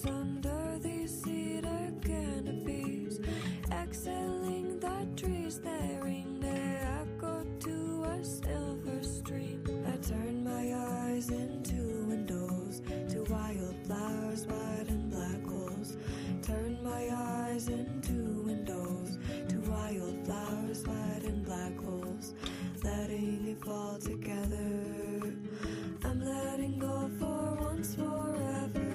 hours under these cedar canopies, exhaling the trees, staring their echo to a silver stream. I turn my eyes into windows to wildflowers, white and black holes. Turn my eyes into windows to wildflowers, white and black holes. Letting it fall together, I'm letting go for once, forever.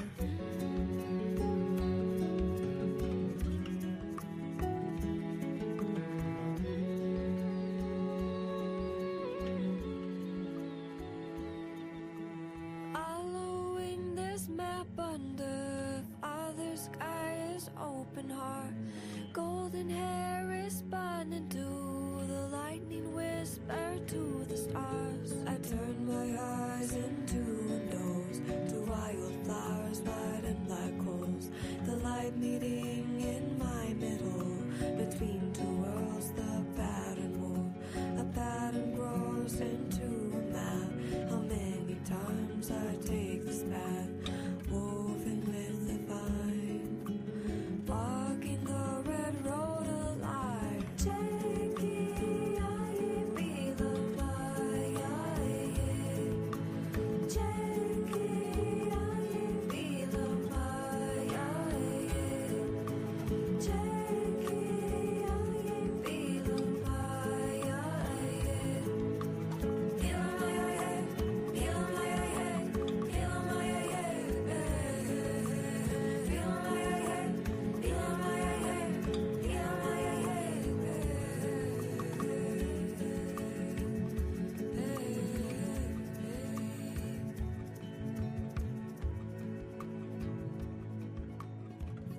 Following this map under Father sky is open heart. Golden hair is spun into the lightning whisper to the stars. I turn my eyes into windows to wildflowers, white and black holes. The light meeting in my middle, between two worlds, the pattern move. A pattern grows into a map. How many times I take this path, woven with the vine, walking the red road alive. Geechee, I be the Maya. Geechee, I be the Maya. Geechee, I be the Maya.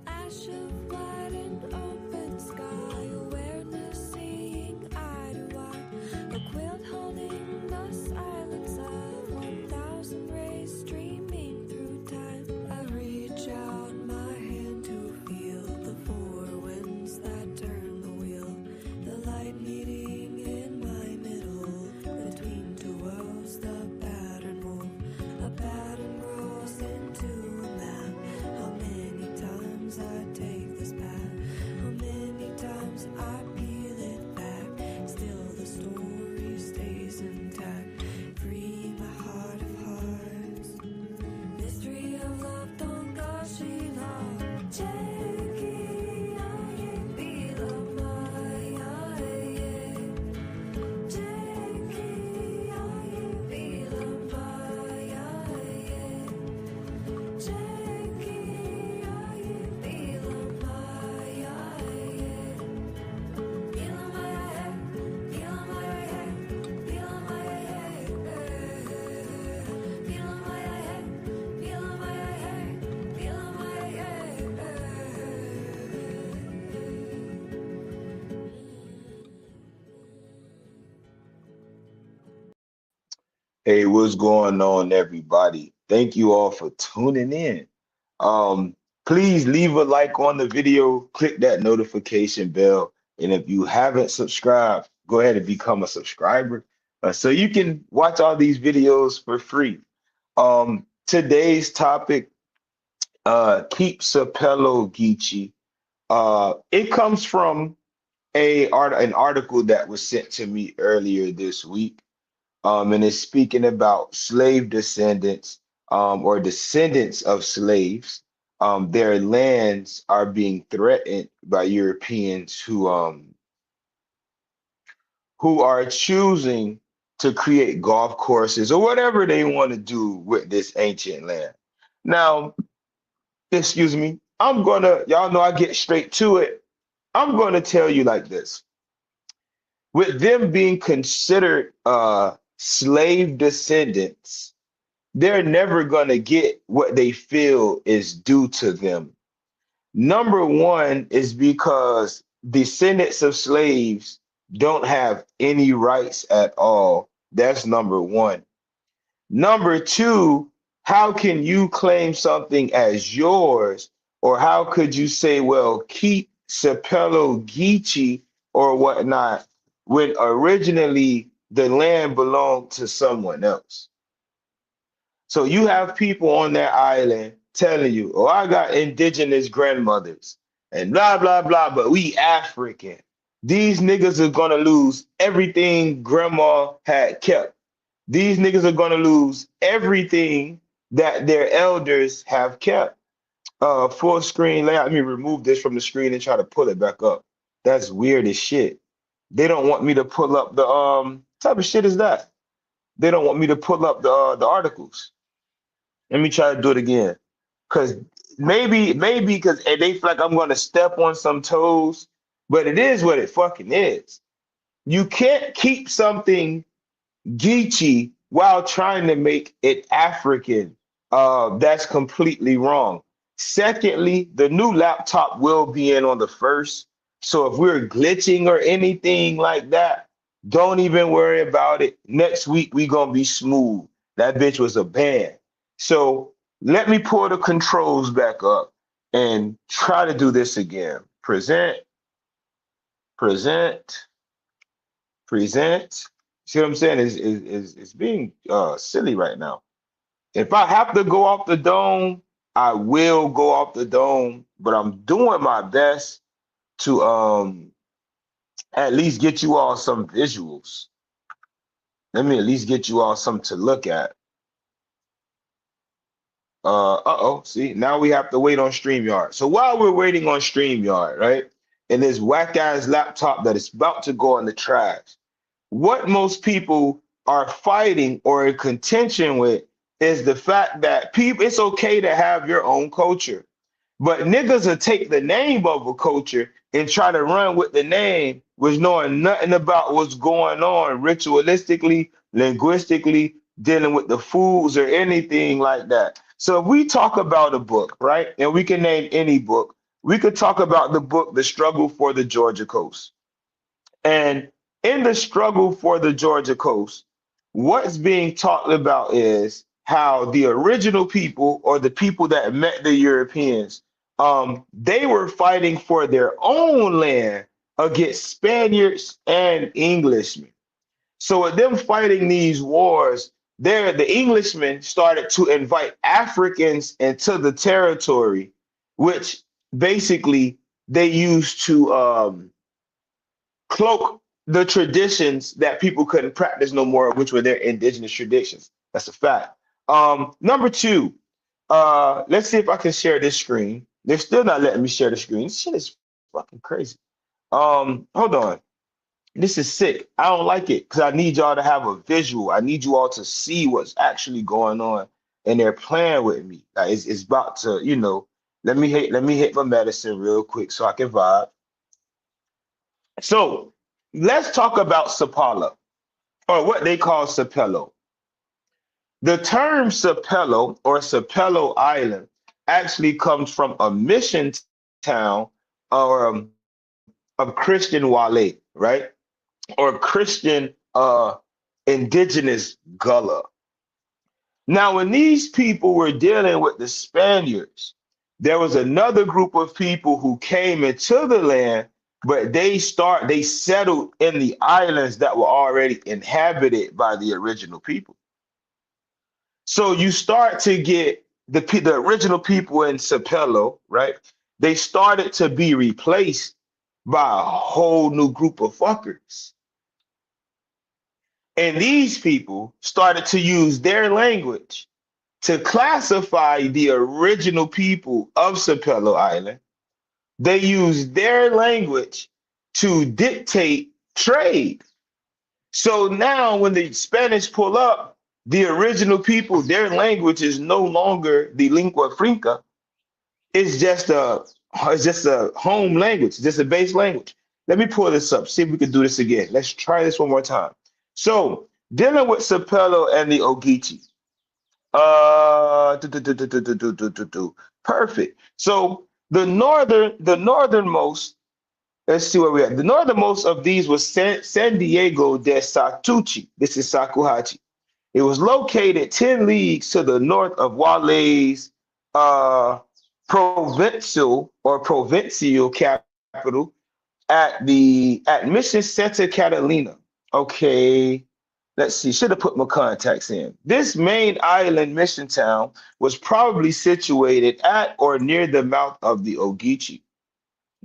Flash of white and open sky, awareness seeing eye to eye. A quilt holding the silence of 1,000 rays streaming through time. I reach out my hand to feel the four winds that turn the wheel. The light meeting in my middle, between two worlds, the pattern move. A pattern grows into a map. How many times I take this path, how many times I peel it back, still the story stays intact. Free my heart of hearts, mystery of love, don't go she love. Geechee, I be the Maya. Geechee, I be the Maya. Geechee, I be the Maya. Be the Maya, be the Maya, be the Maya, be the Maya, be the Maya, be the Maya. Hey, what's going on, everybody? Thank you all for tuning in. Um, Please leave a like on the video, click that notification bell, and if you haven't subscribed, go ahead and become a subscriber so you can watch all these videos for free. Today's topic, keep Sapelo Geechee. It comes from an article that was sent to me earlier this week. And it's speaking about slave descendants, or descendants of slaves. Their lands are being threatened by Europeans who are choosing to create golf courses or whatever they want to do with this ancient land. Now, excuse me, y'all know I get straight to it. I'm gonna tell you like this. With them being considered slave descendants, they're never going to get what they feel is due to them. Number one is because descendants of slaves don't have any rights at all. That's number one. Number two, how can you claim something as yours? Or how could you say, well, keep Sapelo Geechee or whatnot, when originally the land belonged to someone else? So you have people on that island telling you, oh, I got indigenous grandmothers and blah, blah, blah, but we African. These niggas are gonna lose everything grandma had kept. These niggas are gonna lose everything that their elders have kept. Full screen layout. Let me remove this from the screen and try to pull it back up. That's weird as shit. They don't want me to pull up the type of shit is that? They don't want me to pull up the articles. Let me try to do it again. Cause maybe because they feel like I'm gonna step on some toes, but it is what it fucking is. You can't keep something Geechee while trying to make it African. That's completely wrong. Secondly, the new laptop will be in on the first. So if we're glitching or anything like that, don't even worry about it. Next week we gonna be smooth. That bitch was a band. So let me pull the controls back up and try to do this again. Present, present, present. See what I'm saying? Is being silly right now. If I have to go off the dome, I will go off the dome, but I'm doing my best to at least get you all some visuals. Let me at least get you all something to look at. Uh-oh, see, now we have to wait on StreamYard. So while we're waiting on StreamYard, right, and this whack-ass laptop that is about to go in the trash, what most people are fighting or in contention with is the fact that people, it's okay to have your own culture, but niggas will take the name of a culture and try to run with the name with knowing nothing about what's going on ritualistically, linguistically, dealing with the foods or anything like that. So if we talk about a book, right, and we can name any book, we could talk about the book, The Struggle for the Georgia Coast. And in the struggle for the Georgia coast, what's being talked about is how the original people or the people that met the Europeans, they were fighting for their own land against Spaniards and Englishmen. So with them fighting these wars, there the Englishmen started to invite Africans into the territory, which basically they used to cloak the traditions that people couldn't practice no more, which were their indigenous traditions. That's a fact. Number two, let's see if I can share this screen. They're still not letting me share the screen. This shit is fucking crazy. Hold on. This is sick. I don't like it because I need y'all to have a visual. I need you all to see what's actually going on, and they're playing with me. Like it's about to, let me hit my medicine real quick so I can vibe. So let's talk about Zapala, or what they call Sapelo. The term Sapelo or Sapelo Island actually comes from a mission town or of Christian Wale, right? Or Christian indigenous Gullah. Now, when these people were dealing with the Spaniards, there was another group of people who came into the land, but they settled in the islands that were already inhabited by the original people. So you start to get the original people in Sapelo, right? They started to be replaced by a whole new group of fuckers. And these people started to use their language to classify the original people of Sapelo Island. They used their language to dictate trade. So now when the Spanish pull up, the original people, their language is no longer the lingua franca. It's just a home language, just a base language. Let me pull this up, see if we can do this again. Let's try this one more time. So dealing with Sapelo and the Ogeechee. Perfect. So the northernmost, let's see where we at. The northernmost of these was San Diego de Satuchi. This is Sakuhachi. It was located 10 leagues to the north of Wale's provincial capital at Mission Santa Catalina. Okay. let's see, should have put my contacts in. This main island mission town was probably situated at or near the mouth of the Ogeechee.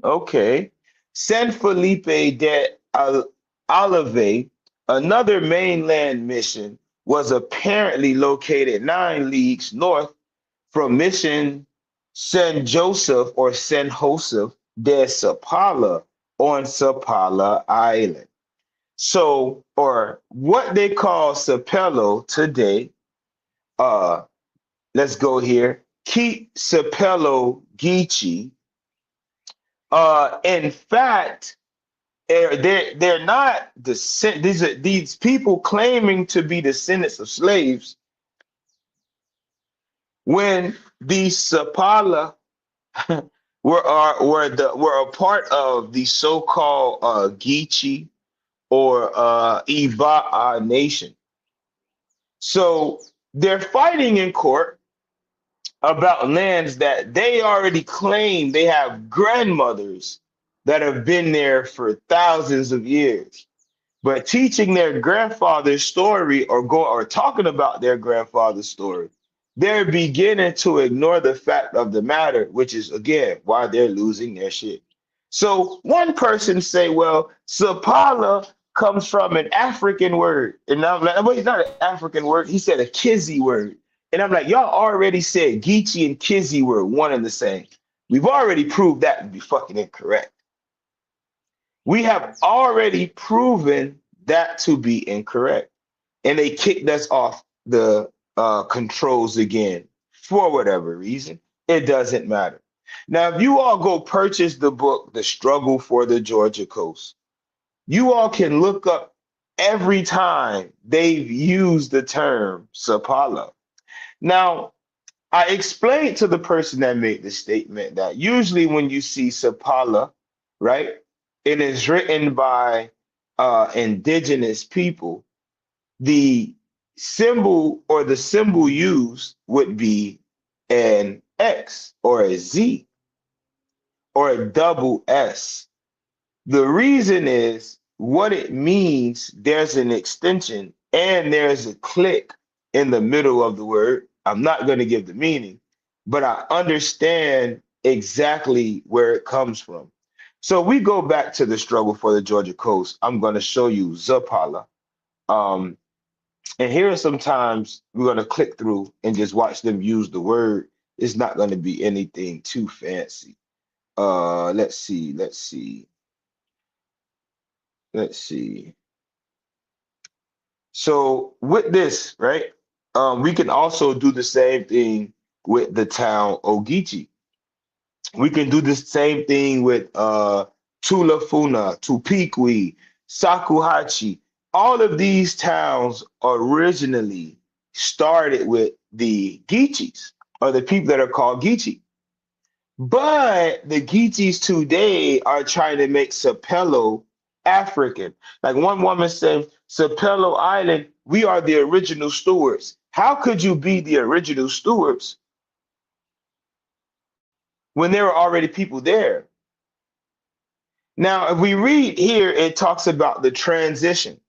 Okay. San Felipe de Alave, another mainland mission, was apparently located 9 leagues north from Mission San Joseph or San Joseph de Sapala on Sapala Island. So, or what they call Sapelo today, uh, let's go here. Keep Sapelo Geechee. In fact, they're not these people claiming to be descendants of slaves when the Sapala were a part of the so-called Geechee or Ibaha nation. So they're fighting in court about lands that they already claim they have grandmothers that have been there for thousands of years. But teaching their grandfather's story or talking about their grandfather's story, they're beginning to ignore the fact of the matter, which is again why they're losing their shit. So one person say, well, Zapala comes from an African word. And I'm like, well, it's not an African word. He said a Kizzy word. And I'm like, y'all already said Geechee and Kizzy were one and the same. We've already proved that to be fucking incorrect. We have already proven that to be incorrect. And they kicked us off the controls again for whatever reason. It doesn't matter. Now, if you all go purchase the book, The Struggle for the Georgia Coast, you all can look up every time they've used the term Sapala. Now, I explained to the person that made the statement that usually when you see Sapala, right, it is written by indigenous people. The symbol used would be an X or a Z or a double S. The reason is what it means, there's an extension and there's a click in the middle of the word. I'm not going to give the meaning, but I understand exactly where it comes from. So we go back to the struggle for the Georgia coast. I'm going to show you Zapala. Um, and here are some times we're going to click through and just watch them use the word. It's not going to be anything too fancy. Let's see, let's see. Let's see. So with this, right, we can also do the same thing with the town Ogeechee. We can do the same thing with Tulafuna, Tupiqui, Sakuhachi. All of these towns originally started with the Geechees, or the people that are called Geechee. But the Geechees today are trying to make Sapelo African. Like one woman said, Sapelo Island, we are the original stewards. How could you be the original stewards when there were already people there? Now, if we read here, it talks about the transition.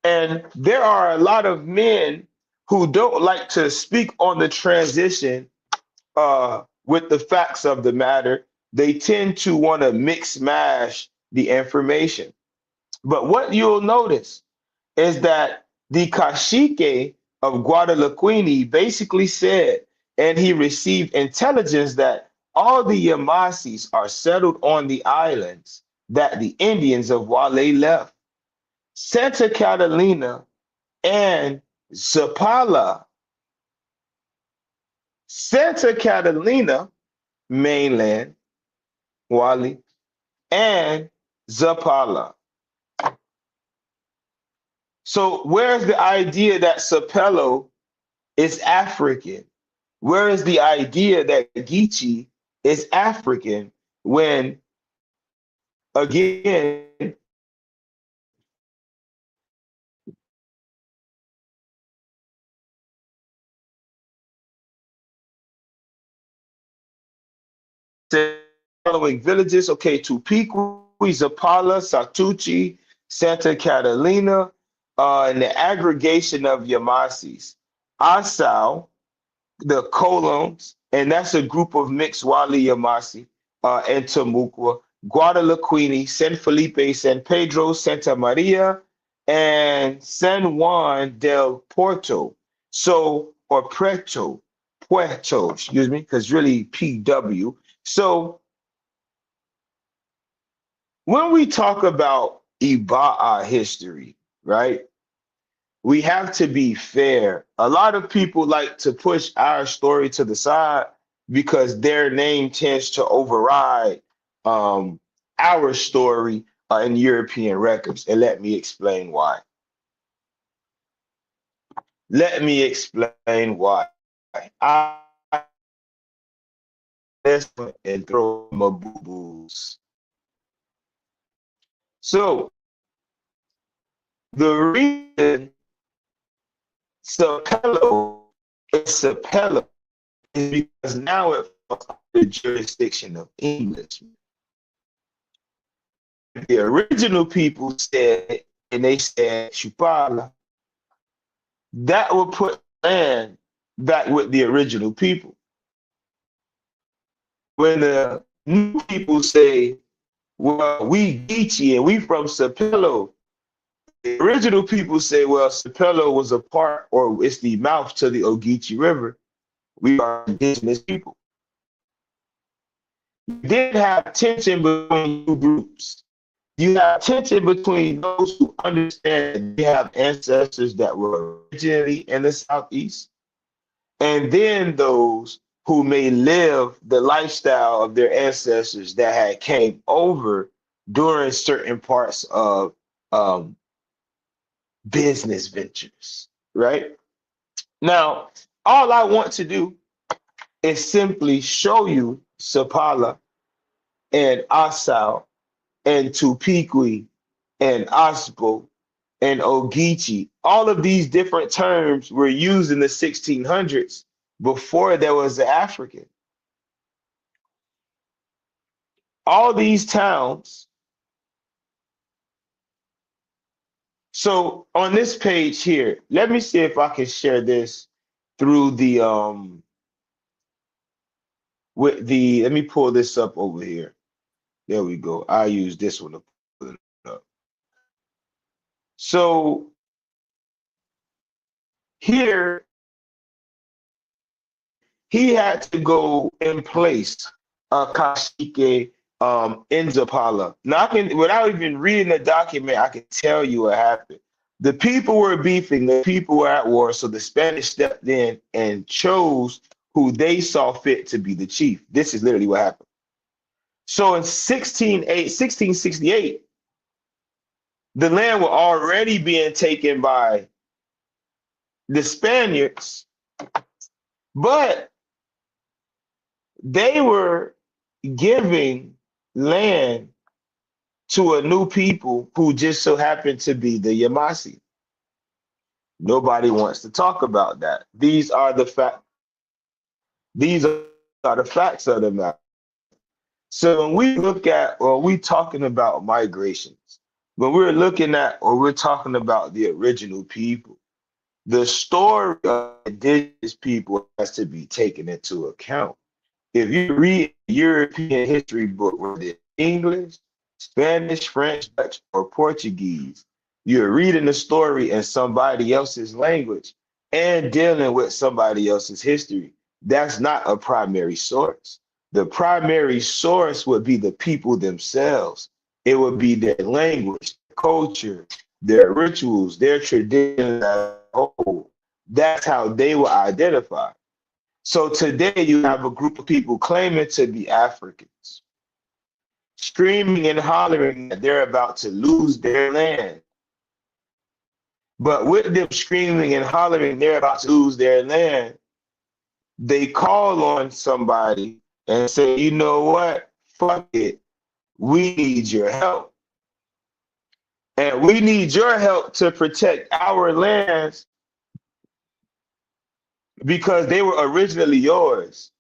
And there are a lot of men who don't like to speak on the transition with the facts of the matter. They tend to want to mix mash the information. But what you'll notice is that the Kashike of Guadalquivir basically said, and he received intelligence that all the Yamasis are settled on the islands that the Indians of Wale left. Santa Catalina and Zapala. Santa Catalina, mainland, Wale, and Zapala. So where's the idea that Sapelo is African? Where is the idea that Geechee is African when, again, following villages, okay, Tupiqui, Zapala, Satuchi, Santa Catalina, and the aggregation of Yamasis. Asau, the colons, and that's a group of mixed Wali Yamasi and Tamukwa, Guadalquivir, San Felipe, San Pedro, Santa Maria, and San Juan del Porto. So, or Puerto, excuse me, because really PW. So, when we talk about Ibaha history, right? We have to be fair. A lot of people like to push our story to the side because their name tends to override our story in European records. And let me explain why. Let me explain why. I this and throw my boo-boos. So the reason Sapelo is Sapelo is because now it falls under the jurisdiction of English. The original people said, and they said Chupala, that would put land back with the original people. When the new people say, well, we Geechee and we from Sapelo, the original people say, well, Sapelo was a part, or it's the mouth to the Ogeechee River. We are indigenous people. You did have tension between two groups. You have tension between those who understand they have ancestors that were originally in the Southeast, and then those who may live the lifestyle of their ancestors that had came over during certain parts of um, business ventures, right? Now, all I want to do is simply show you Sapala and Asau and Tupiqui and Aspo and Ogeechee. All of these different terms were used in the 1600s before there was the African. All these towns. So on this page here, let me see if I can share this through the with the, let me pull this up over here. There we go. I use this one to pull it up. So here he had to go in place Kashike in Zapala. Now I can, without even reading the document, I can tell you what happened. The people were beefing, the people were at war, so the Spanish stepped in and chose who they saw fit to be the chief. This is literally what happened. So in 1668, the land was already being taken by the Spaniards, but they were giving land to a new people who just so happened to be the Yamasi. Nobody wants to talk about that. These are the fact. These are the facts of the matter. So when we look at, or we talking about migrations, when we're looking at, or we're talking about the original people, the story of indigenous people has to be taken into account. If you read a European history book, whether it's English, Spanish, French, Dutch, or Portuguese, you're reading the story in somebody else's language and dealing with somebody else's history. That's not a primary source. The primary source would be the people themselves. It would be their language, culture, their rituals, their traditions as a whole. That's how they were identified. So today you have a group of people claiming to be Africans, screaming and hollering that they're about to lose their land. But with them screaming and hollering they're about to lose their land, they call on somebody and say, you know what? Fuck it. We need your help. And we need your help to protect our lands because they were originally yours.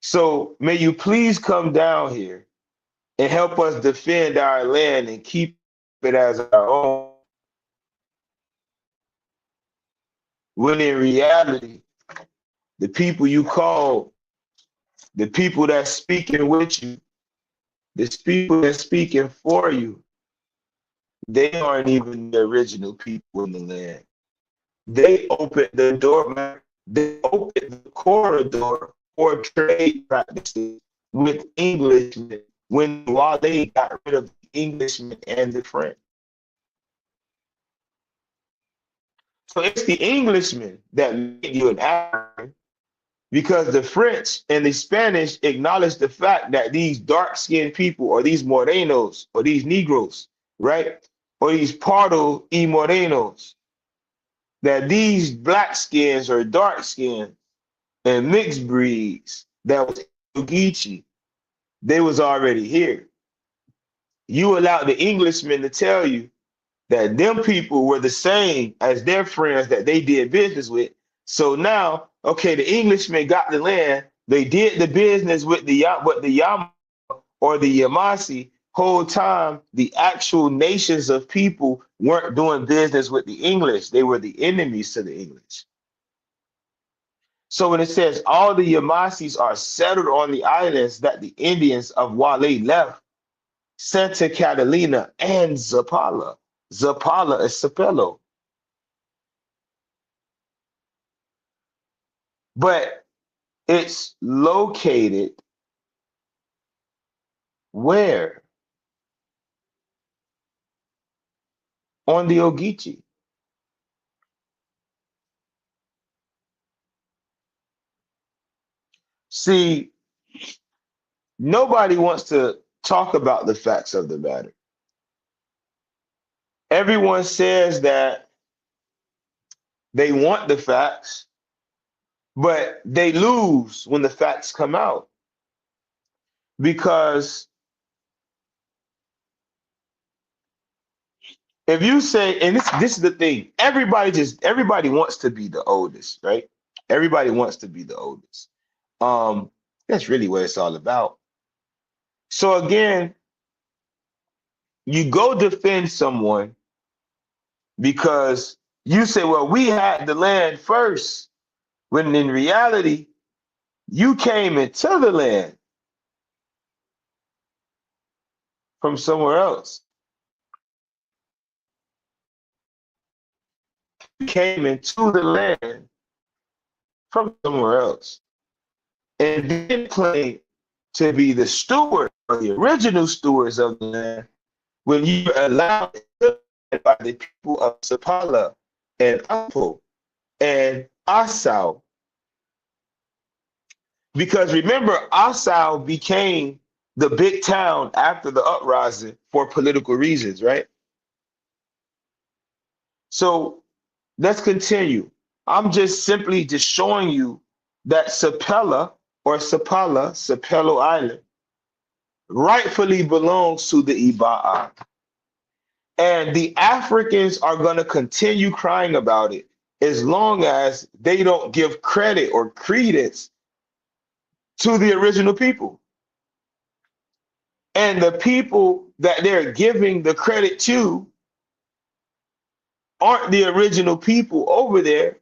So may you please come down here and help us defend our land and keep it as our own. when in reality, the people you call, the people that's speaking with you, the people that's speaking for you, they aren't even the original people in the land. They opened the door, man. They opened the corridor for trade practices with Englishmen while they got rid of the Englishmen and the French. So it's the Englishmen that made you an African because the French and the Spanish acknowledged the fact that these dark-skinned people or these morenos or these Negroes, right? Or these pardo y morenos, that these black skins or dark skins and mixed breeds that was Geechee, they was already here. You allowed the Englishmen to tell you that them people were the same as their friends that they did business with. So now, okay, the Englishmen got the land. They did the business with the Yama or the Yamasi. Whole time, the actual nations of people weren't doing business with the English. They were the enemies to the English. So when it says all the Yamasis are settled on the islands that the Indians of Wale left, Santa Catalina and Zapala. Zapala is Sapelo. But it's located where? On the Ogeechee. See, nobody wants to talk about the facts of the matter. Everyone says that they want the facts, but they lose when the facts come out because if you say, and this is the thing, everybody wants to be the oldest, right? Everybody wants to be the oldest. That's really what it's all about. So again, you go defend someone because you say, well, we had the land first, when in reality, you came into the land from somewhere else. You came into the land from somewhere else. And then claim to be the steward or the original stewards of the land when you are allowed by the people of Zapala and Apo and Asau. Because remember, Asau became the big town after the uprising for political reasons, right? So let's continue. I'm just simply just showing you that Sapela or Sapala, Sapleo Island, rightfully belongs to the Ibaha. And the Africans are going to continue crying about it as long as they don't give credit or credence to the original people. And the people that they're giving the credit to aren't the original people over there.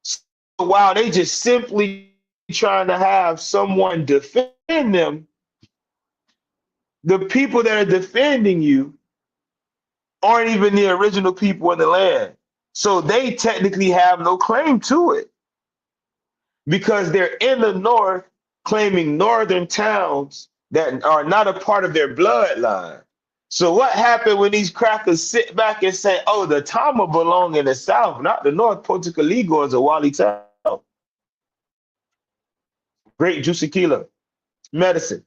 So while they just simply trying to have someone defend them, the people that are defending you aren't even the original people in the land. So they technically have no claim to it because they're in the north claiming northern towns that are not a part of their bloodline. So what happened when these crackers sit back and say, oh, the Tama belong in the south, not the north? Portucaligo is a Wali town. Great juicy killer, medicine.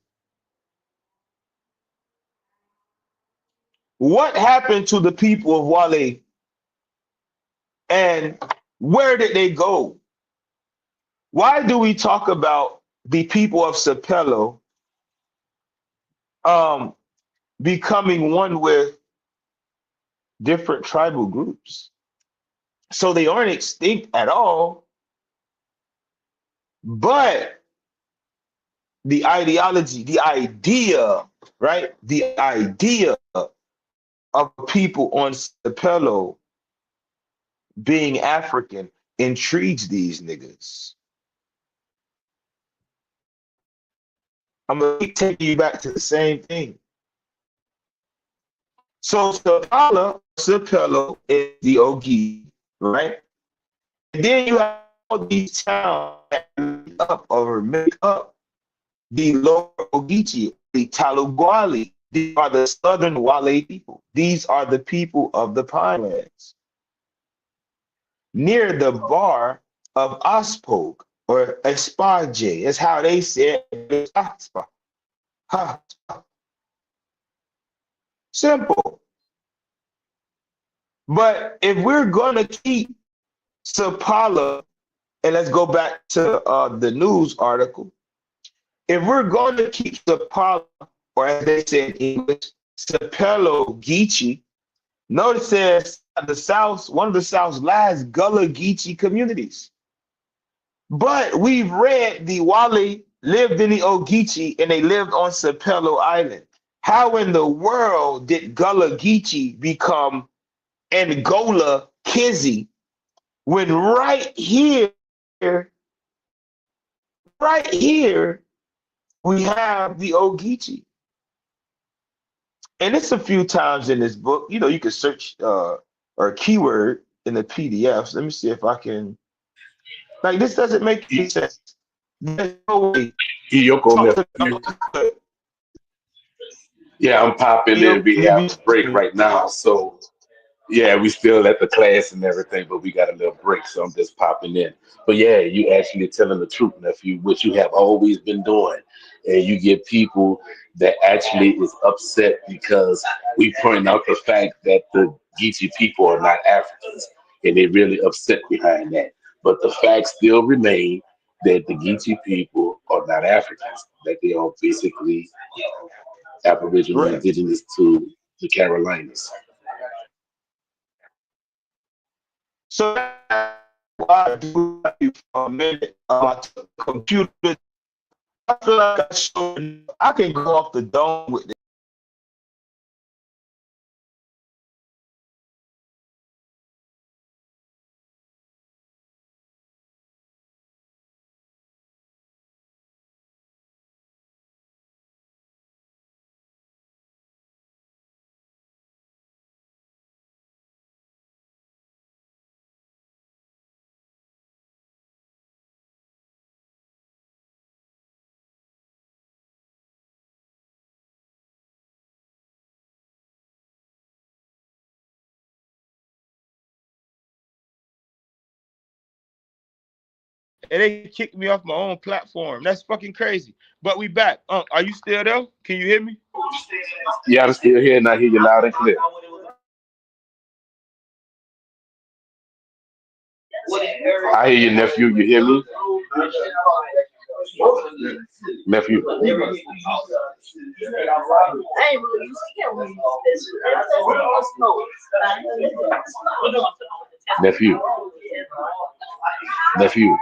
What happened to the people of Wale and where did they go? Why do we talk about the people of Sapelo becoming one with different tribal groups? So they aren't extinct at all, but the ideology, the idea, right? The idea of people on Sapelo being African intrigues these niggas. I'm gonna keep taking you back to the same thing. So Zapala, Sapelo is the Ogi, right? And then you have all these towns that make up the lower Ogeechee, the Taluguali. These are the southern Wale people. These are the people of the Pinelands. Near the bar of Ospog or Espaje is how they said it. Simple. But if we're gonna keep Sapala, and let's go back to the news article. If we're going to keep Zapala, or as they say in English, Sapelo Geechee, notice says the South, one of the South's last Gullah Geechee communities. But we've read the Wale lived in the Ogeechee and they lived on Sapelo Island. How in the world did Gullah Geechee become Angola Kizzy when right here, we have the Ogeechee? And it's a few times in this book. You know, you can search or keyword in the PDFs. Let me see if I can. Like, this doesn't make any sense. There's no way. Yoko Talk to nephew. Yeah, I'm popping in. you. We You have be a break right now, so yeah, we still at the class and everything, but we got a little break, so I'm just popping in. But yeah, you actually telling the truth, nephew, which you have always been doing, and you get people that actually is upset because we point out the fact that the Geechee people are not Africans, and they really upset behind that. But the fact still remain that the Geechee people are not Africans, that they are basically Aboriginal right. indigenous to the Carolinas. So that's why I do for a minute. I took the computer. I feel like I can go off the dome with and they kicked me off my own platform. That's fucking crazy. But we back. Are you still there? Can you hear me? Yeah, I'm still here and I hear you loud and clear. I hear you, nephew. You hear me? Nephew. Nephew. Nephew.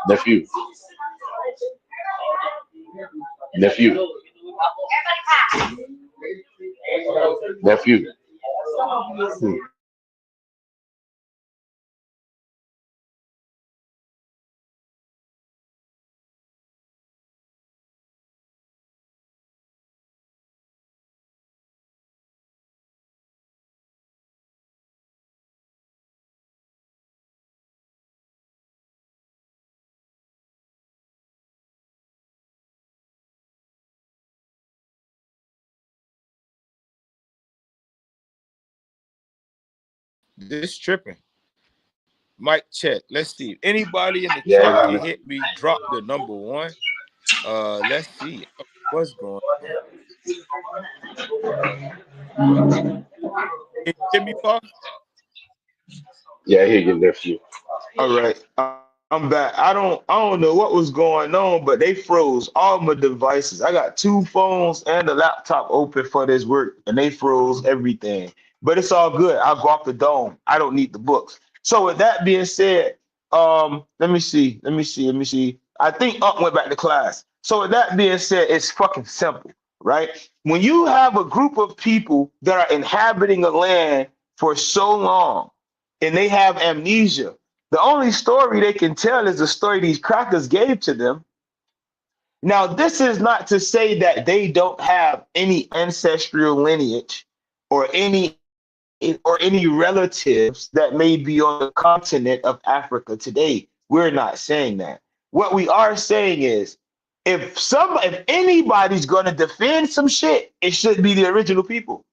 Nephew. Nephew. Nephew. Hmm. This tripping. Mic check. Let's see. If anybody in the chat Yeah. can hit me, drop the number one. Let's see what's going on. Can you hear me, Paul? Yeah, I hear you, nephew. All right, I'm back. I don't know what was going on, but they froze all my devices. I got two phones and a laptop open for this work, and they froze everything. But it's all good. I'll go off the dome. I don't need the books. So with that being said, let me see. I think Up went back to class. So with that being said, it's fucking simple, right? When you have a group of people that are inhabiting a land for so long, and they have amnesia. The only story they can tell is the story these crackers gave to them. Now, this is not to say that they don't have any ancestral lineage or any relatives that may be on the continent of Africa today. We're not saying that. What we are saying is if anybody's going to defend some shit, it should be the original people.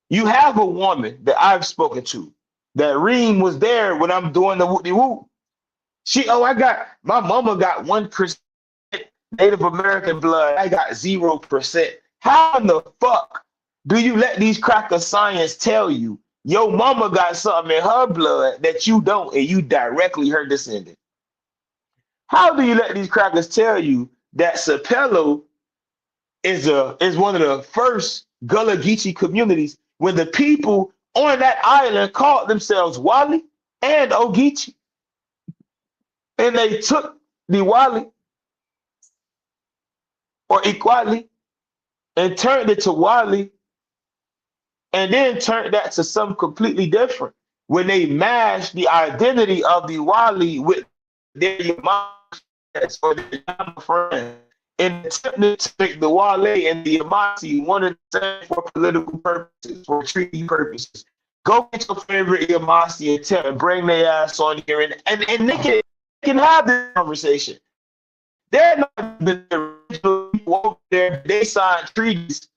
You have a woman that I've spoken to that Reem was there when I'm doing the whoop de whoop. I got my mama got 1% Native American blood. I got 0%. How in the fuck do you let these cracker science tell you your mama got something in her blood that you don't, and you directly her descendant? How do you let these crackers tell you that Sapelo is one of the first Gullah Geechee communities when the people on that island called themselves Wali and Ogeechee, and they took the Wali or Ikwali and turned it to Wali and then turned that to something completely different when they mashed the identity of the Wali with their Yamasi or their Yama friends and attempted to make the Wale and the Yamasi one and the same for political purposes, for treaty purposes. Go get your favorite Yamasi and tell and bring their ass on here and they can have this conversation. They're not the original people over there. They signed treaties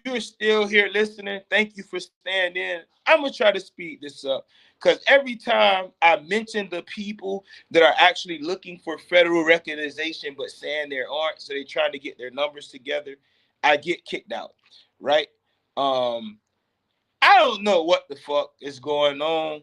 you're still here listening, thank you for staying in. I'm gonna try to speed this up because every time I mention the people that are actually looking for federal recognition but saying there aren't, so they're trying to get their numbers together, I get kicked out, right? Um, I don't know what the fuck is going on.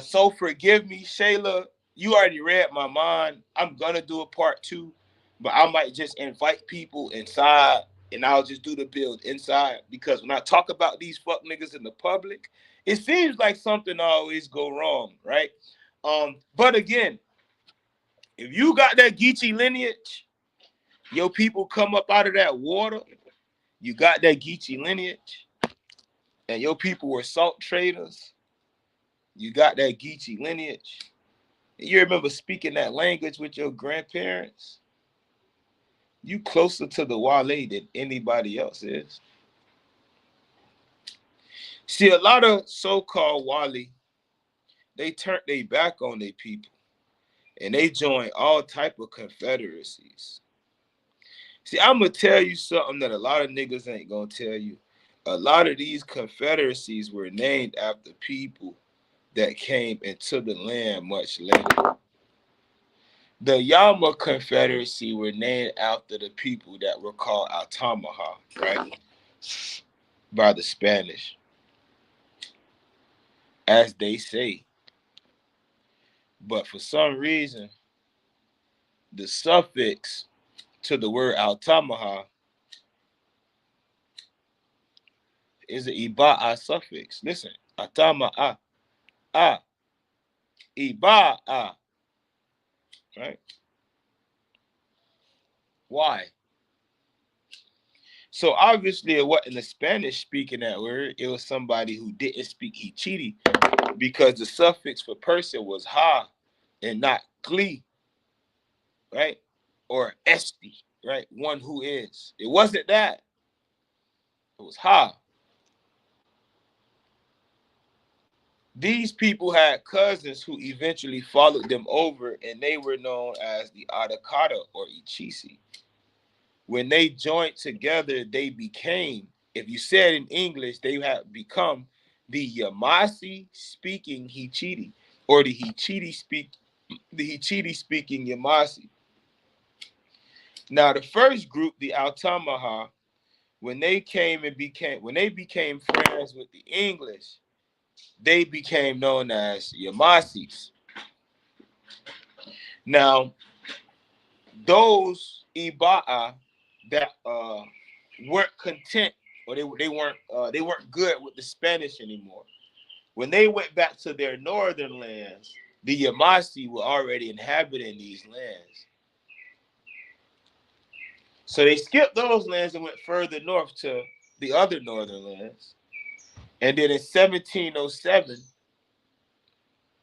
So forgive me, Shayla. You already read my mind. I'm gonna do a part two, but I might just invite people inside and I'll just do the build inside because when I talk about these fuck niggas in the public, it seems like something always go wrong, right? But again, if you got that Geechee lineage, your people come up out of that water, you got that Geechee lineage, and your people were salt traders, you got that Geechee lineage. You remember speaking that language with your grandparents? You closer to the Wale than anybody else is. See, a lot of so-called Wale, they turned their back on their people and they joined all type of confederacies. See, I'm gonna tell you something that a lot of niggas ain't gonna tell you. A lot of these confederacies were named after people that came into the land much later. The Yama Confederacy were named after the people that were called Altamaha, right? By the Spanish, as they say. But for some reason, the suffix to the word Altamaha is an Ibaha suffix. Listen, Altamaha, ah, Ibaha, right? Why? So obviously it wasn't a Spanish speaking that word. It was somebody who didn't speak Geechee because the suffix for person was ha and not kli, right? Or esti, right? One who is. It wasn't that. It was ha. These people had cousins who eventually followed them over, and they were known as the Adakata or Ichisi. When they joined together, they became, if you said in English, they have become the Yamasi speaking Hichiti, or the Hichiti speaking Yamasi. Now, the first group, the Altamaha, when they became friends with the English, they became known as Yamasis. Now, those Ibaha that weren't content, or they weren't good with the Spanish anymore. When they went back to their northern lands, the Yamasi were already inhabiting these lands. So they skipped those lands and went further north to the other northern lands. And then in 1707,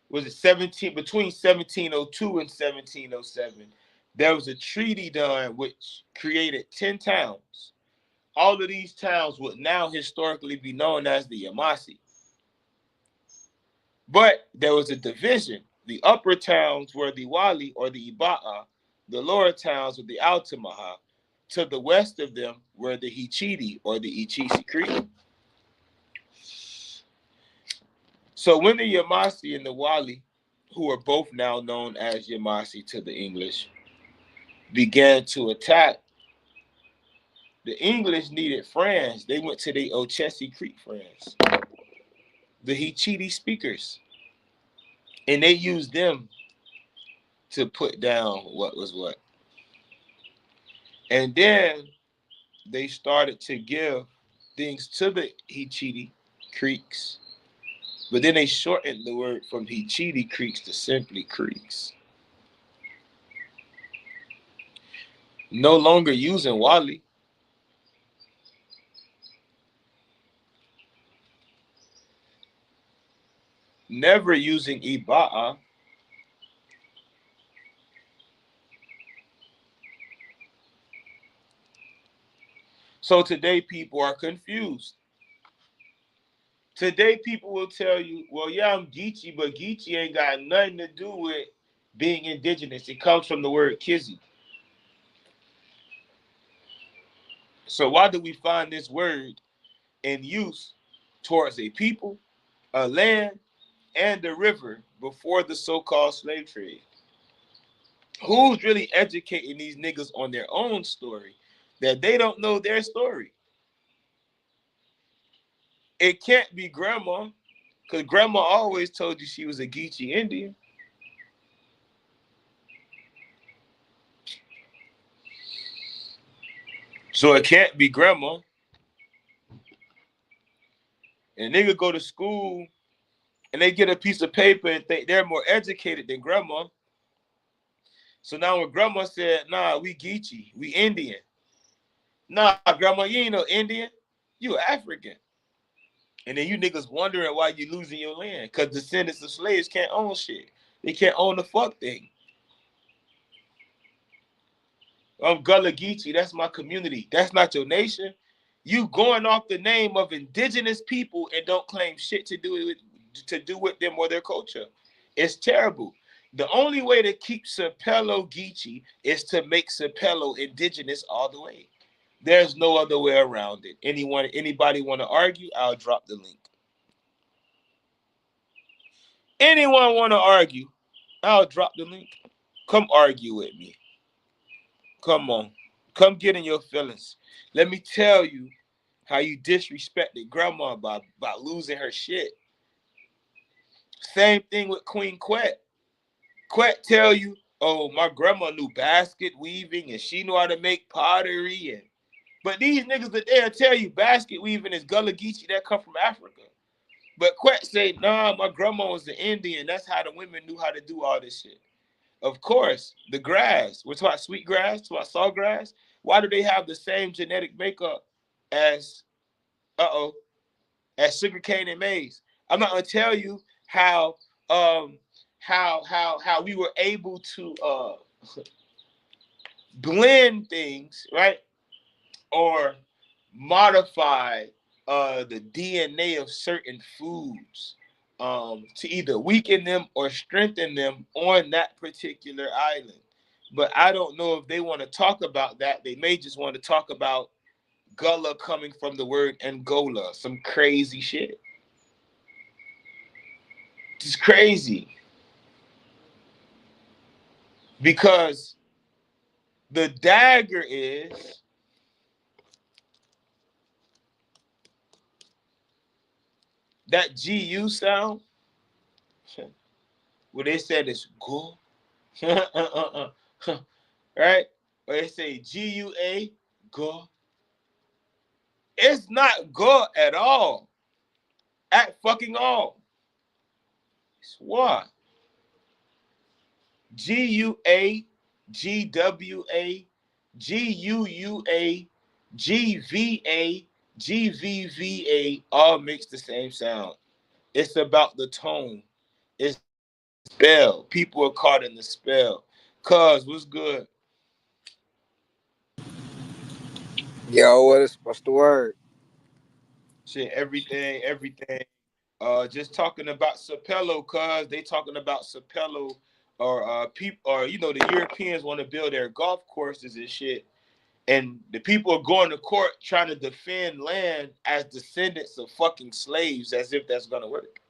was it 17 between 1702 and 1707, there was a treaty done which created 10 towns. All of these towns would now historically be known as the Yamasi. But there was a division. The upper towns were the Wali or the Ibaha, the lower towns were the Altamaha. To the west of them were the Hichiti or the Ichisi Creek. So when the Yamasi and the Wali, who are both now known as Yamasi to the English, began to attack, the English needed friends. They went to the Ochesi Creek friends, the Hichiti speakers, and they used them to put down what was what. And then they started to give things to the Hichiti Creeks, but then they shortened the word from Hichiti Creeks to simply Creeks. No longer using Wali. Never using Ibaha. So today people are confused. Today people will tell you, well, yeah, I'm Geechee, but Geechee ain't got nothing to do with being indigenous. It comes from the word Kizzy. So why do we find this word in use towards a people, a land, and a river before the so-called slave trade? Who's really educating these niggas on their own story that they don't know their story? It can't be grandma, because grandma always told you she was a Geechee Indian. So it can't be grandma. And nigga go to school and they get a piece of paper and think they're more educated than grandma. So now when grandma said, nah, we Geechee, we Indian. Nah, grandma, you ain't no Indian. You African. And then you niggas wondering why you losing your land. Because descendants of slaves can't own shit. They can't own the fuck thing. I'm Gullah Geechee. That's my community. That's not your nation. You going off the name of indigenous people and don't claim shit to do with them or their culture. It's terrible. The only way to keep Sapelo Geechee is to make Sapelo indigenous all the way. There's no other way around it. Anybody want to argue? I'll drop the link. Anyone want to argue? I'll drop the link. Come argue with me. Come on. Come get in your feelings. Let me tell you how you disrespected grandma by losing her shit. Same thing with Queen Quet. Quet tell you, oh, my grandma knew basket weaving and she knew how to make pottery. But these niggas that they'll tell you basket weaving is Gullah Geechee that come from Africa. But Quet say, nah, my grandma was an Indian. That's how the women knew how to do all this shit. Of course, the grass. We're talking about sweet grass, talking about sawgrass. Why do they have the same genetic makeup as uh-oh as sugarcane and maize. I'm not gonna tell you um how we were able to blend things, right? Or modify the DNA of certain foods to either weaken them or strengthen them on that particular island. But I don't know if they want to talk about that. They may just want to talk about gullah coming from the word Angola, some crazy shit. It's crazy because the dagger is that GU sound, where they said it's go, right? Or they say GUA, go. It's not go at all. At fucking all. It's what? GUA, GWA, GUUA, GVA, GVVA all makes the same sound. It's about the tone. It's spell. People are caught in the spell. Cuz, what's good? Yo, what's the word? Shit, everything. Just talking about Sapelo, cuz they talking about Sapelo, or people, or the Europeans want to build their golf courses and shit, and the people are going to court trying to defend land as descendants of fucking slaves, as if that's gonna work.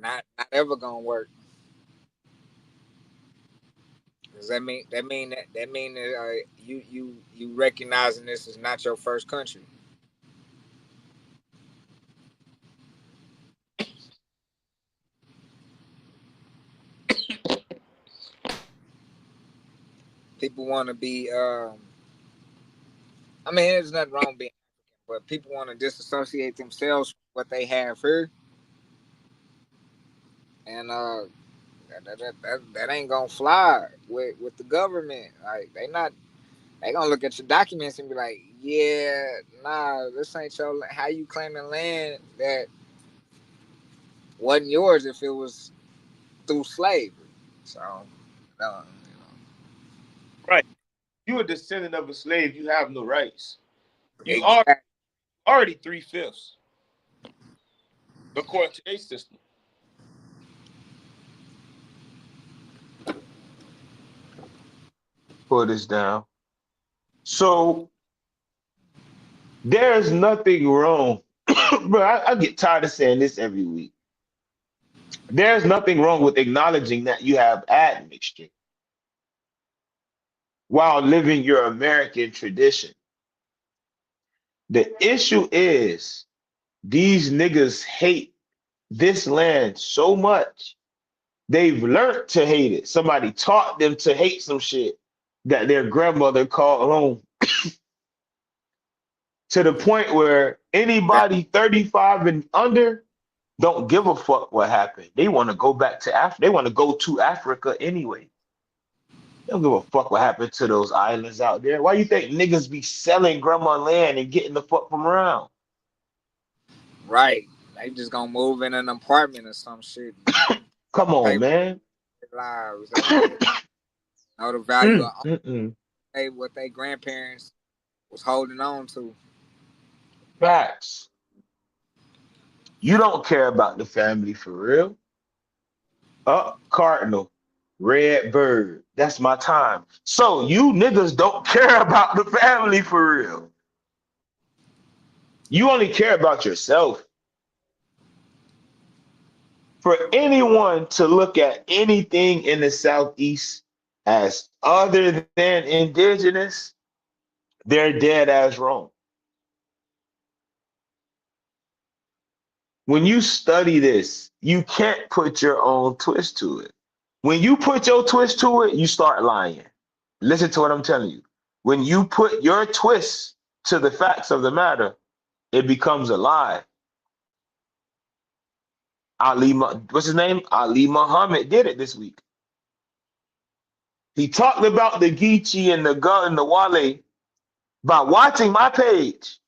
Not ever gonna work. Does that mean that you recognizing this is not your first country? People want to be. I mean, there's nothing wrong being, but people want to disassociate themselves from what they have here, and that ain't gonna fly with the government. Like they gonna look at your documents and be like, yeah, nah, this ain't your. How you claiming land that wasn't yours if it was through slavery? So, Right. You a descendant of a slave, you have no rights. You are exactly. already 3/5 according to a system. Put this down. So there's nothing wrong. Bro, I get tired of saying this every week. There's nothing wrong with acknowledging that you have admixture while living your American tradition. The issue is these niggas hate this land so much. They've learned to hate it. Somebody taught them to hate some shit that their grandmother called home, to the point where anybody 35 and under don't give a fuck what happened. They want to go back to Africa. They want to go to Africa anyway. They don't give a fuck what happened to those islands out there. Why you think niggas be selling grandma land and getting the fuck from around? Right. They just gonna move in an apartment or some shit. Come on, Pay man. their lives. They don't know the value of Mm. what their grandparents was holding on to. Facts. You don't care about the family for real. Up, Cardinal, Red Bird. That's my time. So you niggas don't care about the family for real. You only care about yourself. For anyone to look at anything in the Southeast as other than indigenous, they're dead as wrong. When you study this, you can't put your own twist to it. When you put your twist to it, you start lying. Listen to what I'm telling you. When you put your twist to the facts of the matter, it becomes a lie. What's his name? Ali Muhammad did it this week. He talked about the Geechee and the gun and the Wale by watching my page.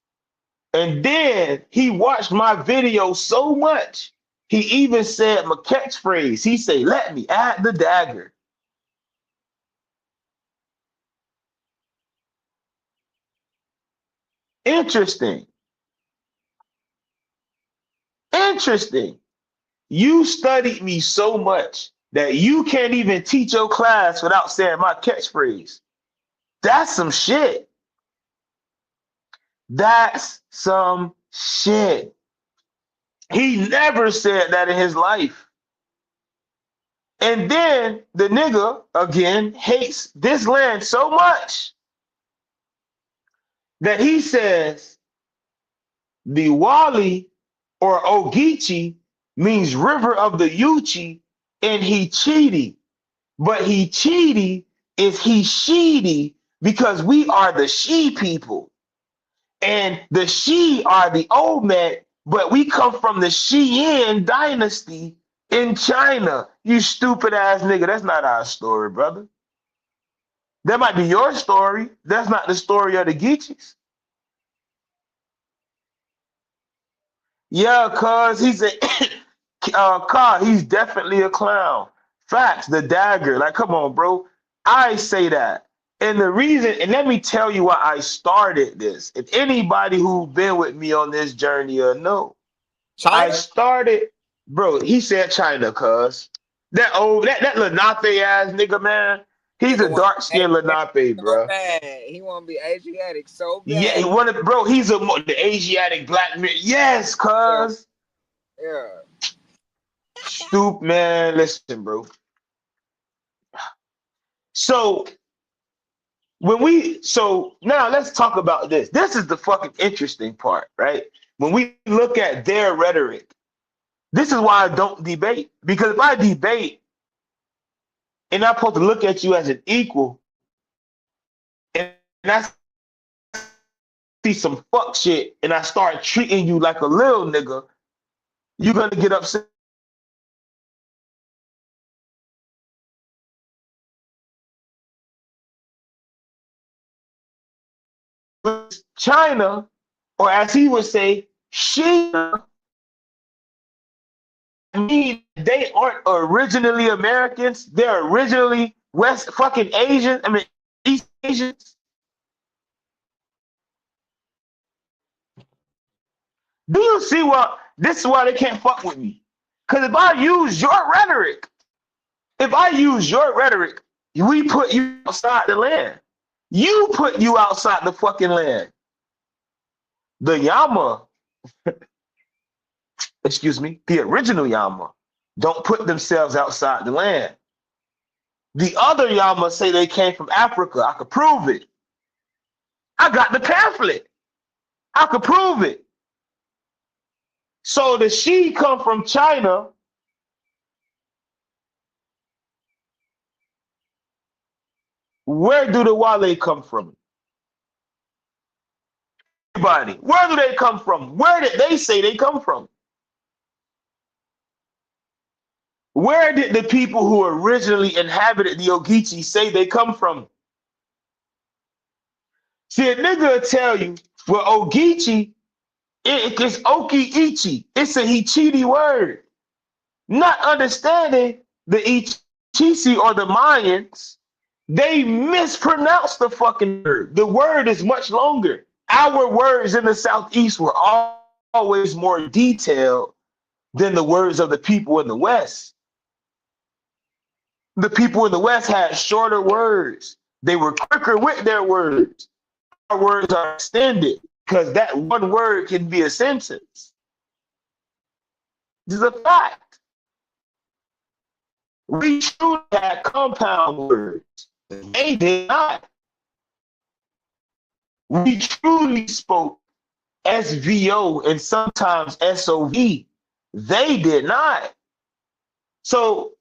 And then he watched my video so much, he even said my catchphrase. He said, let me add the dagger. Interesting. Interesting. You studied me so much that you can't even teach your class without saying my catchphrase. That's some shit. That's some shit. He never said that in his life. And then the nigga, again, hates this land so much that he says the Wali or Ogeechee means river of the Yuchi and he cheaty. But he cheaty is he sheedy because we are the she people. And the she are the Olmec, but we come from the Xian dynasty in China. You stupid ass nigga. That's not our story, brother. That might be your story. That's not the story of the Geechees. Yeah, cuz he's a he's definitely a clown. Facts, the dagger. Like, come on, bro. I say that. And the reason, and let me tell you why I started this. If anybody who's been with me on this journey or know, I China. started, bro. He said China, cuz. That Lenape ass nigga, man. He's Nigga a want dark to be skinned Lenape, Asiatic so bro. bad. He want to be Asiatic so Yeah, he bad. wanted, bro. He's the Asiatic black man. Yes, Yeah, cuz. yeah. Stoop, man. Listen, bro. So so now let's talk about this. This is the fucking interesting part, right? When we look at their rhetoric, this is why I don't debate. Because if I debate and I'm supposed to look at you as an equal, and I see some fuck shit and I start treating you like a little nigga, you're gonna get upset. China, or as he would say, Sheena, mean they aren't originally Americans. They're originally West fucking Asian. I mean East Asians. Do you see what this is why they can't fuck with me? Because if I use your rhetoric, we put you outside the land. You put you outside the fucking land. The Yama, excuse me, the original Yama, don't put themselves outside the land. The other Yama say they came from Africa. I could prove it. I got the pamphlet. I could prove it. So the she come from China. Where do the Wale come from? Everybody. Where do they come from? Where did they say they come from? Where did the people who originally inhabited the Ogeechee say they come from? See, a nigga will tell you, well, Ogeechee, it's Oki-Ichi. It's a Hichiti word. Not understanding the Ichisi or the Mayans, they mispronounced the fucking word. The word is much longer. Our words in the Southeast were always more detailed than the words of the people in the West. The people in the West had shorter words. They were quicker with their words. Our words are extended because that one word can be a sentence. This is a fact. We truly had compound words. They did not. We truly spoke SVO and sometimes SOV. They did not. So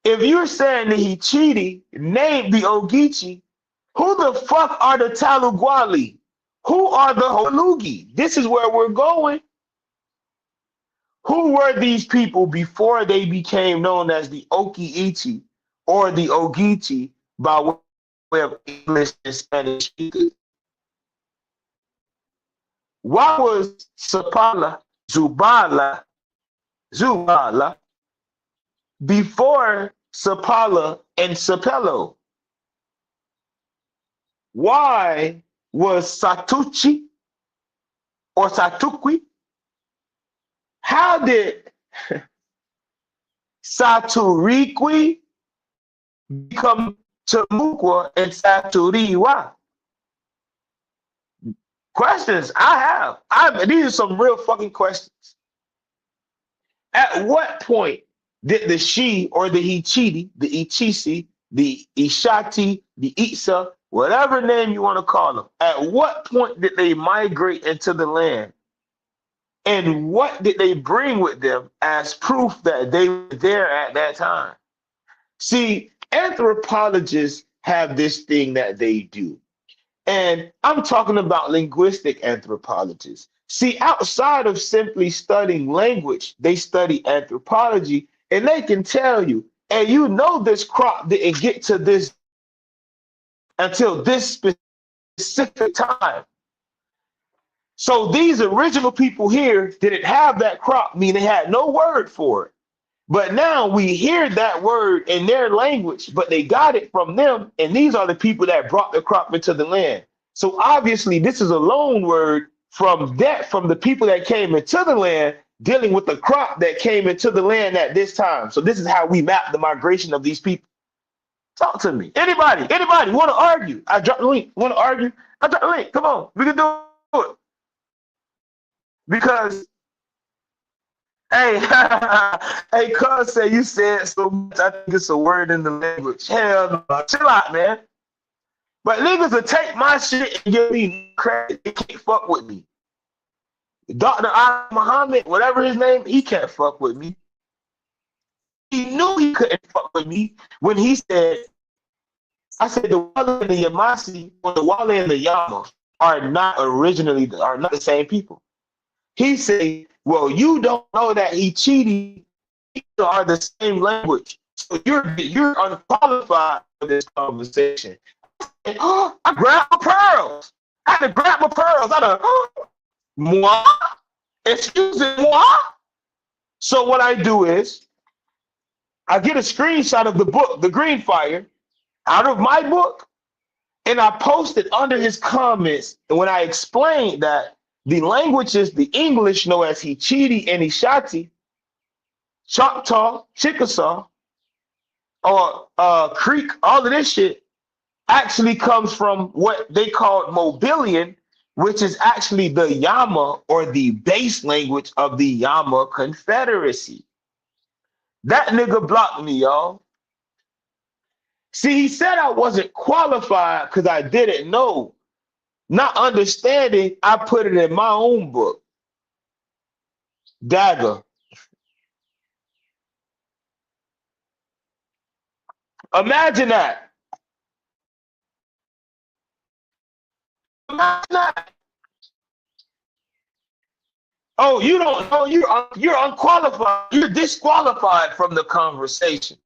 if you're saying that he cheated, named the Ogeechee, who the fuck are the Taluguali? Who are the Holugi? This is where we're going. Who were these people before they became known as the Oki-Ichi or the Ogeechee by way of English and Spanish speakers? Why was Sapala Zubala before Sapala and Sapelo? Why was Satuchi or Satukwi? How did Saturikwi become Chamukwa and Saturiwa? Questions I have. These are some real fucking questions. At what point did the She or the Hichiti, the Ichisi, the Ishati, the Itza, whatever name you want to call them, at what point did they migrate into the land? And what did they bring with them as proof that they were there at that time? See, anthropologists have this thing that they do. And I'm talking about linguistic anthropologists. See, outside of simply studying language, they study anthropology, and they can tell you, and you know this crop didn't get to this until this specific time. So these original people here didn't have that crop, meaning they had no word for it. But now we hear that word in their language, but they got it from them, and these are the people that brought the crop into the land. So obviously, this is a loan word from the people that came into the land, dealing with the crop that came into the land at this time. So this is how we map the migration of these people. Talk to me. Anybody want to argue? I dropped the link. Want to argue? I dropped the link. Come on, we can do it. Because hey, hey, cuz say you said so much. I think it's a word in the language. Hell no, chill out, man. But niggas will take my shit and give me credit. They can't fuck with me. Dr. Ali Muhammad, whatever his name, he can't fuck with me. He knew he couldn't fuck with me when he said, I said the Wale and the Yamasi or the Wale and the Yama are not the same people. He said, well, you don't know that Hichiti are the same language. So you're unqualified for this conversation. And, I grabbed my pearls. I had to grab my pearls. Moi? Excuse me, moi? So what I do is I get a screenshot of the book, The Green Fire, out of my book, and I post it under his comments. And when I explained that the languages the English know as Hichiti and Ishati, Choctaw, Chickasaw, or Creek, all of this shit actually comes from what they called Mobilian, which is actually the Yama or the base language of the Yama Confederacy. That nigga blocked me, y'all. See, he said I wasn't qualified because I didn't know. Not understanding, I put it in my own book. Dagger. Imagine that. Imagine that. Oh, you don't know, you're unqualified. You're disqualified from the conversation.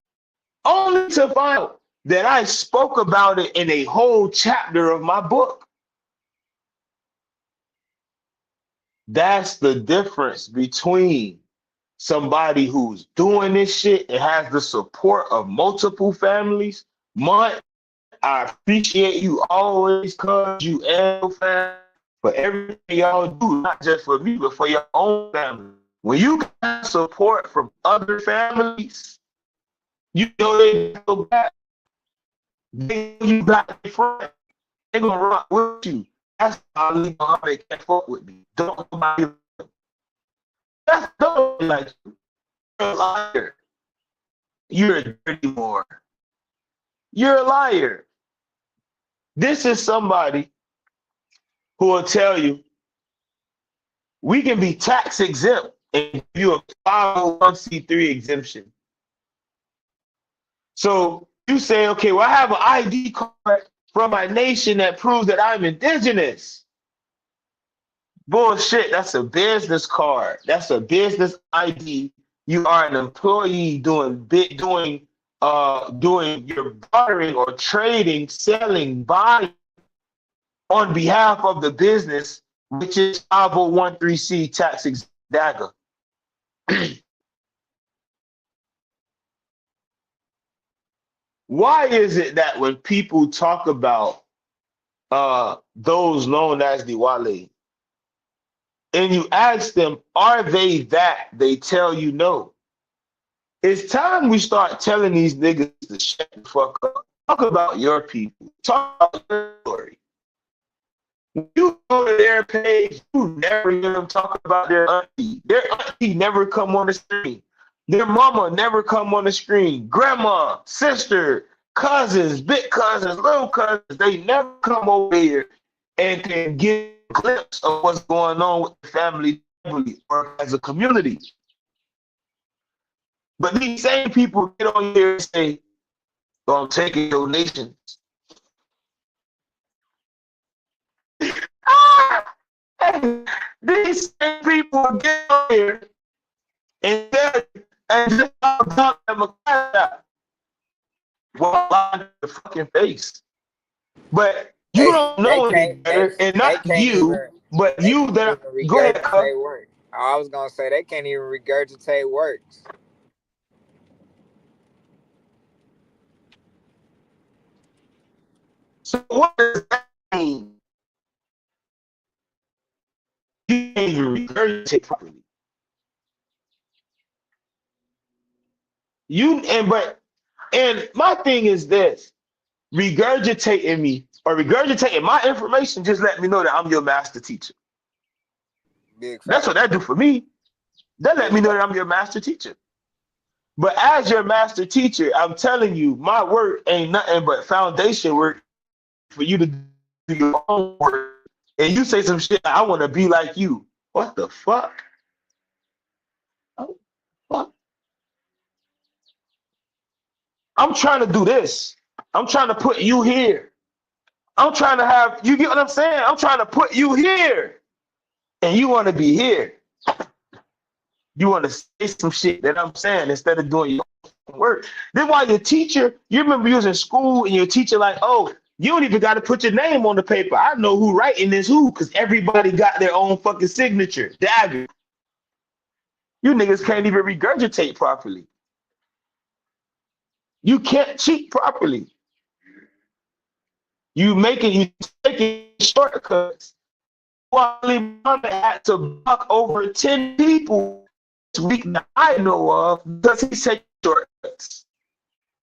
Only to find out that I spoke about it in a whole chapter of my book. That's the difference between somebody who's doing this shit and has the support of multiple families. Mutt, I appreciate you always, cause you and your family, for everything y'all do, not just for me, but for your own family. When you got support from other families, you know they go back. You got a friend. They're gonna rock with you. That's how Ali Muhammad can't fuck with me. Don't nobody. That's nobody like you. You're a liar. You're a dirty whore. You're a liar. This is somebody who will tell you we can be tax exempt and give you a 501c3 exemption. So you say, okay, well, I have an ID card from my nation that proves that I'm indigenous. Bullshit, that's a business card. That's a business ID. You are an employee doing your bartering or trading, selling, buying on behalf of the business which is 5013C tax exempt dagger. Why is it that when people talk about those known as the Wale, and you ask them, are they that? They tell you no. It's time we start telling these niggas to shut the fuck up. Talk about your people. Talk about your story. When you go to their page, you never hear them talk about their auntie. Their auntie never come on the screen. Their mama never come on the screen. Grandma, sister, cousins, big cousins, little cousins, they never come over here and can get a glimpse of what's going on with the family or as a community. But these same people get on here and say, "Oh, I'm taking donations." Ah! These same people get on here and just talk them a cat while lying in the fucking face. But you don't They know any can't better, and they not can't you, even but they you can't that even go ahead, cuz. regurgitate work. I was gonna say they can't even regurgitate works. So what does that mean? You can't even regurgitate properly. And my thing is this: regurgitating me or regurgitating my information just let me know that I'm your master teacher. Big That's what facts. that do for me. That let Big me know that facts. I'm your master teacher. But as your master teacher, I'm telling you, my work ain't nothing but foundation work for you to do your own work. And you say some shit, I want to be like you. What the fuck? Oh, fuck. I'm trying to do this. I'm trying to put you here. I'm trying to have, you get what I'm saying? I'm trying to put you here. And you want to be here. You want to say some shit that I'm saying instead of doing your own work. Then while your teacher, you remember you was in school and your teacher like, oh, you don't even got to put your name on the paper. I know who writing this who because everybody got their own fucking signature. Dagger. You niggas can't even regurgitate properly. You can't cheat properly. You taking shortcuts. Wally Muhammad had to buck over 10 people this week that I know of because he said shortcuts.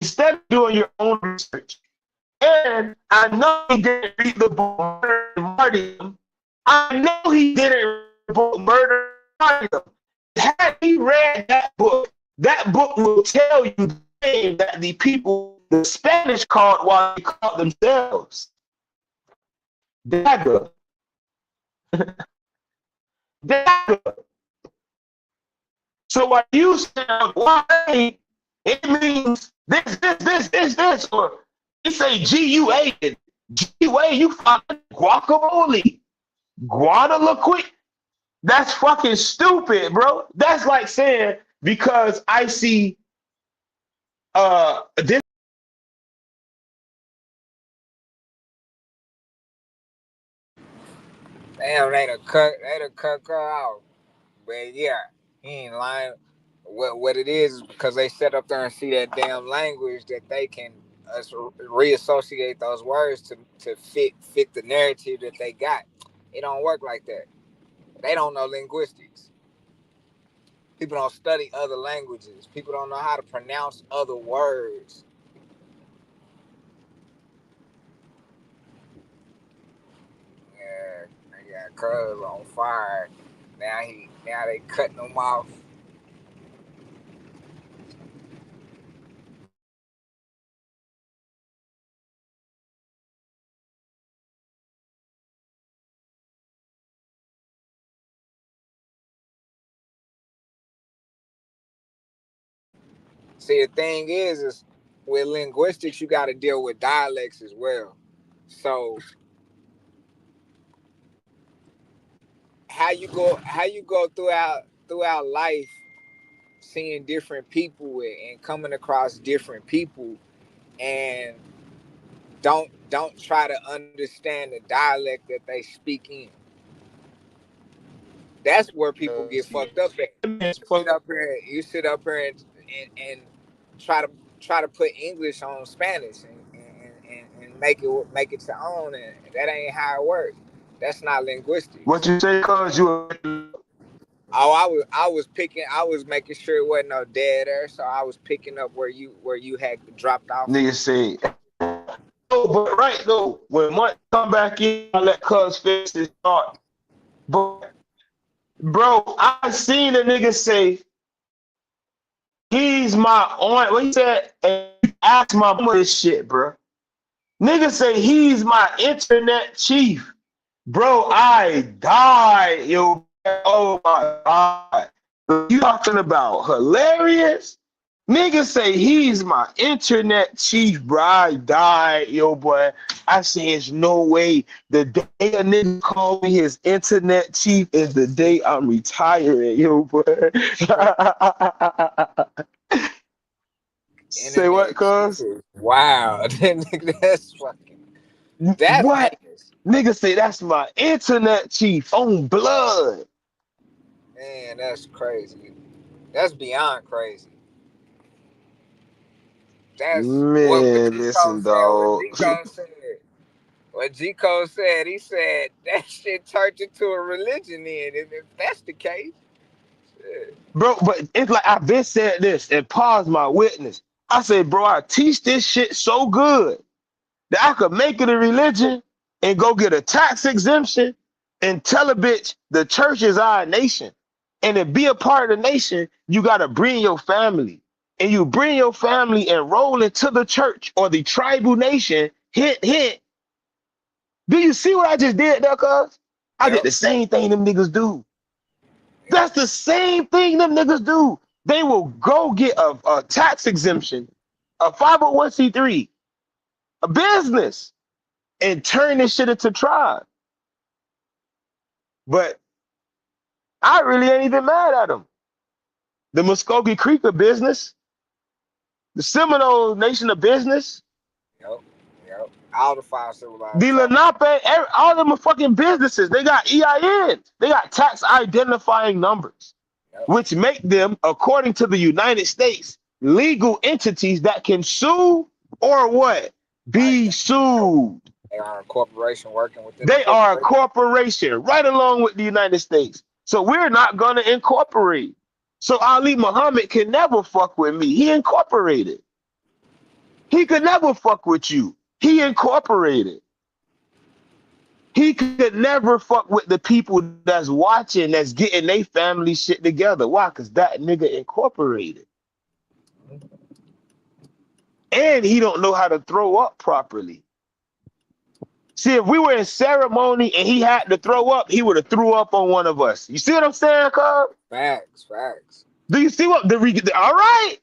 Instead of doing your own research. And I know he didn't read the book Murder and Martyrdom. I know he didn't read the book Murder and Martyrdom. Had he read that book will tell you the name that the people, the Spanish called while they called themselves. Dagger. Dagger. So what you say, why it means this, or you say GUA, GUA, you fucking guacamole, Guadalupe. That's fucking stupid, bro. That's like saying because I see this. Damn, they done cut her out. But yeah, he ain't lying. What it is because they set up there and see that damn language that they can reassociate those words to fit the narrative that they got. It don't work like that. They don't know linguistics. People don't study other languages. People don't know how to pronounce other words. Yeah, they got Cuz on fire. Now they cutting them off. See, the thing is with linguistics, you got to deal with dialects as well. So how you go throughout life, seeing different people and coming across different people, and don't try to understand the dialect that they speak in. That's where people get See, fucked up at. that man's You sit fucked. up here, and try to put English on Spanish and make it your own, and that ain't how it works. That's not What linguistics. you say, cuz you Oh, I was making sure it wasn't no dead air, so I was picking up where you had dropped off nigga at. say, oh, but right though, when Month come back in, I let cuz fix this thought. But bro, I seen a nigga say, he's my aunt. What he said, and ask my mama this shit, bro. Nigga say he's my internet chief. Bro, I died, yo. Oh my God. You talking about hilarious? Nigga say he's my internet chief, bro. I died, yo, boy. I say it's no way. The day a nigga call me his internet chief is the day I'm retiring, yo, boy. Say what, Internet chief cuz? is wow. That's fucking that's What? heinous. Nigga say that's my internet chief on blood. Man, that's crazy. That's beyond crazy. That's what Man, G Code listen, said. dog. What G Code said. He said that shit turned into a religion. Then, if that's the case, shit. Bro, but it's like I've been said this and pause my witness. I said, bro, I teach this shit so good that I could make it a religion and go get a tax exemption and tell a bitch the church is our nation. And to be a part of the nation, you gotta bring your family. And you bring your family and roll into the church or the tribal nation. Hint, hint. Do you see what I just did there, cuz? I did Yep. the same thing them niggas do. Yep. That's the same thing them niggas do. They will go get a tax exemption, a 501c3, a business, and turn this shit into tribe. But I really ain't even mad at them. The Muskogee Creek of business, the Seminole Nation of business, Yep. Yep. All the five the civilized tribes. Lenape, all of them are fucking businesses. They got EINs. They got tax identifying numbers, Yep. which make them, according to the United States, legal entities that can sue or what? Right. Be sued. They are a corporation working within the They are a corporation. corporation right along with the United States. So we're not going to incorporate. So Ali Muhammad can never fuck with me. He incorporated. He could never fuck with you. He incorporated. He could never fuck with the people that's watching, that's getting their family shit together. Why? Because that nigga incorporated. And he don't know how to throw up properly. See, if we were in ceremony and he had to throw up, he would have threw up on one of us. You see what I'm saying, cuz? Facts. Facts. Do you see what all right?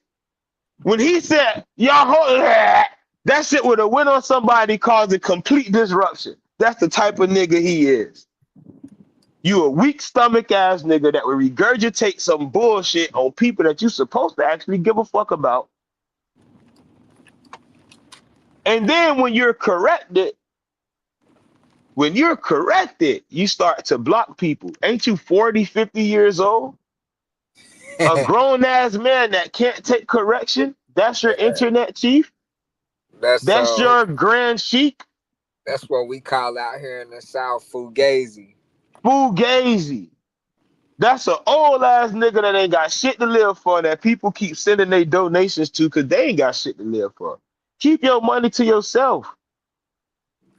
When he said, y'all hold that shit would have went on somebody causing complete disruption. That's the type of nigga he is. You a weak stomach ass nigga that would regurgitate some bullshit on people that you supposed to actually give a fuck about. And then when you're corrected, you start to block people. Ain't you 40, 50 years old? A grown ass man that can't take correction? That's your internet chief? That's That's your grand sheik? that's what we call out here in the South fugazi. Fugazi. That's an old ass nigga that ain't got shit to live for that people keep sending their donations to because they ain't got shit to live for. Keep your money to yourself.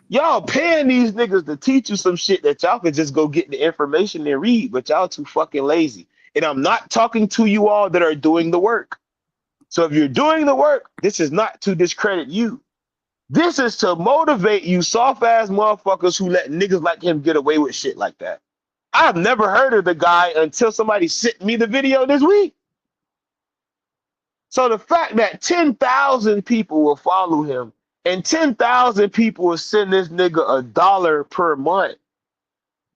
Y'all paying these niggas to teach you some shit that y'all could just go get the information and read, but y'all too fucking lazy. And I'm not talking to you all that are doing the work. So if you're doing the work, this is not to discredit you. This is to motivate you soft ass motherfuckers who let niggas like him get away with shit like that. I've never heard of the guy until somebody sent me the video this week. So the fact that 10,000 people will follow him and 10,000 people will send this nigga $1 per month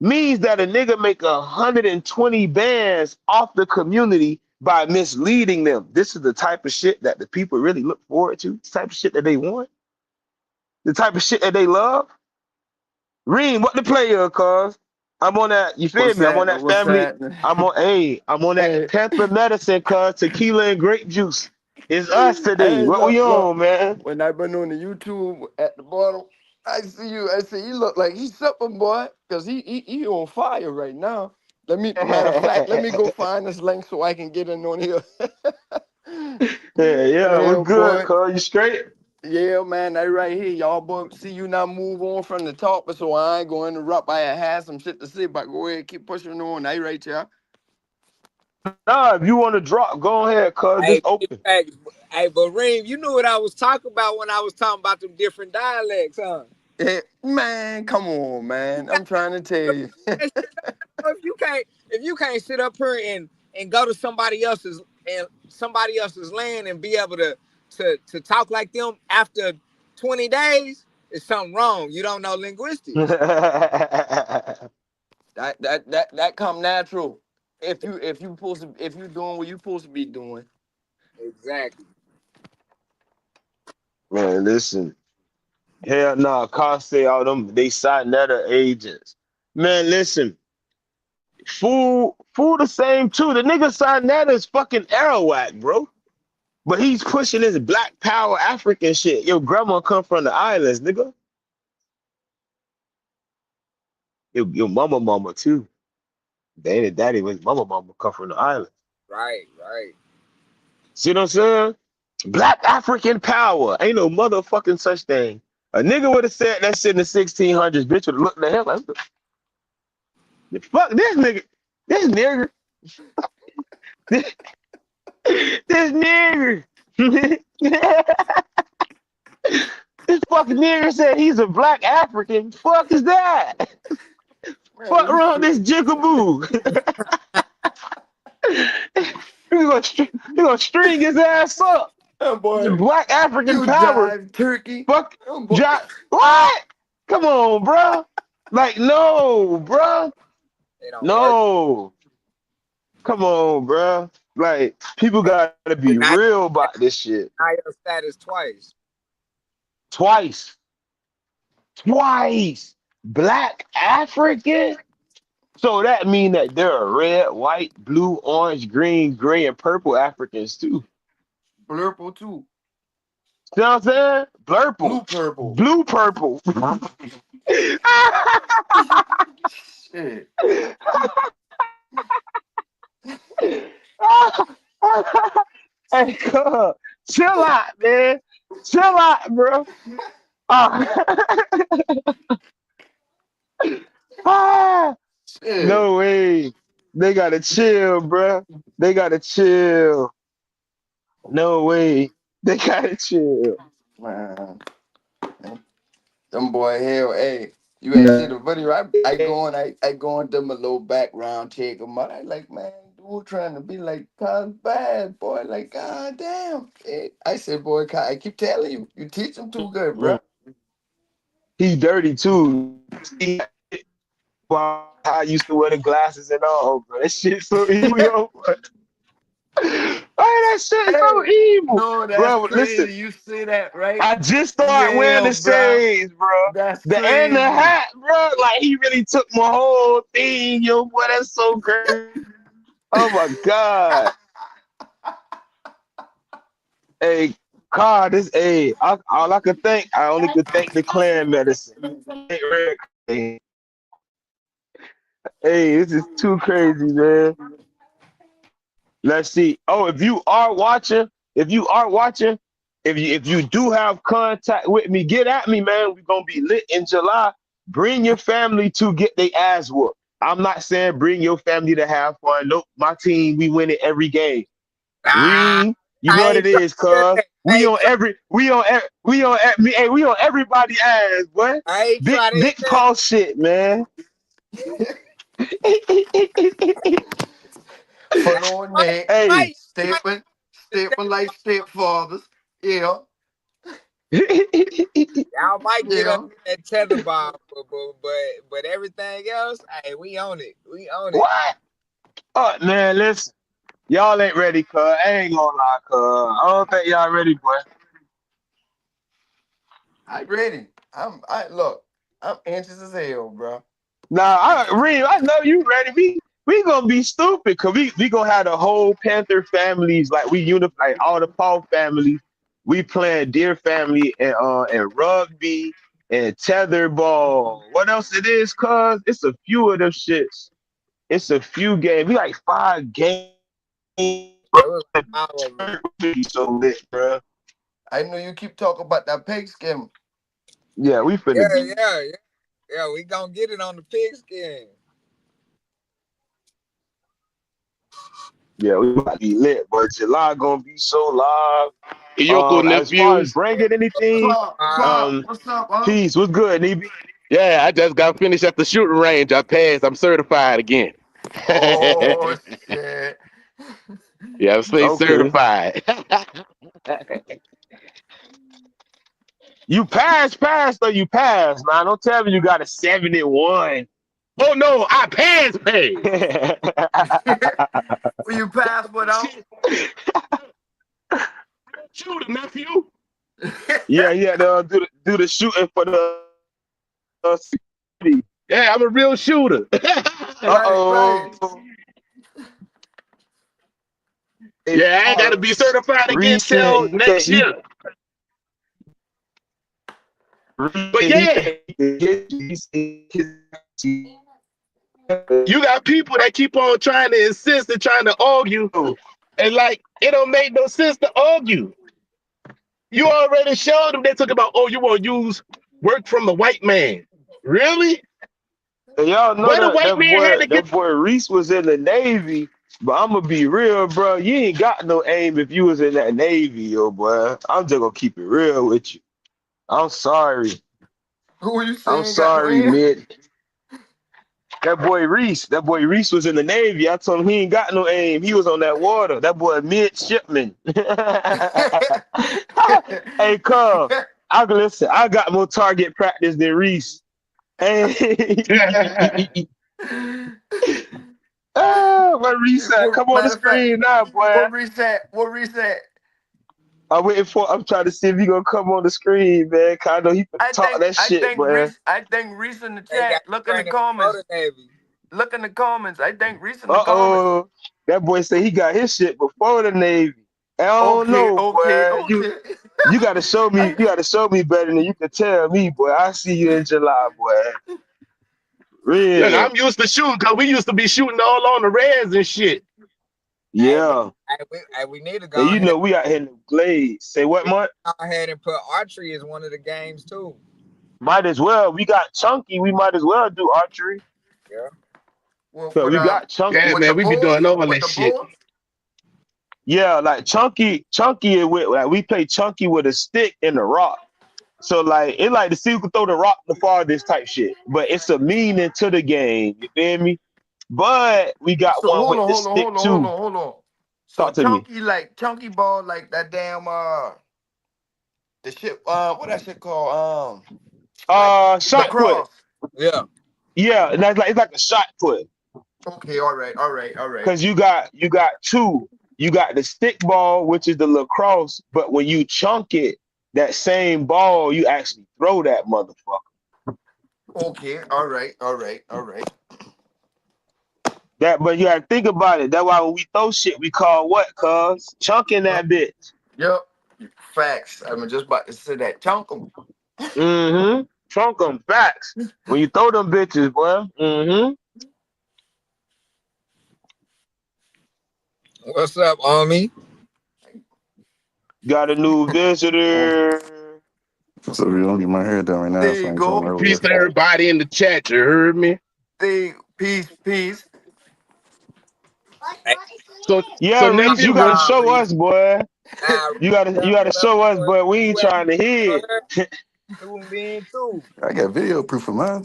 means that a nigga make 120 bands off the community by misleading them. This is the type of shit that the people really look forward to, the type of shit that they want, the type of shit that they love. Reem, what the player, cuz? I'm on that. You feel What's me? I'm on happening? that What's family. happening? I'm on that Hey, Panther medicine, cuz tequila and grape juice. It's us today. hey, What we look. on, man? When I been on the YouTube at the bottom, I see you. I say you look like he's something, boy, cause he on fire right now. Matter of fact, let me go find this link so I can get in on here. Yeah, we Yeah, good, boy. cuz. You straight? Yeah, man, they right here. Y'all boy see you now move on from the top, so I ain't gonna interrupt. I had some shit to say, but go ahead, keep pushing on. They right here. Nah, if you want to drop, go ahead, cuz. Hey, Just open. but Reem, you knew what I was talking about when I was talking about them different dialects, huh? Yeah, man, come on, You man. got I'm trying to tell you. that shit down. If you can't sit up here and go to somebody else's land and be able to talk like them after 20 days, it's something wrong. You don't know linguistics. That come natural. If you doing what you supposed to be doing. Exactly. Man, listen. Hell nah, Coste all them, they Sinetta agents. Man, listen. Fool the same too. The nigga Sinetta is fucking Arawak, bro. But he's pushing this black power African shit. Your grandma come from the islands, nigga. Your mama too. Daddy and daddy was mama come from the island. Right, right. See what I'm saying? Black African power. Ain't no motherfucking such thing. A nigga would have said that shit in the 1600s. Bitch would have looked at him like, the fuck this nigga. This nigga. This, this nigga. This fucking nigga said he's a black African. Fuck is that? Man, Fuck you around this straight. jigaboo. You gonna string his ass up. Oh The boy, black African you power. jive turkey. Fuck, Oh boy. Jack. What? Come on, bro. Like, no, bro. It don't work. No. Come on, bro. Like, people gotta be Deny, real about this shit. deny your status twice. Twice. Twice. Black African? So that mean that there are red, white, blue, orange, green, gray, and purple Africans too. Blurple too. You know what I'm saying? Blurple. Blue purple. Blue purple. Shit. Hey, cuz, chill out, man. Chill out, bro. Uh, ah, Shit. no way. They gotta chill, bro. They gotta chill. No way. They gotta chill. Man. Them boy hell, hey. You ain't see the video. I go and do my little background check of mine. I like, man, dude trying to be like Cos bad, boy. Like, god damn. Hey, I said, boy, I keep telling you, you teach him too good, bro. Mm. He dirty too. See, how I used to wear the glasses and all, bro. That shit so evil, yo. Why that shit so Hey, evil, no, that's bro? Listen, crazy. You see that, right? I just started wearing Yeah, the bro. shades, bro. That's The and the crazy. hat, bro. Like he really took my whole thing, yo. Boy, that's so crazy. Oh my god. Hey, God, this all I could think, I only could thank the clan medicine. Ain't red. Hey, this is too crazy, man. Let's see. Oh, if you are watching, if you do have contact with me, get at me, man. We're gonna be lit in July. Bring your family to get their ass whooped. I'm not saying bring your family to have fun. Nope, my team, we win it every game. Ah, Reem, you know I what ain't it trying is, to hear cuz. that. We on everybody ass, boy. I ain't Big trying to hear big that. Paul shit, man. Foot on Might, neck. Hey. might Stepping like stepfathers. Yeah. y'all might get up Yeah. that tether bar, but everything else, hey, we own it. We own it. What? Oh man, listen. Y'all ain't ready, cuz. I ain't gonna lie, cuz. I don't think y'all ready, boy. I ready. I look. I'm anxious as hell, bro. Nah, Reem, I know you ready. We gonna be stupid because we gonna have the whole Panther families like we unify like all the Paul families. We playing Deer family and rugby and tetherball. What else it is? Cause it's a few of them shits. It's a few games. We like 5 games. It was all of them. So lit, bro. I know you keep talking about that pigskin. Yeah, we Yeah, finna be. yeah, yeah. Yeah, we gonna get it on the pigskin. Yeah, we about to be lit, but July gonna be so live. Yoko As far as nephews. bringing anything, Clark, what's up, huh? peace. What's good, Neby? Yeah, I just got finished at the shooting range. I passed. I'm certified again. Oh shit. Yeah, I'm stay Okay, certified. you passed, or you passed, man. Don't tell me you got a 71. Oh no, I passed. Will you pass without? Shit, shooter nephew. Yeah, yeah. They'll do the shooting for the security. Yeah, I'm a real shooter. Right, right. Uh-oh. Hey, Yeah, I ain't gotta be certified again Reese said till next year. But he yeah, said he said you got people that keep on trying to insist and trying to argue, and like it don't make no sense to argue. You already showed them. They talk about, oh, you want to use work from the white man. Really? And y'all know Where the that white man had to get? that boy Reese was in the Navy, but I'm gonna be real, bro. You ain't got no aim if you was in that Navy, yo, boy. I'm just gonna keep it real with you. I'm sorry. Who you I'm saying got no sorry, aim? mid. That boy Reese was in the Navy. I told him he ain't got no aim. He was on that water. That boy midshipman. Hey, cuz, I listen. I got more target practice than Reese. Hey, what Reese said? Come on the Matter of fact, screen now, boy. what reset? What reset? I'm trying to see if he gonna come on the screen, man. Cause I know he finna talk that shit, boy. I think Reese in the They got chat. Look in the training for comments. the Navy. Look in the comments. I think Reese in the comments. Uh-oh. That boy said he got his shit before the Navy. I don't Okay, know, okay, boy. okay. You gotta show me. You gotta show me better than you can tell me, boy. I see you in July, boy. Look, Real. I'm used to shooting because we used to be shooting all on the reds and shit. Hey, we, Yeah. we need to And go you ahead. know we out here in the glades. Say what, We need Mark? to go ahead and put archery as one of the games too. Might as well. We got Chunky. We might as well do archery. Yeah. Well, So we got Yeah, Chunky. with the man, we be bulls, doing all with that the shit. bulls. Yeah, like Chunky is with like we play Chunky with a stick and a rock. So like it like to see who can throw the rock the farthest type shit. But it's a meaning to the game. You feel me? But we got So one hold with on, the hold on, stick hold on, hold too. on, hold on. So Talk to me. chunky ball like that damn the shit what that shit called like Shot put. lacrosse. Yeah. Yeah, and that's like it's like a shot put. Okay, all right, all right, all right. Cause you got two. You got the stick ball, which is the lacrosse, but when you chunk it, that same ball, you actually throw that motherfucker. Okay, all right, all right, all right. That but you gotta think about it. That's why when we throw shit, we call what, cuz? Chunking that bitch. Yep. Facts. I'm just about to say that. Chunk them. Mm-hmm. Chunk them facts. When you throw them bitches, boy. Mm-hmm. What's up, Army? Got a new visitor. So we don't get my hair done right now, There so you I ain't coming go. over Peace there. to everybody in the chat. You heard me? Peace, peace. Hey, So, Yeah, so Reese, you nephew, gotta when nah, show Reese. us, boy. Nah, You Reese. gotta You you gotta show us, you but we ain't you have trying to hear it. human being too. I got video proof of mine.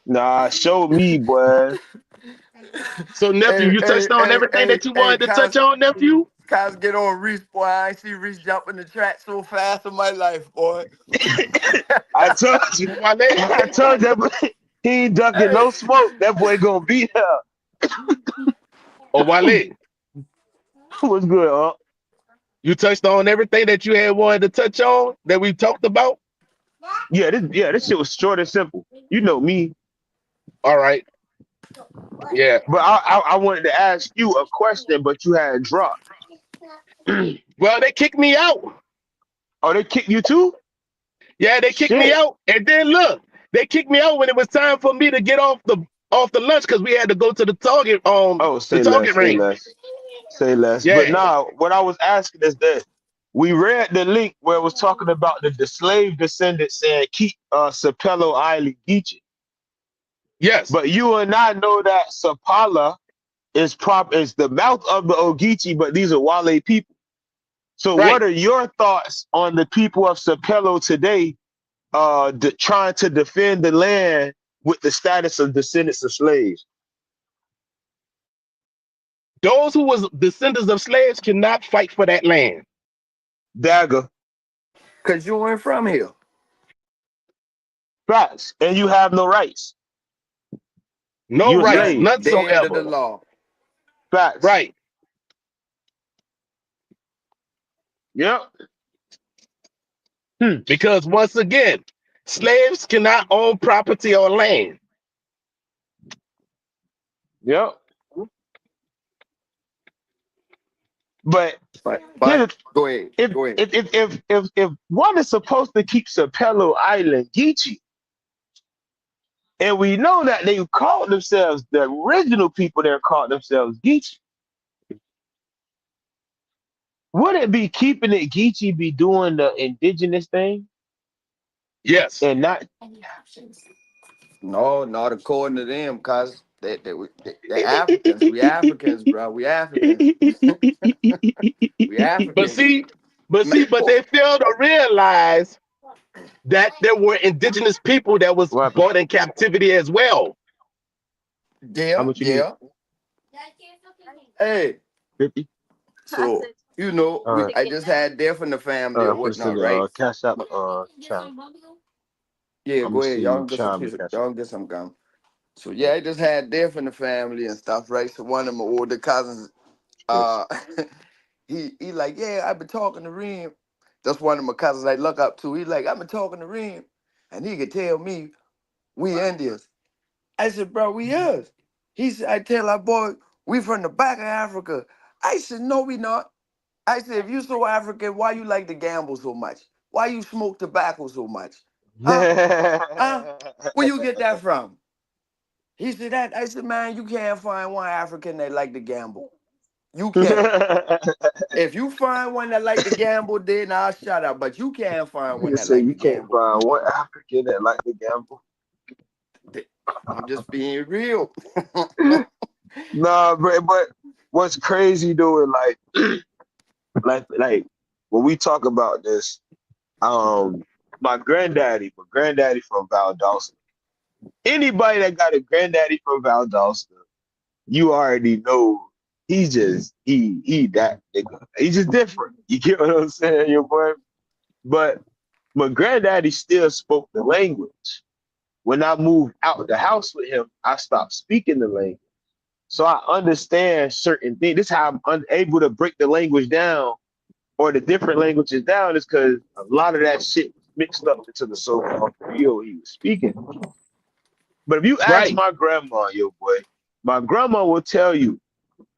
Nah, show me, boy. so nephew, you touched on everything that you wanted to touch on, nephew. Cuz get on Reese, boy. I ain't see Reese jump in the track so fast in my life, boy. I told you, Wale, I told you that boy, he ain't ducking Hey. no smoke. That boy gonna be there. or Wale, What's good, huh? you touched on everything that you had wanted to touch on that we talked about. This shit was short and simple. You know me. All right. Yeah. But I wanted to ask you a question, but you had dropped. Well, they kicked me out. Oh, they kicked you too? Yeah, they kicked me Shit. out. And then look, they kicked me out when it was time for me to get off the lunch because we had to go to Oh, the say less, target say range. less, say less. But Yeah. now, what I was asking is that we read the link where it was talking about the slave descendants saying keep Sapelo Island Geechee. Yes. But you and I know that Zapala is the mouth of the Ogeechee, but these are Wale people. So what Right. are your thoughts on the people of Sapelo today trying to defend the land with the status of descendants of slaves? Those who was descendants of slaves cannot fight for that land. Dagger. Cause you ain't from here. Facts. And you have no rights. No You a rights, None. slave. none Dead to soever. the law. Facts. Right. Yep. Hmm. Because once again, slaves cannot own property or land. Yep. But But here's go ahead. if Go ahead. if one is supposed to keep Sapelo Island Geechee, and we know that they called themselves the original people there called themselves Geechee, would it be keeping it Geechee be doing the indigenous thing Yes. and not No, not according to them, cause they Africans. We Africans, bro. We Africans. We But Africans. see, but they fail to realize that there were indigenous people that was what happened? brought in captivity as well. How Yeah, much you need? yeah. Hey, 50? so you know, All right. I just had death in the family or I'm gonna whatnot, send right? cash up But chime. yeah, I'm go gonna ahead. see Y'all you can get some chime your piece. cash up. Y'all can get some gum. So yeah, I just had death in the family and stuff, right? So one of my older cousins, Chris. uh, he like, yeah, I've been talking to Reem. That's one of my cousins I look up to. He like, I've been talking to Reem, and he could tell me we Indians. I said, bro, we is. He said, I tell our boy, we from the back of Africa. I said, no, we not. I said, if you so African, why you like to gamble so much? Why you smoke tobacco so much? Huh? Huh? Where you get that from? He said that. I said, man, you can't find one African that like to gamble. You can't. If you find one that like to gamble, then I'll shut up. But you can't find one Nigga that say like you to can't gamble. find one African that like to gamble. I'm just being real. Nah, but what's crazy though is like when we talk about this, um, my granddaddy from Valdosta. Anybody that got a granddaddy from Valdosta, you already know he that nigga. He's just different. You get what I'm saying, your boy? But my granddaddy still spoke the language. When I moved out the house with him, I stopped speaking the language. So I understand certain things. This is how I'm unable to break the language down or the different languages down is because a lot of that shit was mixed up into the so-called Creole he was speaking. But if you ask Right. my grandma, yo boy, my grandma will tell you,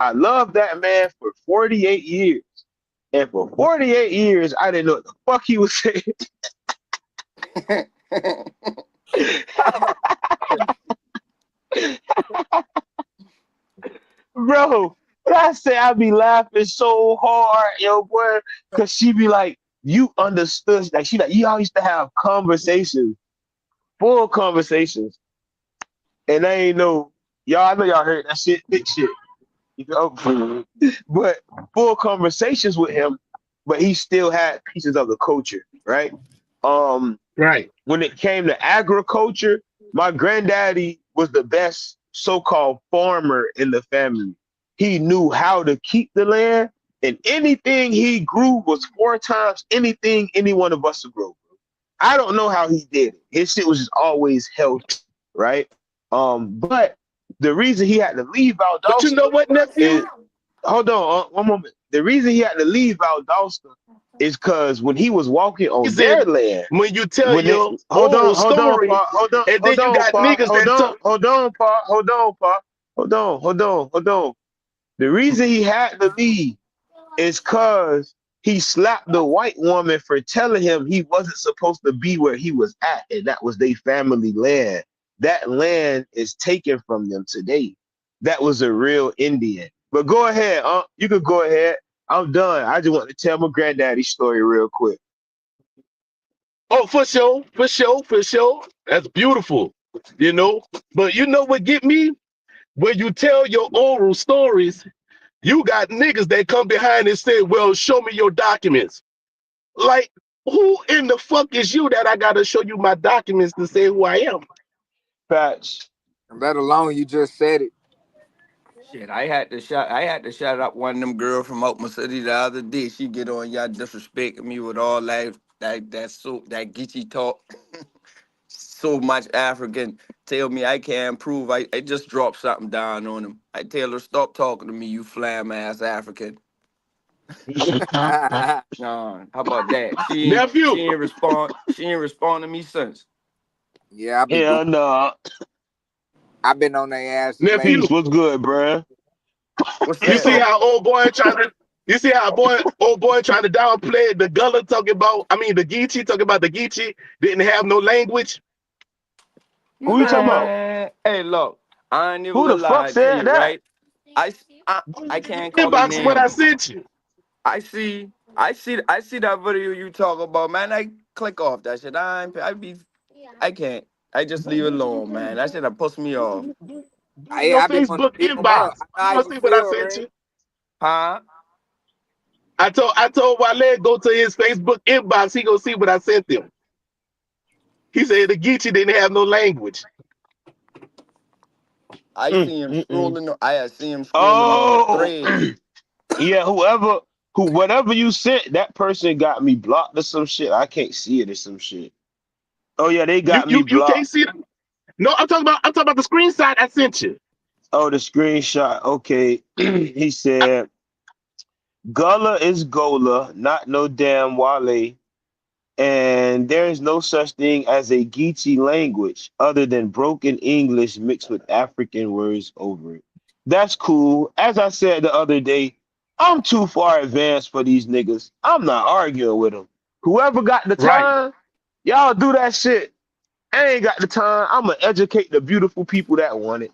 I love that man for 48 years. And for 48 years, I didn't know what the fuck he was saying. Bro, when I say I be laughing so hard, yo, boy, because she be like, you understood. Like, she like, y'all used to have conversations, full conversations. And I ain't know, y'all, I know y'all heard that shit, big shit. You know, but full conversations with him, but he still had pieces of the culture, right? Um, Right. when it came to agriculture, my granddaddy was the best so-called farmer in the family. He knew how to keep the land, and anything he grew was four times anything any one of us would grow. I don't know how he did it. His shit was just always healthy, right? But the reason he had to leave But you know Valdosta what, nephew? is hold on one moment. The reason he had to leave Valdosta is because when he was walking on their Reason land, when you tell when they your oral story, Pa, and then you got niggas that talk. hold on, Pa, hold on. The reason he had to leave is cause he slapped the white woman for telling him he wasn't supposed to be where he was at, and that was their family land. That land is taken from them today. That was a real Indian. But go ahead, you could go ahead. I'm done. I just want to tell my granddaddy's story real quick. Oh, for sure, for sure, for sure. That's beautiful, you know. But you know what get me? When you tell your oral stories, you got niggas that come behind and say, "Well, show me your documents." Like, who in the fuck is you that I gotta show you my documents to say who I am? Facts. Let alone you just said it. Shit, I had to shut up one of them girls from out my city the other day. She get on y'all disrespecting me with all that Geechee talk. So much African. Tell me I can't prove. I just dropped something down on him. I tell her stop talking to me, you flam ass African. How about that? She Nephew, ain't respond. She ain't respond to me since. Yeah, Hell no. I've been on their asses lately. nephew. Peace, what's good, bruh? What's You that? see how old boy trying to. You see how old boy trying to downplay the Gullah talking about. I mean, the Geechee talking about the Geechee didn't have no language. Who you talking about? Man, hey, look, I ain't even Who the gonna fuck lie to said you, that? right? I can't call him Inbox what I names. sent you. I see that video you talk about, man. I click off that shit. I can't. I just leave it alone, man. That shit that puts me off. Go to your I've been on Facebook the beat 'em up. inbox. I know You how gonna you see what I feel, sent Ray. you. Huh? I told Wale go to his Facebook inbox. He gonna see what I sent him. He said the Geechee didn't have no language. I Mm, see him mm, mm. scrolling. I had seen him scrolling on the Oh, threads. yeah. Whatever you sent, that person got me blocked or some shit. I can't see it or some shit. Oh yeah, they You got me you you can't blocked. see them. No, I'm talking about the screenshot I sent you. Oh, the screenshot. Okay, he said, "Gullah is Gola, not no damn Wale." And there is no such thing as a Geechee language other than broken English mixed with African words over it. That's cool. As I said the other day, I'm too far advanced for these niggas. I'm not arguing with them. Whoever got the Right. time, y'all do that shit. I ain't got the time. I'm gonna educate the beautiful people that want it.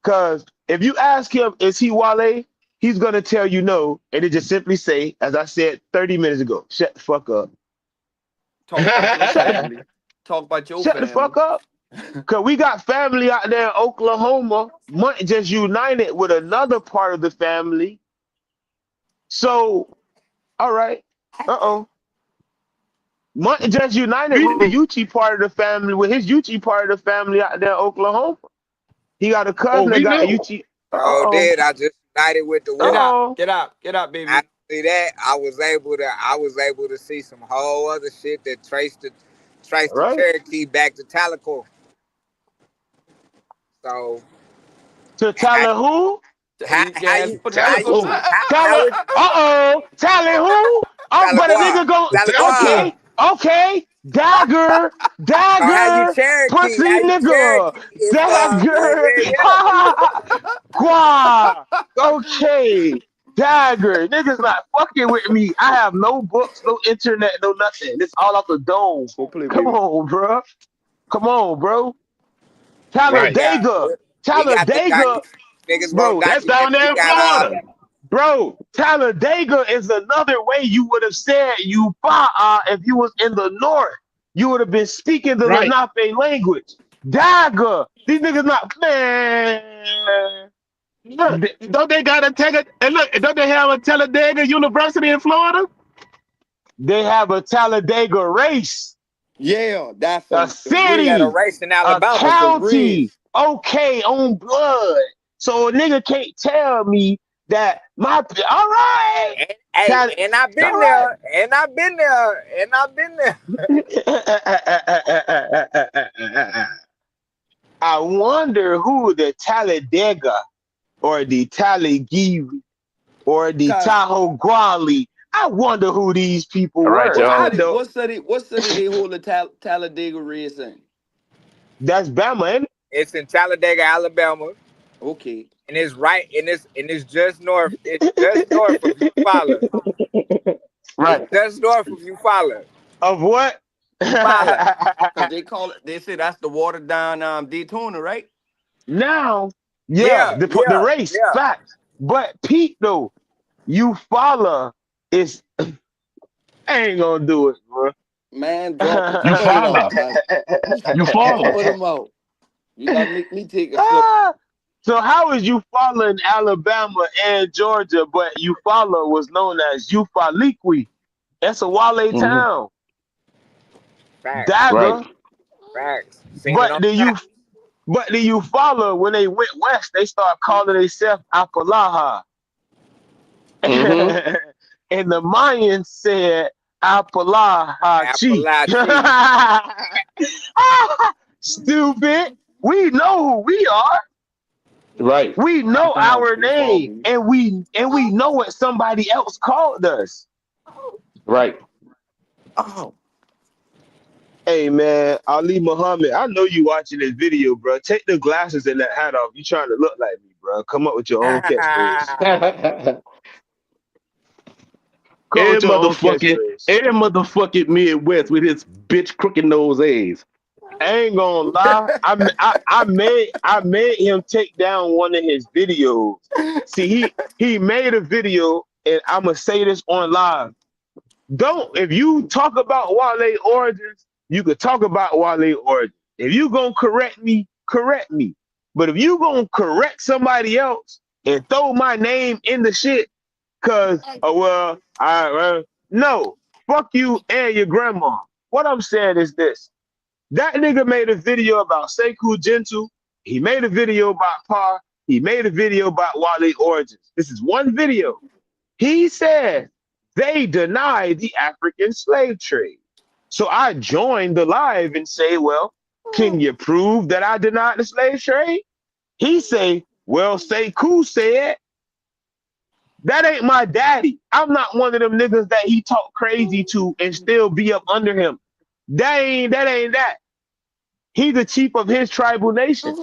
Cause if you ask him, is he Wale? He's gonna tell you no, and it just simply say, as I said 30 minutes ago, shut the fuck up. Talk about your Shut the family. Talk about your shut the family. fuck up. Cause we got family out there in Oklahoma, might just united with another part of the family. So, all right. Uh-oh. Might just united with the Uchee part of the family, with his Uchee part of the family out there in Oklahoma. He got a Oh, cousin that we got know. Uchee. So Uh-oh. did I just united with the Get wolf? out. Uh-oh. Get out. Get out, Not baby. only that, I was able to see some whole other shit that All traced the right. Cherokee back to Calico. So To how Tally who? You how can't you Tell how us you pronounce who. it. how Tally. would Uh-oh. Tally who? Oh, but a Tahlequah nigga go, Tell us Tahlequah? who. okay. Dagger. So how you Dagger. Cherokee? Pussy How you nigga. Cherokee? If Dagger. yeah, yeah. Ha Qua. Okay. Dagger. Niggas not fucking with me. I have no books, no internet, no nothing. This all off the dome. Go play, Come baby. on, bro. Come on, bro. We Right. got Talladega. we got the Talladega. document. Niggas won't Bro, That's document. down We there in got Florida. bro, Talladega is another way you would have said you if you was in the north. You would have been speaking the Right. Lenape language. Dagger. These niggas not man. Look, don't they gotta take it? And look, don't they have a Talladega University in Florida? They have a Talladega race, Yeah, that's a a we got a city, race. race in a Alabama That's a too. county. race. Okay, on blood. So a nigga can't tell me that my all right. And, hey, Tal- and I've all been right. there, and I've been there, and I've been there. I wonder who the Talladega or the Tallahassee or the Cause Tahoe Guali I wonder who these people All right, were. What I y'all. city? don't. What city they hold the Talladega race in? That's Bama, ain't it? It's in Talladega, Alabama, Okay. and it's right, and it's just north. It's just north of Eufaula. It's Right. just north of Eufaula. Of what? Eufaula. Cause they call it. They say that's the watered down Daytona, right? Now, yeah, Yeah, the yeah, race, yeah. facts. But Pete, though, you follow is I ain't gonna do it, bro. Man, drop it. You Cut it out, follow. cuz. You follow. Put them out. You gotta make me take a slip. Ah, so how is you following Alabama and Georgia, but you follow was known as Ufaliqui? That's a Wale Hmm. town. Facts, Right. Dagger. facts. Seen it But on the the map. you but the you follow when they went west, they start calling themselves Apalaha. Hmm. And the Mayans said Apalahachi. Appalachia. Stupid. We know who we are. Right. We know Something else our before name, me. and we know what somebody else called us. Right. Oh, Hey man, Ali Muhammad, I know you watching this video, bro. Take the glasses and that hat off. You trying to look like me, bro. Come up with your own catchphrase. every Come up with your own catchphrase. motherfucking Midwest with his bitch crooked nose A's. I ain't gonna lie. I made him take down one of his videos. See, he made a video, and I'm gonna say this on live. Don't if you talk about Wale origins, you could talk about Wale origins. If you gonna correct me, correct me. But if you gonna correct somebody else and throw my name in the shit, cause well, no, fuck you and your grandma. What I'm saying is this: that nigga made a video about Sekou Gentle. He made a video about Par. He made a video about Wale origins. This is one video. He said they deny the African slave trade. So I joined the live and say, well, can you prove that I denied the slave trade? He say, well, Sekou said, that ain't my daddy. I'm not one of them niggas that he talk crazy to and still be up under him. That ain't that. He's the chief of his tribal nation.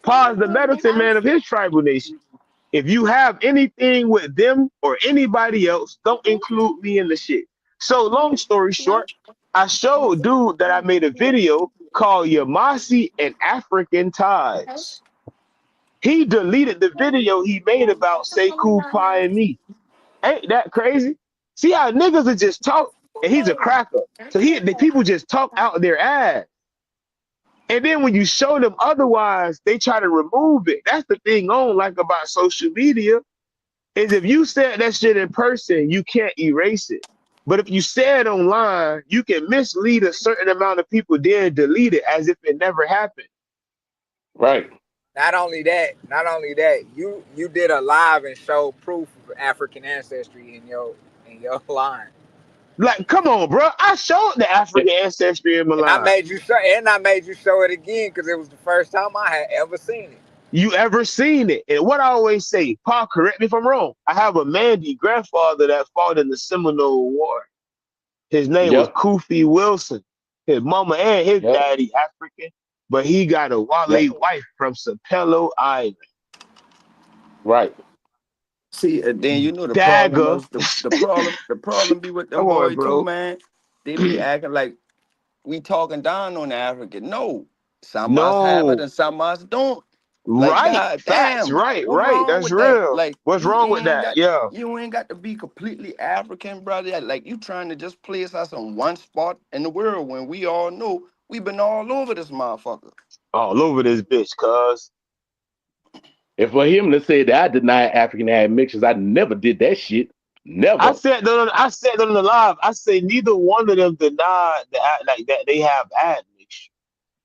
Pa's the medicine man of his tribal nation. If you have anything with them or anybody else, don't include me in the shit. So long story short, I showed dude that I made a video called Yamasi and African Ties. He deleted the video he made about Sekou Pie and me. Ain't that crazy? See how niggas are just talk, and he's a cracker. So the people just talk out their ass. And then when you show them otherwise, they try to remove it. That's the thing on like about social media is if you said that shit in person, you can't erase it. But if you say it online, you can mislead a certain amount of people, then delete it as if it never happened. Right. Not only that, you did a live and showed proof of African ancestry in your line. Like, come on, bro. I showed the African ancestry in And I Milan. made you show and I made you show it again because it was the first time I had ever seen it. You ever seen it? And what I always say, Paul, correct me if I'm wrong. I have a Mandy grandfather that fought in the Seminole War. His name was Yep. Kofi Wilson. His mama and his Yep. daddy African, but he got a Yep. Wale wife from Sapelo Island. Right. see, then you know the problem Dagger. is the problem be with them Come on, boy too, bro. man. They be acting like we talking down on the African. No, some of us have it No. and some of us don't. Like, Right. god Facts. damn, Right. what's Right. wrong That's with that? real. Like, What's you wrong with ain't that? got Yeah. you ain't got to be completely African, brother. Like, you trying to just place us in one spot in the world when we all know we been all over this motherfucker. All over this bitch, cuz. And for him to say that I deny African admixtures, I never did that shit. I Never. said that on the live. I say neither one of them denied like that they have admixture.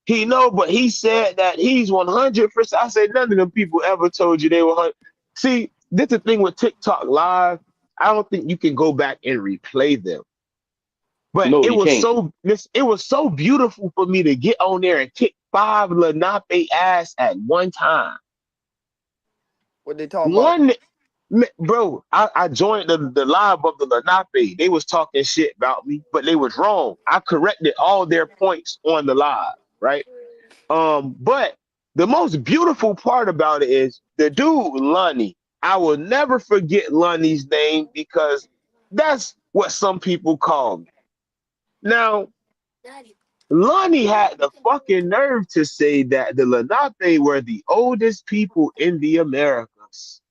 He know, but he said that he's 100%. I said none of them people ever told you they were 100. See, this is the thing with TikTok Live. I don't think you can go back and replay them. But No, it you was can't. so beautiful for me to get on there and kick five Lenape ass at one time. What they talking about? One Bro, I joined the live of the Lenape. They was talking shit about me, but they was wrong. I corrected all their points on the live, right? But the most beautiful part about it is the dude Lonnie. I will never forget Lonnie's name because that's what some people call me. Now, Lonnie had the fucking nerve to say that the Lenape were the oldest people in the Americas.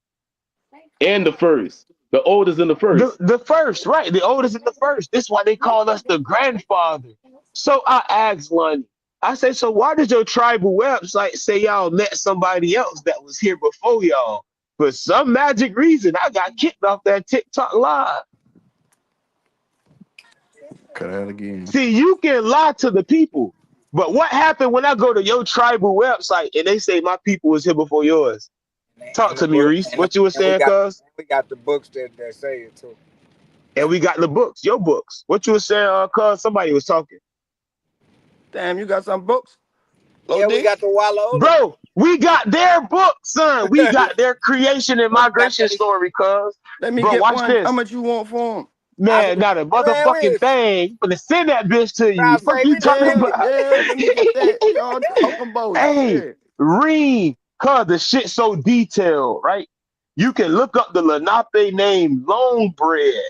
And the first, the oldest and the The first. the first, right? The oldest and the first. This is why they call us the grandfather. So I asked Lonnie, I say, so why does your tribal website say y'all met somebody else that was here before y'all? For some magic reason, I got kicked off that TikTok live. Cut out again. See, you can lie to the people, but what happened when I go to your tribal website and they say my people was here before yours? Talk And the to me, book, Reese. What you were saying, cuz? we got the books that say it too. And we got the books, your books. What you were saying, cuz? Somebody was talking. Damn, you got some books? Yeah, we OD? got the Walla Ola book. Bro, we got their book, son. We got their creation and We got migration they shit. story, cuz. Let me Bro, get watch one. How this. much you want for them? I Man, not a man, motherfucking thing. I'm gonna send that bitch to I you. Fuck say you we talking done. Yeah, about. yeah, let me get that. Y'all talking about Hey, shit. read, cuz the shit so detailed, right? You can look up the Lenape name Lonebread.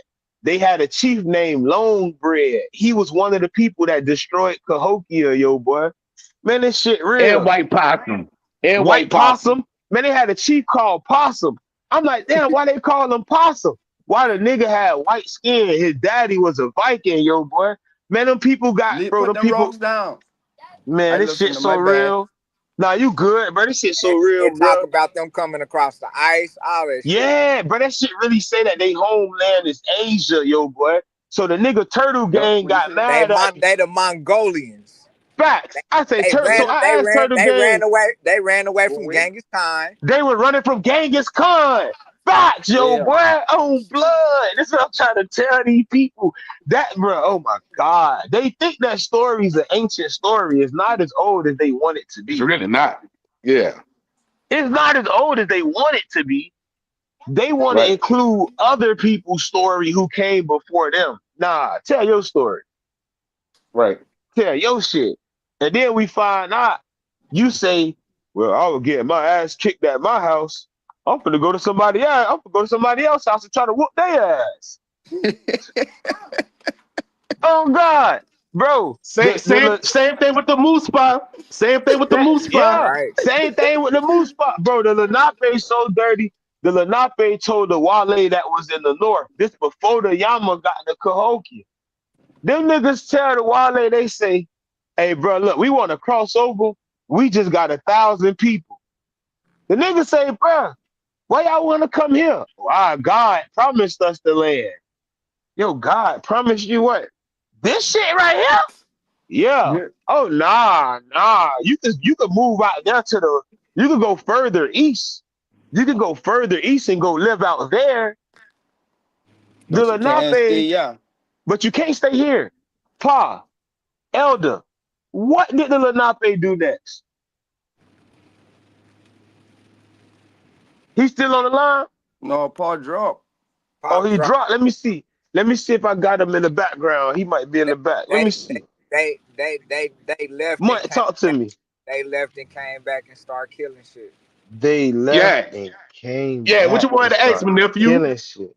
They had a chief named Lonebread. He was one of the people that destroyed Cahokia, yo, boy. Man, this shit And real. white possum. And White white possum. Possum. Man, they had a chief called Possum. I'm like, damn, why they call him Possum? Why the nigga had white skin? His daddy was a Viking, yo, boy. Man, them people got, bro, Put them them people, rocks down. man, I this listen shit to so my bad. real. Nah, you good, bro. This shit so real, It talk bro. about them coming across the ice, all that shit. Yeah, bro, that shit really say that they homeland is Asia, yo, boy. So the nigga Turtle Yup, Gang what you got say? mad at me. They the Mongolians. Facts. I say Turtle. So I asked Turtle Gang. They ran away Oh, from wait. Genghis Khan. They were running from Genghis Khan. Facts, yo, Yeah. boy. On blood. This is what I'm trying to tell these people. That, bro, oh my God. They think that story is an ancient story. It's not as old as they want it to It's be. really not. Yeah. It's not as old as they want it to be. They want to Right. include other people's story who came before them. Nah, tell your story. Right. Tell your shit. And then we find out you say, well, I was getting my ass kicked at my house. I'm gonna go to somebody else. I'm gonna go to somebody else's house and try to whoop their ass. Oh God, bro. Same same same thing with the moose spot. Same thing with the moose spot. Yeah, Right. same thing with the moose spot, bro. The Lenape so dirty. The Lenape told the Wale that was in the north. This before the Yama got the Cahokia. Them niggas tell the Wale, they say, hey, bro, look, we want to cross over. We just got 1,000 people. The niggas say, bro, why y'all want to come here? Why God promised us the land. Yo, God promised you what? This shit right here? Yeah. Yeah. Oh nah. You could move out there to the you could go further east. You could go further east and go live out there. The But you can't stay, Lenape, yeah. but you can't stay here. Pa, Elder, what did the Lenape do next? He's still on the line? No, Paul drop. Oh, Pop he drop. dropped. Let me see. Let me see if I got him in the background. He might be in They the back. Let they me see. they left and Mike, came talk to back. me. They left and came back and started killing shit. They left Yeah. and came Yeah. What you back and wanted to ask start me, nephew? killing shit.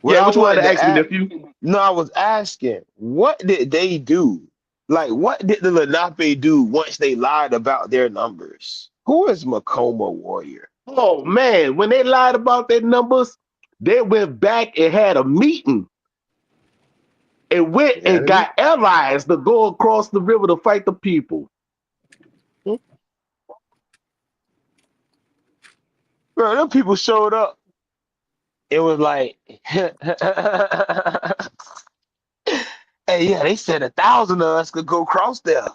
What Yeah, I what you wanted wanted to to ask me, ask, nephew? no, I was asking, what did they do? Like, what did the Lenape do once they lied about their numbers? Who is Makoma Warrior? Oh man, when they lied about their numbers, they went back and had a meeting and went and Humanity? got allies to go across the river to fight the people. Hmm? Bro, them people showed up. It was like, hey, yeah, they said 1,000 of us could go across there.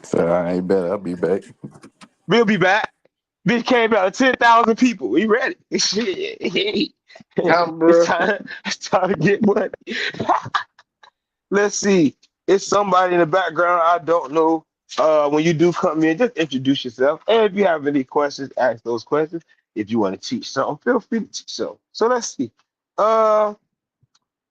So I ain't better. I'll be back. We'll be back. Bitch came out 10,000 people. We ready. Shit. Time, It's bro. time. It's time to get money. Let's see. It's somebody in the background. I don't know. When you do come in, just introduce yourself. And if you have any questions, ask those questions. If you want to teach something, feel free to teach something. So let's see. Uh,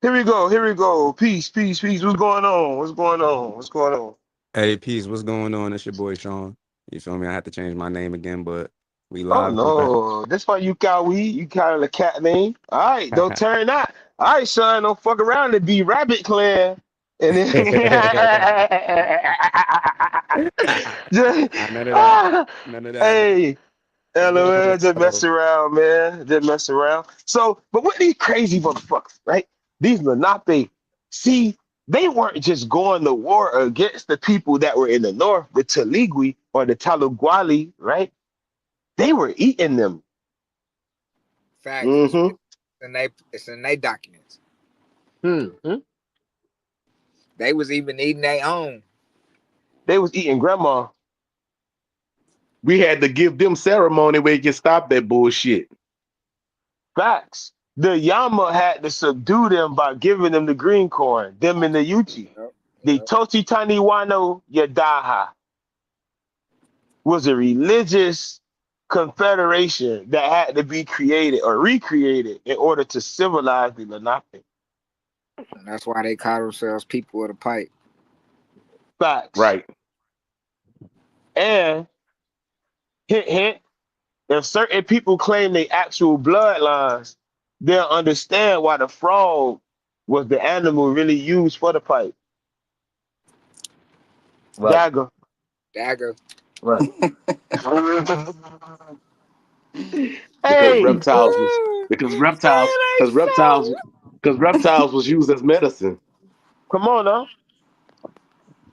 here we go. Here we go. Peace, peace, peace. What's going on? What's going on? What's going on? Hey, peace. What's going on? It's your boy Sean. You feel me? I had to change my name again, but we Oh live. We back. no, that's why you got weed. You kind of the cat name. All right, don't turn that. All right, son, don't fuck around and be Rabbit Clan. And then just, None of that. ah, None of that. hey, What's going on LOL, with just mess y'all? around, man. Just mess around. So, but what these crazy motherfuckers, right? These Lenape, see, they weren't just going to war against the people that were in the north, the Teligui or the Taluguali, right? They were eating them. Facts. Mm-hmm. It's in they documents. Mm-hmm. They was even eating their own. They was eating grandma. We had to give them ceremony where you can stop that bullshit. Facts. The Yama had to subdue them by giving them the green corn, them and the Yuchi. Yep. The Yep. Tochi Taniwano Yadaha was a religious confederation that had to be created or recreated in order to civilize the Lenape. And that's why they call themselves people of the pipe. Facts. Right. And hint, hint, if certain people claim their actual bloodlines, they'll understand why the frog was the animal really used for the pipe. Right. Dagger. Dagger. Right. Because Hey, reptiles was because reptiles was used as medicine. come on now.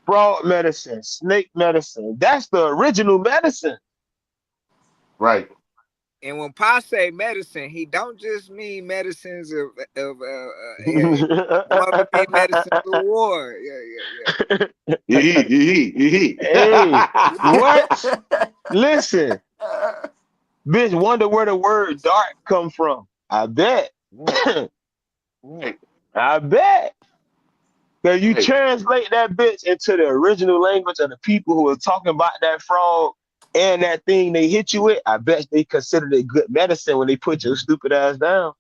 Frog medicine, snake medicine. That's the original medicine. Right. And when Pa say medicine, he don't just mean medicines of mother mean medicines of war. Yee. Hey, what? Listen, bitch, wonder where the word dark come from. I bet. Right. Right. I bet. Cause you Right. translate that bitch into the original language of the people who are talking about that frog and that thing they hit you with, I bet they considered it good medicine when they put your stupid ass down.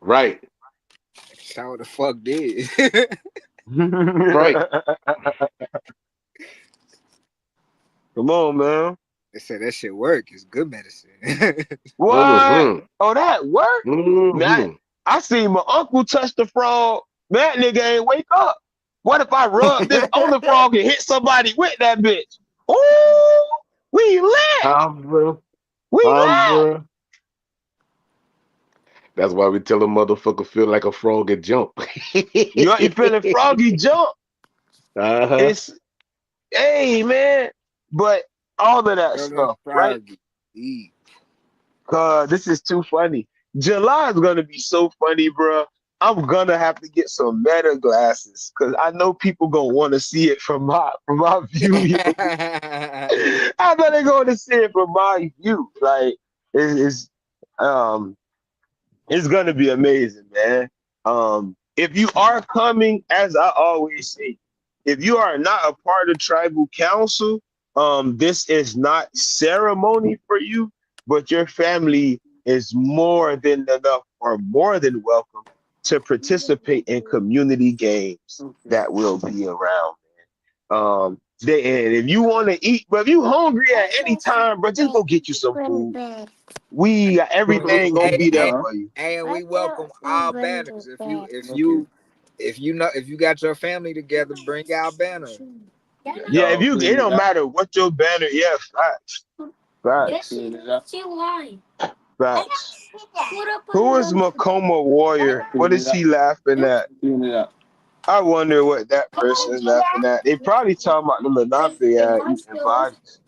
Right. So the fuck did. Right. Come on, man. They said that shit work. It's good medicine. What? Mm-hmm. Oh, that worked? Man, Mm-hmm. I seen my uncle touch the frog. That nigga ain't wake up. What if I rub this on the frog and hit somebody with that bitch? Ooh, we lit. Bro. We lit. Bro. That's why we tell a motherfucker feel like a frog and jump. You feeling froggy jump? Uh-huh. It's hey man, but all of that Feeling stuff, right? froggy. Eat. This is too funny. July is gonna be so funny, bro. I'm gonna have to get some meta glasses because I know people gonna want to see it from my view. I know they're going to see it from my view. Like it's um it's gonna be amazing, man. If you are coming, as I always say, if you are not a part of tribal council, this is not ceremony for you, but your family is more than enough or more than welcome to participate in community games that will be around. And if you want to eat, but if you hungry at any time, bro, just go get you some food. We everything gonna Hey, be there hey, Uh-huh. for you. hey, and we welcome all banners. If you got your family together, bring out banner. Yeah, if Y'all you, it clean it don't up. matter what your banner. Yeah, facts, facts, Clean it up. facts. Who is Makoma Warrior? What Clean it is he up. laughing at? Clean it up. I wonder what that person is laughing at. They probably talking about the Lenape eating bodies.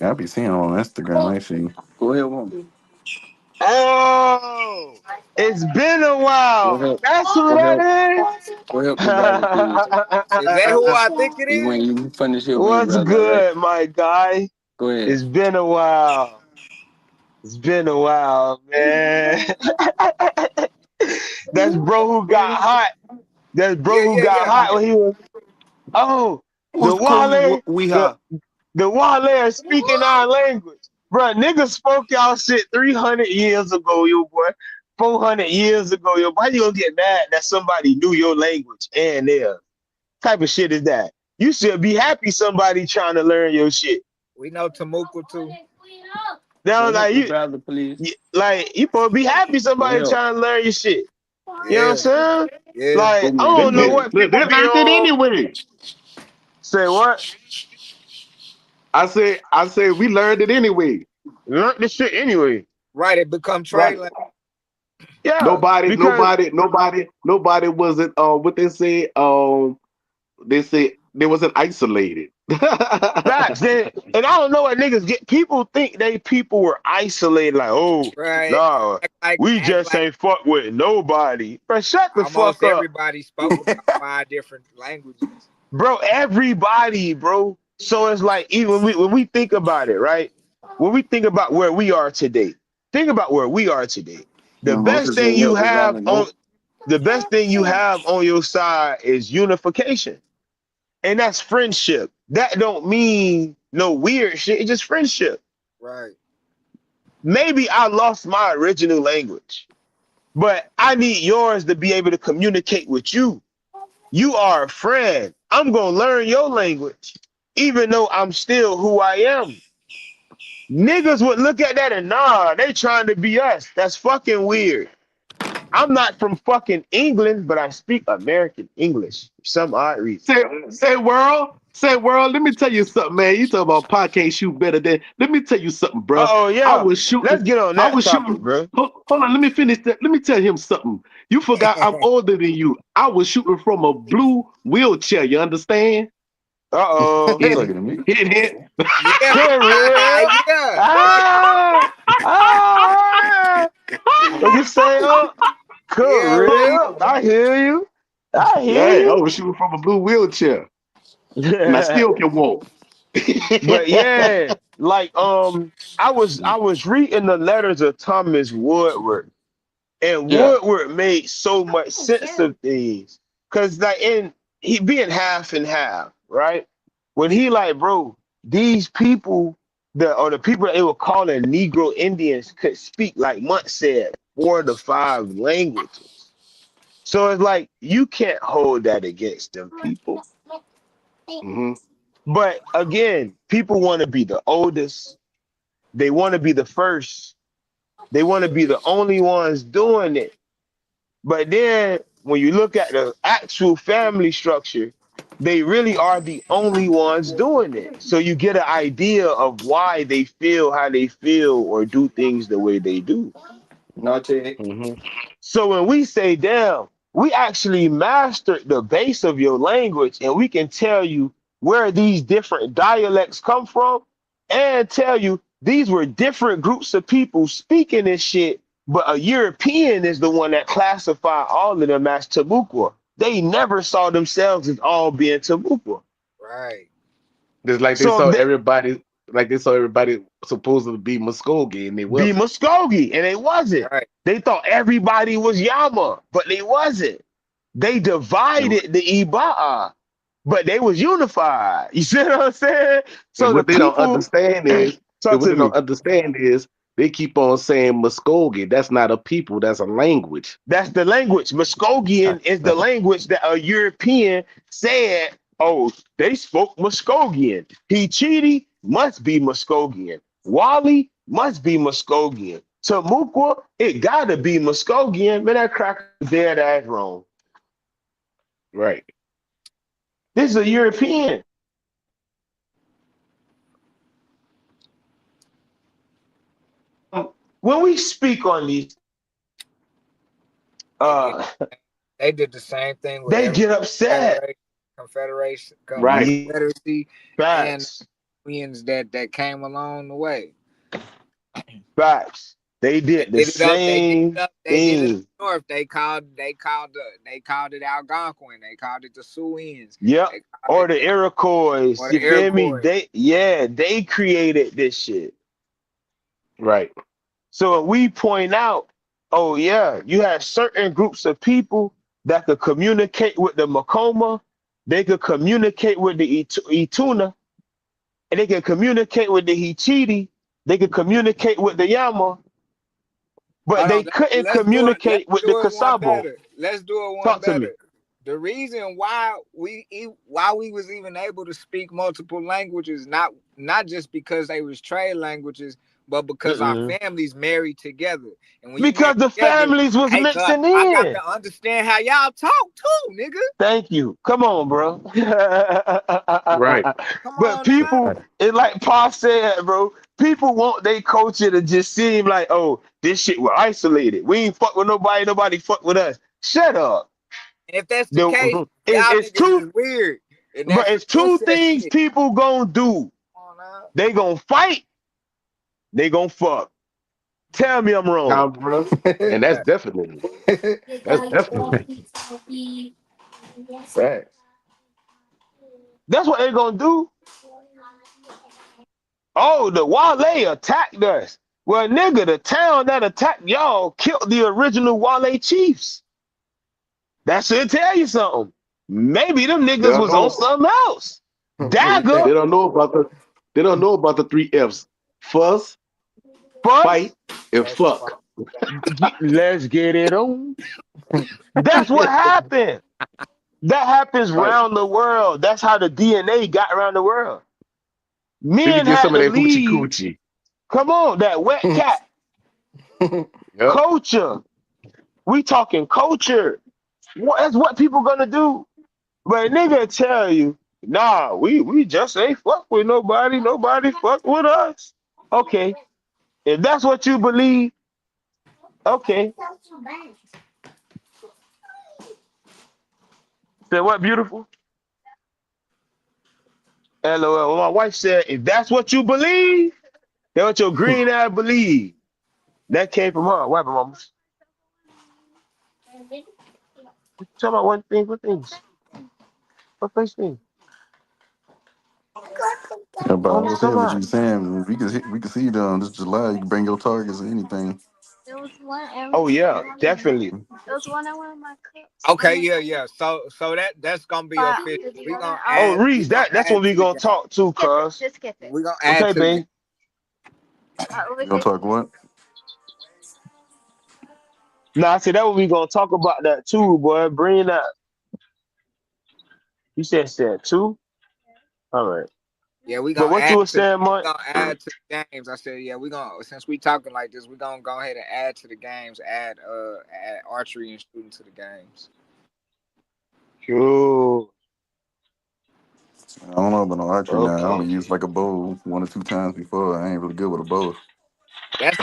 I be seeing on Instagram. I see. Go ahead, woman. Oh, it's been a Go while. help. That's who Go help. that Go help the brother, please. Is that who I think it You when is? you finish helping the What's brother, right? good, my guy? Go ahead. It's been a while. It's been a while, man. That's bro who got hot. That's bro Yeah, who yeah, got yeah. hot when he was. Oh, the Who's cool? Wale, We the have. the Wale is speaking our language. Bro, niggas spoke y'all shit 300 years ago, yo boy. 400 years ago, yo. Why you gonna get mad that somebody knew your language and theirs? Type of shit is that? You should be happy somebody trying to learn your shit. We know Tamuku too. Now, Go help like the you, brother, please. like you supposed to be happy Go somebody help. trying to learn your shit. You know what I'm Yeah, saying? yeah. Like Go I man. They don't know did. what Look, people they be learned it on. anyway. Say what? I said, we learned it anyway. Learn this shit anyway. Right, it become trade Right. land. Yeah, Nobody, because nobody, nobody, nobody wasn't. What they say. They say they wasn't isolated. facts. Then, and I don't know what niggas get. People think they people were isolated. Like, oh, Right, nah, we act just like ain't fuck with nobody. But shut the almost fuck up, everybody spoke about 5 different languages. bro. Everybody, bro. So it's like even when we think about it, right? When we think about where we are today, think about where we are today. The No, most best of them thing you help the have brother. on Go. the best thing you have on your side is unification, and that's friendship. That don't mean no weird shit. It's just friendship. Right, Maybe I lost my original language, but I need yours to be able to communicate with you. You are a friend. I'm gonna learn your language, even though I'm still who I am. Niggas would look at that and nah, they trying to be us. That's fucking weird. I'm not from fucking England, but I speak American English for some odd reason. Say world. Let me tell you something, man. You talk about podcast shoot better than. Let me tell you something, bro. Oh I yeah, was shooting. let's get on I that was topic, shooting. bro. Hold on. Let me finish that. Let me tell him something. You forgot I'm older than you. I was shooting from a blue wheelchair. You understand? Uh oh, You Hit, talking to me? hit. yeah. career. Yeah, Ah, ah. What you say? yeah, Reed. Career. I hear you. I Yeah, I hear was shooting from a blue wheelchair, and I you. still can walk. But yeah, like I was reading the letters of Thomas Woodward, and Yeah. Woodward made so much sense of things. Cause like in he being half and half, right? When he like, bro, these people the people that they were calling Negro Indians could speak, like Munt said, 4 to 5 languages. So it's like you can't hold that against them people. Hmm. But again, people want to be the oldest. They want to be the first. They want to be the only ones doing it. But then when you look at the actual family structure, they really are the only ones doing it. So you get an idea of why they feel how they feel or do things the way they do. No take. Hmm. So when we say, damn, we actually mastered the base of your language and we can tell you where these different dialects come from and tell you these were different groups of people speaking this shit, but a European is the one that classified all of them as Tabukwa. They never saw themselves as all being Tabukwa. Right, Just like they So saw they everybody, supposed to be Muskogee, and they be wasn't. Muskogee, and they wasn't. right, They thought everybody was Yama, but they wasn't. They And, divided the Ibaha, but they was unified. You see what I'm saying? and So the what they don't people understand is, talk to me. they keep on saying Muskogee. That's not a people. That's a language. That's the language. Muskogean is the language that a European said, oh, they spoke Muskogean. Geechee must be Muskogean. Wally must be Muskogean. Tamukwa, it gotta be Muskogean. Man, that cracker dead ass wrong. Right. This is a European. When we speak on these, they did. uh, They did the same thing with they every get upset. confederation, Right. Yeah, confederacy, and facts, unions that came along the way. facts. They They did the did it up. They did it same up. They did it up thing. north. They called it Algonquin. They called it the Siouans. Yep. They called Or it the Iroquois. or You the feel me? Iroquois. They created this shit. Right. So we point out, oh yeah, you have certain groups of people that could communicate with the Makoma, they could communicate with the Ituna, and they can communicate with the Hichiti, They could communicate with the Yama, but Hold they on, couldn't let's do it. Let's communicate with the do it one Kasabo. better. Let's do it one Talk to me. better. The reason why we was even able to speak multiple languages, not just because they was trade languages, but because our Mm-mm. families married together. And when you marry Because the together, families was hey, mixing I got in. to understand how y'all talk too, nigga. Thank you. Come on, bro. Right. Come But on now. people, it like Pa said, bro. People want their culture to just seem like, oh, this shit we're isolated. We ain't fuck with nobody. Nobody fuck with us. Shut up. And if that's the case, The, y'all it's niggas two, is weird, and but that's some it's two incest things shit. people gonna do. Come on now. They gonna fight. They gonna fuck. Tell me I'm wrong. Count, bro. And that's definitely. That's definitely. Facts. That's what they gonna do. Oh, the Wale attacked us. Well, nigga, the town that attacked y'all killed the original Wale chiefs. That should tell you something. Maybe them They niggas don't was on know. something else. Who you think? They Dagger, don't know about the. They don't know about the three F's: fuss, fuss. fight, and That's fuck. Let's get it on. That's what happened. That happens Right. around the world. That's how the DNA got around the world. Let me Men get had some of to that hoochie leave. coochie. Come on, that wet cat Yep. culture. We talking culture. That's what people gonna do. But a nigga tell you, nah, we just ain't fuck with nobody. Nobody fuck with us. Okay, if that's what you believe, okay. Said what, beautiful? LOL. Well, my wife said, if that's what you believe, that's what your green eye believe. That came from her. What happened, mama? Tell about one thing. What things? What first thing? Yeah, but Oh, I let's said come what you out. saying. We could see them this July. You can bring your targets or anything. Oh yeah, definitely. Okay, yeah. So that's gonna be official. We gonna Oh, add. We Reese, gonna that's what add we to the gonna game. talk to, cuz. We gonna add Okay, to the game. babe. You gonna talk what? Nah, I said that what we gonna talk about that too, boy. Bring that. You said two? All right. Yeah, we But gonna what you add were to saying, we Mike? gonna add to the games. I said, yeah, we gonna since we talking like this, we gonna go ahead and add to the games. Add archery and shooting to the games. Sure. I don't know about no archery now. I Okay. only used like a bow one or two times before. I ain't really good with a bow. That's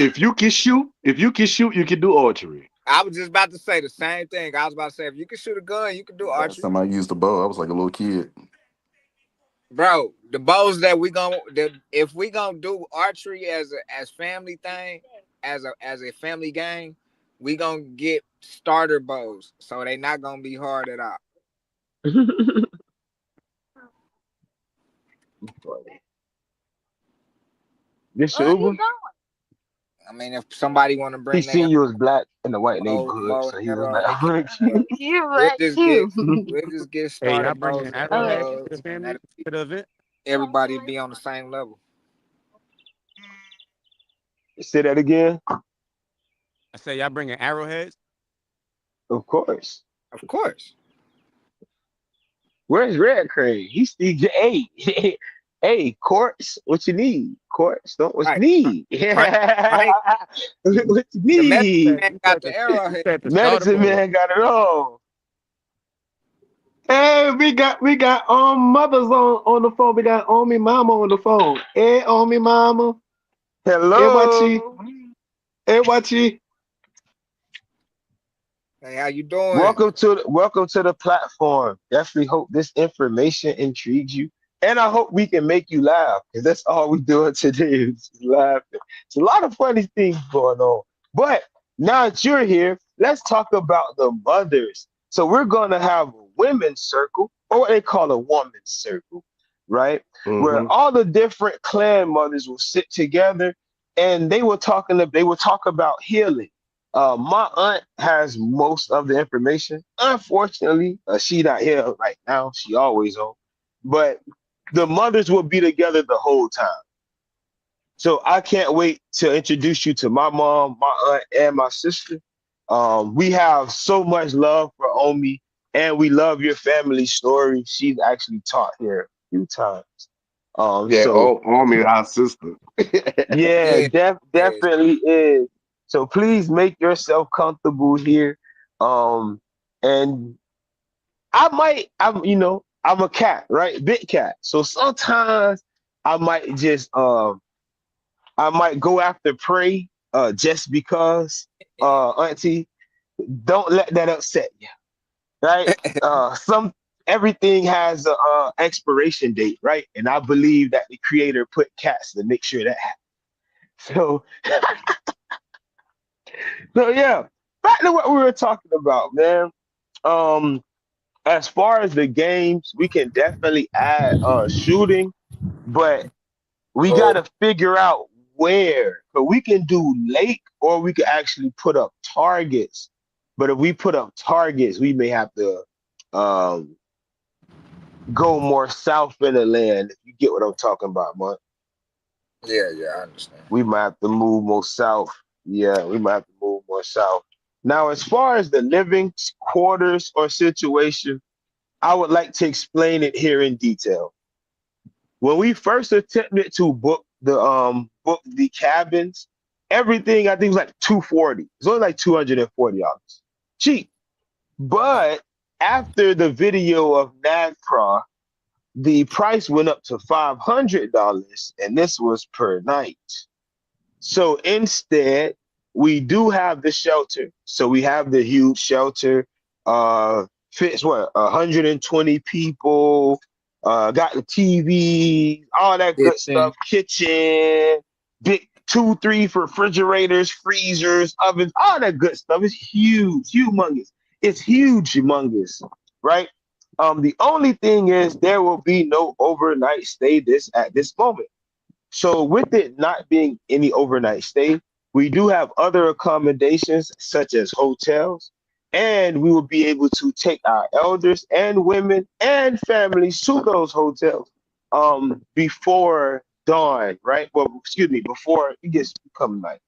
If you can shoot, you can do archery. I was just about to say the same thing. I was about to say if you can shoot a gun, you can do Last archery. time I used a bow, I was like a little kid. Bro, the bows that if we gonna do archery as family thing, as a family game, we gonna get starter bows, so they not gonna be hard at all. This your Uber? I mean, if somebody want to He bring their seen you was black in the white neighborhood, bow and so he was arrow, they can. like, Uh, we'll just get we'll just get Hey, starter y'all bringing bows and Arrowhead to the arrows, and family that to the event? everybody be on the same level. say that again? I say y'all bringing arrowheads. Of course. Of course. Where's Red Crane? He's the hey, hey, Courts, what you need? Courts, don't what you Right. need? Frank, Frank, What you the medicine need? man You got said the you arrowhead. said the starter Medicine bowl. man got it all. Hey, we got mothers on the phone. We got Omi Mama on the phone. Hey, Omi Mama. Hey, Wachi. Hello. Hey, Wachi. Hey, how you doing? Welcome to the platform. Definitely hope this information intrigues you. And I hope we can make you laugh, because that's all we doing today is just laughing. It's a lot of funny things going on. But now that you're here, let's talk about the mothers. So we're gonna have a women's circle, or what they call a woman's circle, right? Where Mm-hmm. all the different clan mothers will sit together and they will talk about healing. My aunt has most of the information. Unfortunately, she not here right now. She always on. But the mothers will be together the whole time. So I can't wait to introduce you to my mom, my aunt, and my sister. We have so much love for Omi, and we love your family story. She's actually taught here a few times. Yeah, So Army, our sister. yeah, Yeah, yeah, definitely is. So please make yourself comfortable here. And I'm a cat, right? Big cat. So sometimes I might just I might go after prey just because auntie, don't let that upset you, right? Some Everything has a expiration date, right? And I believe that the creator put cats to make sure that happens. So so yeah, back to what we were talking about, man. Um as far as the games, we can definitely add shooting, but we got oh to figure out where. But we can do lake or we could actually put up targets. But if we put up targets, we may have to um, go more south in the land. If you get what I'm talking about, man. yeah, yeah, I understand. We might have to move more south. Yeah, we might have to move more south. Now, as far as the living quarters or situation, I would like to explain it here in detail. When we first attempted to book the cabins, everything I think was like 240. It's only like $240. Cheap. But after the video of NAGPRA, the price went up to $500, and this was per night. So instead, we do have the shelter. So we have the huge shelter. Fits what 120 people. Got the TV, all that good Kitchen. stuff. Kitchen, big 2, 3 refrigerators, freezers, ovens, all that good stuff. It's huge, humongous. It's huge, humongous, right? The only thing is there will be no overnight stay this at this moment. So with it not being any overnight stay, we do have other accommodations such as hotels, and we will be able to take our elders and women and families to those hotels before dawn, right? Well, excuse me, before it gets become night.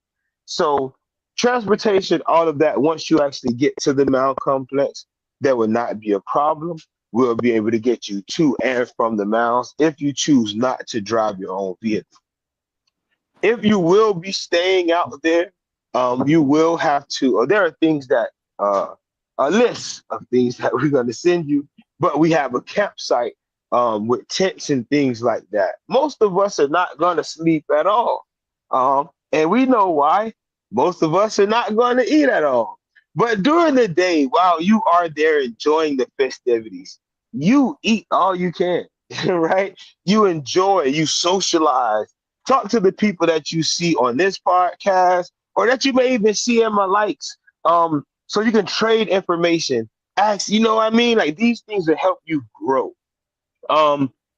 So transportation, all of that, once you actually get to the Mound Complex, there will not be a problem. We'll be able to get you to and from the mounds if you choose not to drive your own vehicle. If you will be staying out there, you will have to, or there are things that, a list of things that we're going to send you, but we have a campsite with tents and things like that. Most of us are not going to sleep at all. And we know why. Most of us are not going to eat at all. But during the day, while you are there enjoying the festivities, you eat all you can, right? You enjoy, you socialize, talk to the people that you see on this podcast or that you may even see in my likes. So you can trade information. Ask, you know what I mean? Like these things will help you grow.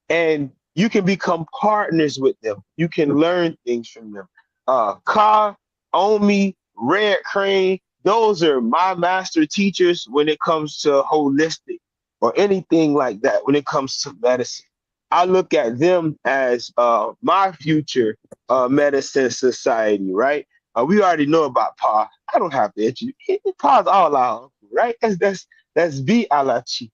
And you can become partners with them. You can learn things from them. Ka, Omi, Red Crane, those are my master teachers when it comes to holistic or anything like that. When it comes to medicine, I look at them as my future medicine society, right? We already know about Pa. I don't have to introduce Pa's all out, right? That's V Alachi.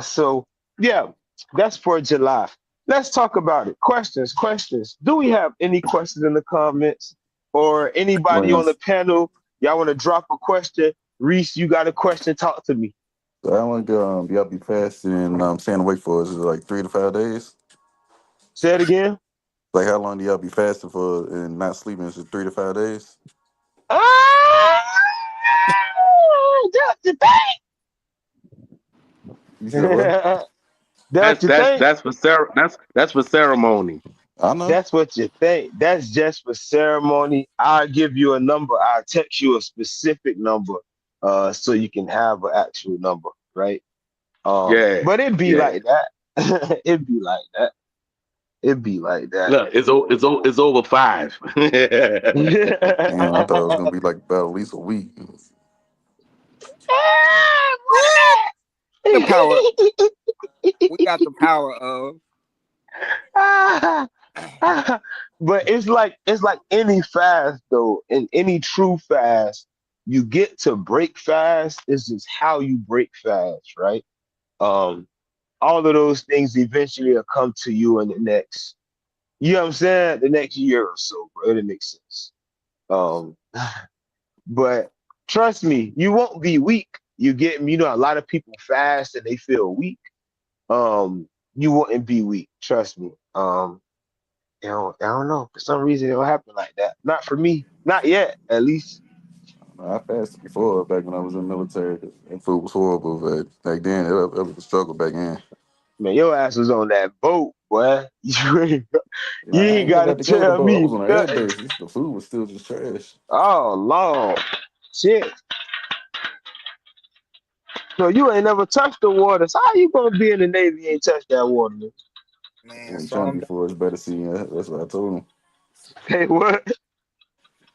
So yeah, that's for July. Let's talk about it. Questions, questions. Do we have any questions in the comments or anybody Man, on the panel? Y'all want to drop a question? Reese, you got a question? Talk to me. so I want to y'all be fasting and staying awake for? Is it like 3 to 5 days? Say it again. Like how long do y'all be fasting for and not sleeping? Is it 3 to 5 days? Ah, that's the You said what? thing. That's That's you that's think? that's for that's for ceremony. I know. That's what you think. That's just for ceremony. I'll give you a number. I'll text you a specific number so you can have an actual number, right? Yeah, But it'd be yeah. like that. It'd be like that. It'd be like that. Look, it's over five. Damn, I thought it was gonna be like about at least a week. The power. We got the power of. But it's like any fast though. In any true fast, you get to break fast. It's just how you break fast, right? Um, all of those things eventually will come to you in the next, you know what I'm saying? The next year or so, bro. It'll make sense. Um, but trust me, you won't be weak. You get me, a lot of people fast and they feel weak. You wouldn't be weak, trust me. I don't know. For some reason it'll happen like that. Not for me. Not yet, at least. I fasted before back when I was in the military. And food was horrible, but back then it was a struggle back then. Man, your ass was on that boat, boy. You I ain't ain't never gotta got to go to the tell boat. I was me on an air nothing. base. The food was still just trash. Oh Lord. Shit. So you ain't never touched the water. So how you gonna be in the Navy and ain't touched that water? Man? I Man, wasn't so trying to I'm be forged better see. That's what I told him. Hey, what?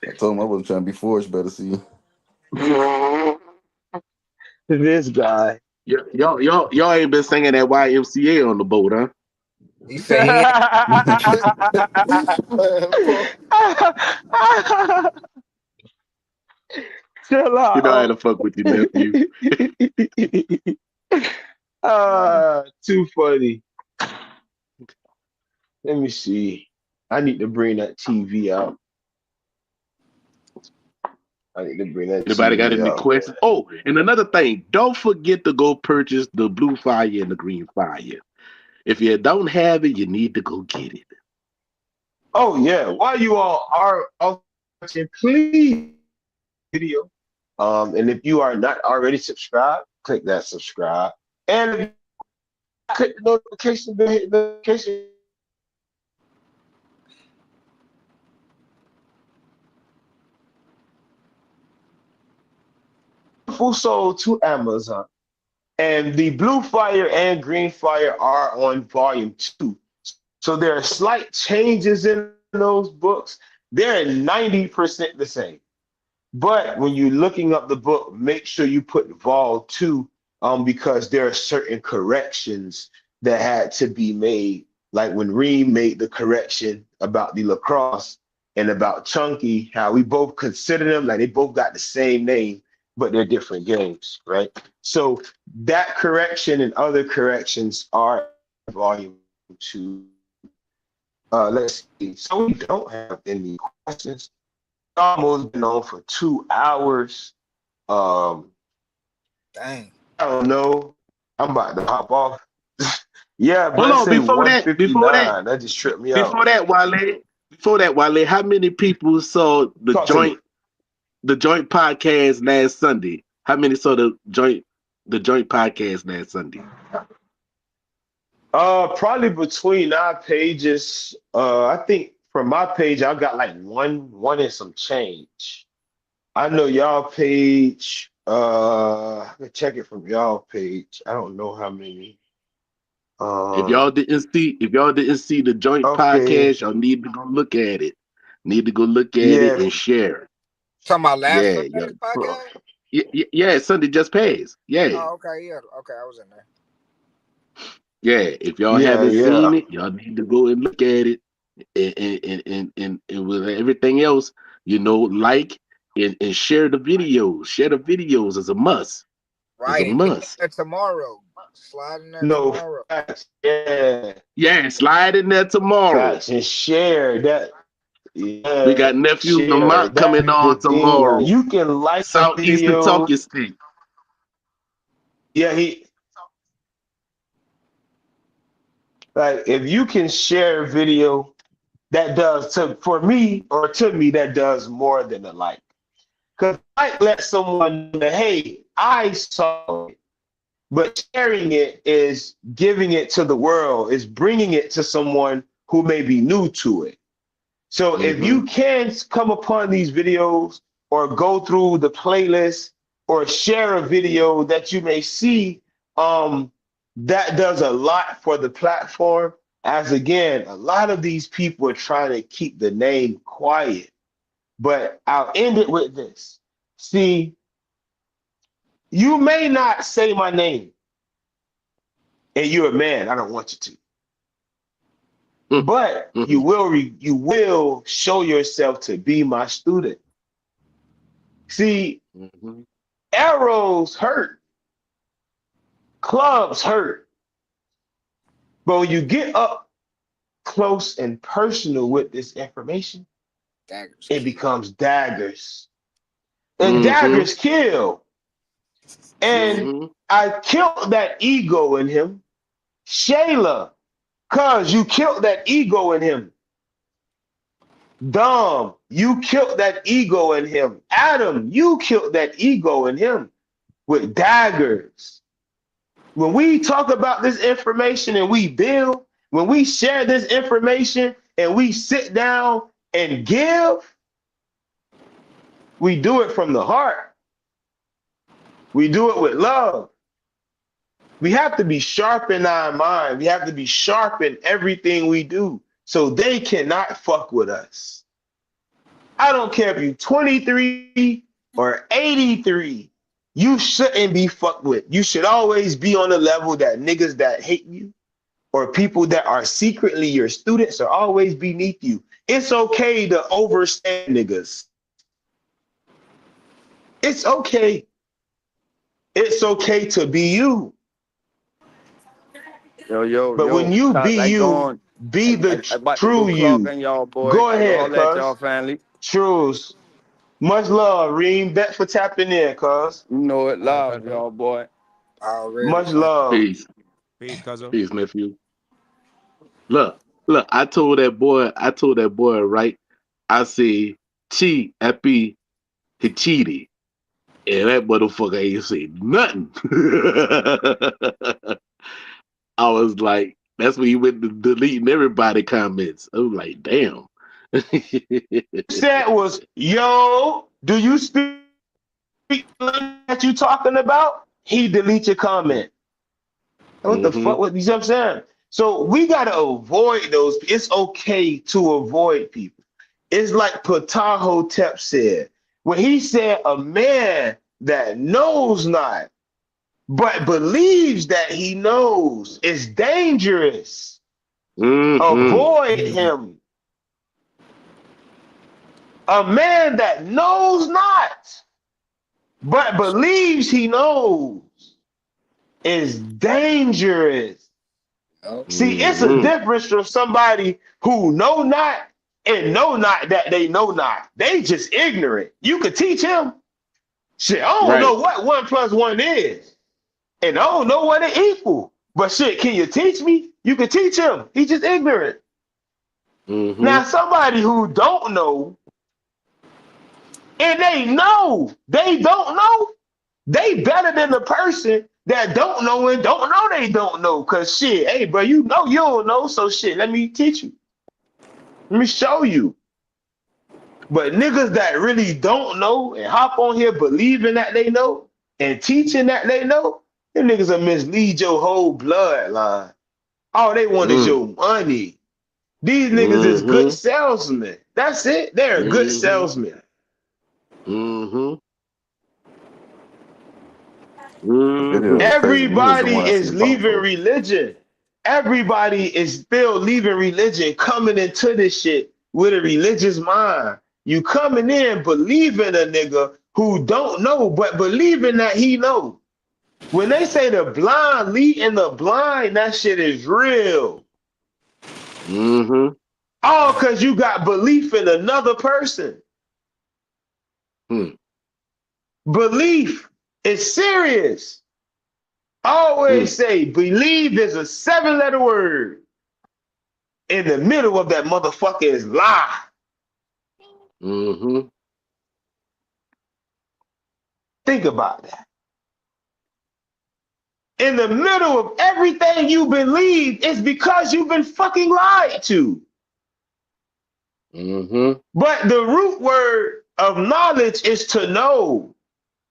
I told him I wasn't trying to be forged better see. This guy. Y'all ain't been singing that YMCA on the boat, huh? he said he ain't Man, fuck. Chill You know how to out. fuck with your nephew. Too funny. Let me see. I need to bring that TV out. I need to bring that Anybody got TV any out, man. questions? Oh, and another thing, don't forget to go purchase the blue fire and the green fire. If you don't have it, you need to go get it. Oh yeah. While you all are watching, please video. And if you are not already subscribed, click that subscribe. And if you click the notification bell, hit the notification full sold to Amazon. And the Blue Fire and Green Fire are on volume 2. So there are slight changes in those books. They're 90% the same. But when you're looking up the book, make sure you put vol 2, because there are certain corrections that had to be made. Like when Reem made the correction about the lacrosse and about Chunky, how we both consider them like they both got the same name, but they're different games, right? So that correction and other corrections are volume 2. Let's see. So we don't have any questions. Almost been on for 2 hours. Um, dang. I don't know. I'm about to hop off. Yeah, but Hold let's on, say 159. That just tripped me out. before that, Wale, how many people saw Talk to me. the joint podcast last Sunday? How many saw the joint podcast last Sunday? Probably between our pages. I think from my page, I got like one and some change. I know y'all page. I can check it from y'all page. I don't know how many. Um, If y'all didn't see the joint okay. podcast, y'all need to go look at it. Need to go look at it Yeah, and share. Talking about last Yeah, yeah, Sunday's podcast? yeah. Sunday just passed. Yeah, Oh, okay, yeah. Okay, I was in there. yeah. If y'all yeah, haven't yeah. seen it, y'all need to go and look at it. And with everything else, like and share the videos. Share the videos as a must. As a Right, and get in must. there tomorrow. Slide in there No tomorrow. facts. Yeah, Yeah, slide in there tomorrow. facts and share that. We Yeah, got nephew share. Lamont coming That's the on thing. tomorrow. You can like a Southeastern video. Talking Stick. Yeah, he like if you can share a video that does to for me or to me that does more than a like. Because like let someone know that hey, I saw it, but sharing it is giving it to the world, is bringing it to someone who may be new to it. So if Mm-hmm. you can come upon these videos or go through the playlist or share a video that you may see, that does a lot for the platform. As again, a lot of these people are trying to keep the name quiet. But I'll end it with this. See, you may not say my name and you're a man. I don't want you to. but Mm-hmm. you will show yourself to be my student. See, Mm-hmm. arrows hurt, clubs hurt, but when you get up close and personal with this information, Daggers it kill. becomes daggers. And Mm-hmm. daggers kill. And Mm-hmm. I killed that ego in him. Shayla, cuz you killed that ego in him. Dom, you killed that ego in him. Adam, you killed that ego in him with daggers. When we talk about this information and we build, when we share this information and we sit down and give, we do it from the heart. We do it with love. We have to be sharp in our mind. We have to be sharp in everything we do so they cannot fuck with us. I don't care if you're 23 or 83. You shouldn't be fucked with. You should always be on the level that niggas that hate you or people that are secretly your students are always beneath you. It's okay to overstand niggas. It's okay. It's okay to be you. But when Yo. you Cause be I you, going. be the I about to true go clock you. on y'all, boy. Go I go ahead, holler at y'all, cuz. family. Truce. Much love, Reem. Bet for tapping in, cuz. You know it, All right, loud, Cuzzo. y'all, boy. Already, Much man. love. Peace. Peace, Cuzzo. Peace, nephew. Look, look, I told that boy, right? I say, Chi epi Hichiti. And that motherfucker ain't say nothing. I was like, that's when he went to deleting everybody comments. I was like, damn. Said was, yo, do you speak the language that you talking about? He delete your comment. What the Mm-hmm. fuck? What you see what I'm saying? So we gotta avoid those. It's okay to avoid people. It's like Ptahotep said when he said, "A man that knows not but believes that he knows is dangerous. Mm-hmm. Avoid him. A man that knows not but believes he knows is dangerous." Yup. See, it's a Mm-hmm. difference from somebody who know not and know not that they know not. They just ignorant. You could teach him. Shit, I don't know Right. what 1 + 1 is. And I don't know what it equal. But shit, can you teach me? You can teach him. He's just ignorant. Mm-hmm. Now, somebody who don't know and they don't know, they better than the person that don't know and don't know they don't know. Cause shit, hey, bro, you know you don't know. So shit, let me teach you. Let me show you. But niggas that really don't know and hop on here believing that they know and teaching that they know, them niggas will mislead your whole bloodline. All they want is Mm. your money. These niggas is good Mm-hmm. salesmen. That's it. They're a good Mm-hmm. salesman. Mm-hmm. The video Mm-hmm. was crazy. When here's the Everybody one I is seen pop leaving for. religion. Everybody is still leaving religion, coming into this shit with a religious mind. You coming in believing a nigga who don't know, but believing that he know. When they say the blind leading the blind, that shit is real. Mm-hmm. All because you got belief in another person. Mm. Belief is serious. Mm. Always say believe is a 7-letter word. In the middle of that motherfucker is lie. Mm-hmm. Think about that. In the middle of everything you believe, it's because you've been fucking lied to. Mm-hmm. But the root word of knowledge is to know.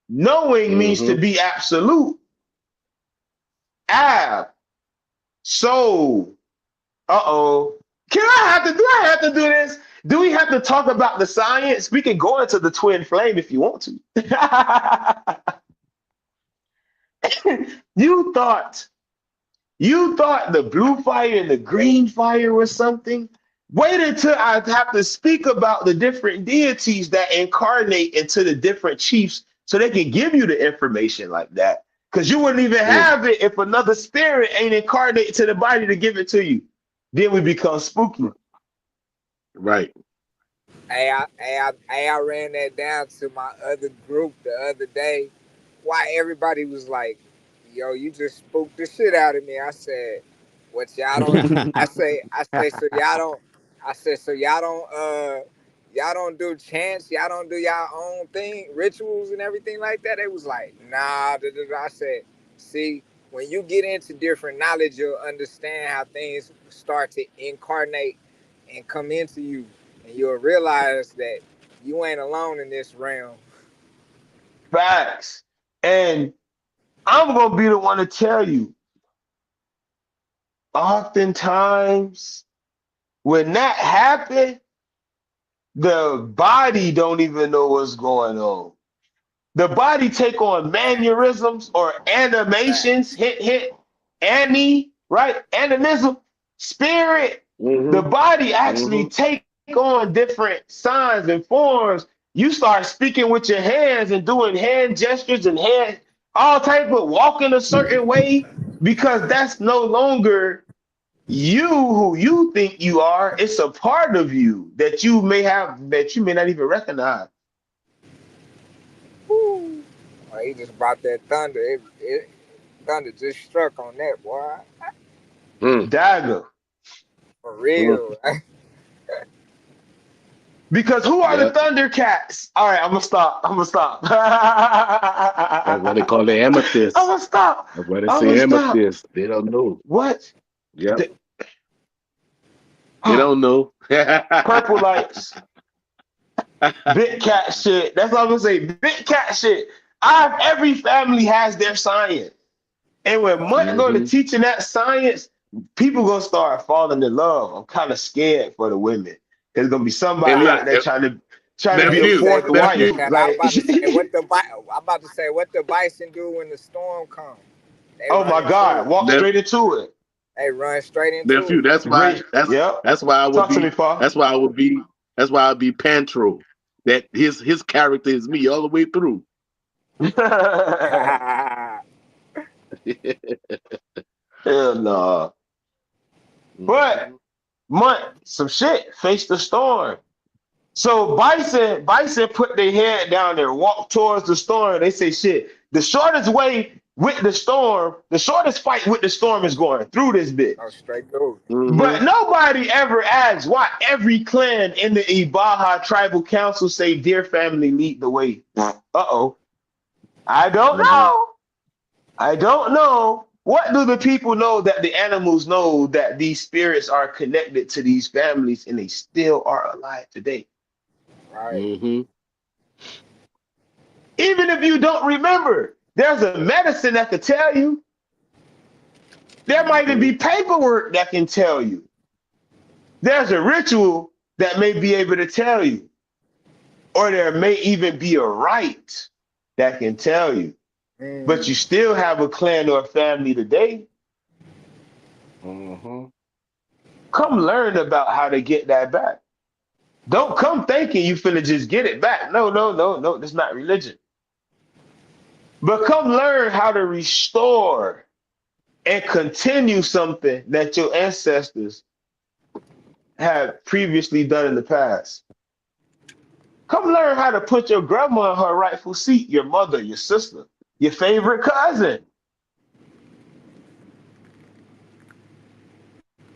Knowing means to Mm-hmm. be absolute. Ab, soul. Uh-oh. Do I have to do this? Do we have to talk about the science? We can go into the twin flame if you want to. You thought You thought the blue fire and the green fire was something? Wait until I have to speak about the different deities that incarnate into the different chiefs so they can give you the information like that. Because you wouldn't even Mm. have it if another spirit ain't incarnate to the body to give it to you. Then we become spooky. Right. I ran that down to my other group the other day. Why everybody was like, "Yo, you just spooked the shit out of me." I said, "What y'all don't?" I say, so y'all don't. I said, so y'all don't do chants, y'all don't do y'all own thing, rituals and everything like that. It was like, nah. Da, da, da. I said, see, when you get into different knowledge, you'll understand how things start to incarnate and come into you, and you'll realize that you ain't alone in this realm. Facts. And I'm gonna be the one to tell you, oftentimes when that happens, the body don't even know what's going on. The body take on mannerisms or animations, Facts. hit, hit, Annie, right? Animism, spirit. The Mm-hmm. body actually Mm-hmm. take on different signs and forms. You start speaking with your hands and doing hand gestures and hand, all type of walking a certain way because that's no longer you who you think you are. It's a part of you that you may not even recognize. Woo. Oh, he just brought that thunder. Thunder just struck on that boy. Mm. Dagger. For Mm. real. Because who are the Yep. Thundercats? All right, I'm gonna stop. I'm gonna stop. That's why they call it I'm amethyst. gonna stop. That's why they I'm say gonna stop. amethyst. They don't know. What? Yep. The, They don't know. purple lights. Big cat shit. That's what I'm gonna say. Big cat shit. Every family has their science. And when Mutt go to Mm-hmm. teaching that science, people gonna start falling in love. I'm kind of scared for the women. There's gonna be Hey, somebody out look, there trying to I be a ain't nephew, say fourth the women wife. nephew, count. Like, I'm about to say what the bison do when the storm comes. They oh run my into God, it. walk nep- straight into it. They run straight into nephew. it. That's why. Ray, That's yep. that's why I would Talk to be. me, Paul. That's why I would be. That's why I'd be Pantro. That his character is me all the way through. Hell no. But Mhm. some shit. Face the storm. So Bison put their head down there, walk towards the storm. They say, shit, the shortest way with the storm, the shortest fight with the storm is going through this Go bitch. straight through. But Mhm. nobody ever asks why every clan in the Ibaha tribal council say, dear family, lead the way. Uh-oh. I don't Mhm. know. I don't know. What do the people know that the animals know that these spirits are connected to these families and they still are alive today? Right. Mhm. Even if you don't remember, there's a medicine that could tell you. There might even Mhm. be paperwork that can tell you. There's a ritual that may be able to tell you. Or there may even be a rite that can tell you. But you Mm. still have a clan or a family today. Mhm. Come learn about how to get that back. Don't come thinking you finna just get it back. No, no, no, no. That's not religion. But come learn how to restore and continue something that your ancestors have previously done in the past. Come learn how to put your grandma in her rightful seat, your mother, your sister, your favorite cousin.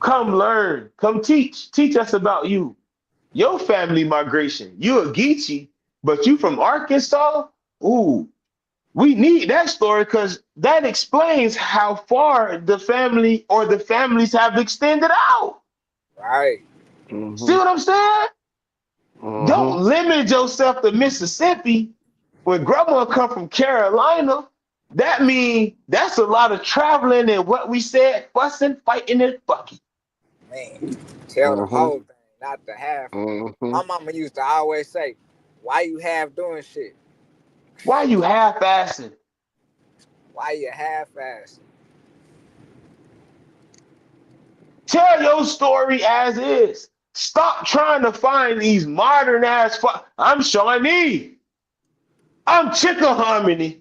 Come learn, come teach. Teach us about you, your family migration. You a Geechee, but you from Arkansas? Ooh, we need that story because that explains how far the family or the families have extended out. Right. See Mhm. what I'm saying? Mhm. Don't limit yourself to Mississippi. When grandma come from Carolina, that means that's a lot of traveling and what we said, fussing, fighting, and fucking. Man. Tell the Mhm. whole thing, not the half. My Mhm. mama used to always say, "Why you half doing shit? Why you half-assing? Why you half ass?" Tell your story as is. Stop trying to find these modern ass. I'm Shawnee. I'm Chickahominy.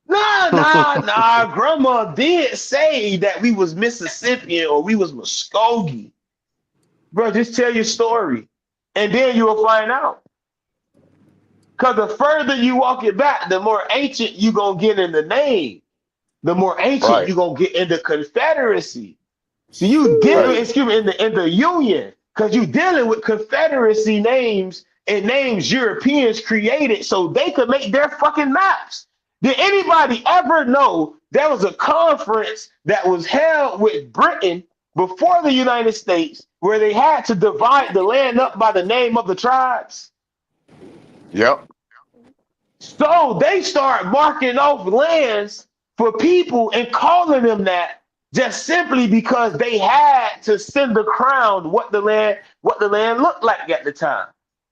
Nah, nah, nah. Grandma did say that we was Mississippian or we was Muskogee. Bro, just tell your story. And then you will find out. Because the further you walk it back, the more ancient you going to get in the name. The more ancient Right. you going to get in the Confederacy. So you get, Right. excuse me, in the Union. Because you dealing with Confederacy names and names Europeans created so they could make their fucking maps. Did anybody ever know there was a conference that was held with Britain before the United States where they had to divide the land up by the name of the tribes? Yep. So they start marking off lands for people and calling them that just simply because they had to send the crown what the land looked like at the time.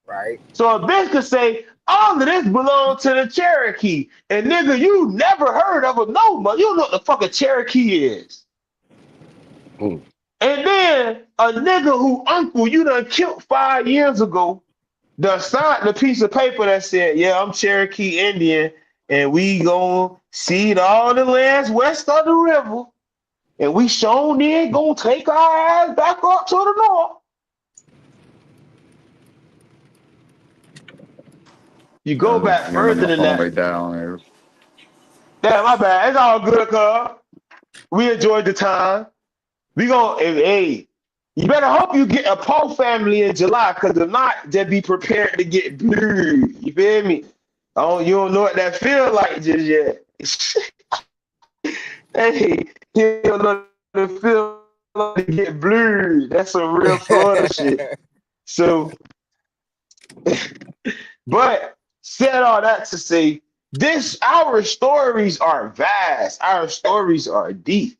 right? So a bitch could say, all of this belonged to the Cherokee. And nigga, you never heard of a no, but you don't know what the fuck a Cherokee is. Mm. And then a nigga who uncle you done killed 5 years ago done signed the piece of paper that said, yeah, I'm Cherokee Indian, and we gonna cede all the lands west of the river, and we shown then gonna take our ass back up to the north. You go Another back again, further my than phone that. like down there. Damn, my bad. It's all good, cuz. We enjoyed the time. We gonna, hey, you better hope you get a Poe family in July, because if not, just be prepared to get blurred. You feel me? Oh, you don't know what that feel like just yet. Hey, you don't know what it feel like to get blurred. That's some real Florida shit. So, but said all that to say, our stories are vast. Our stories are deep.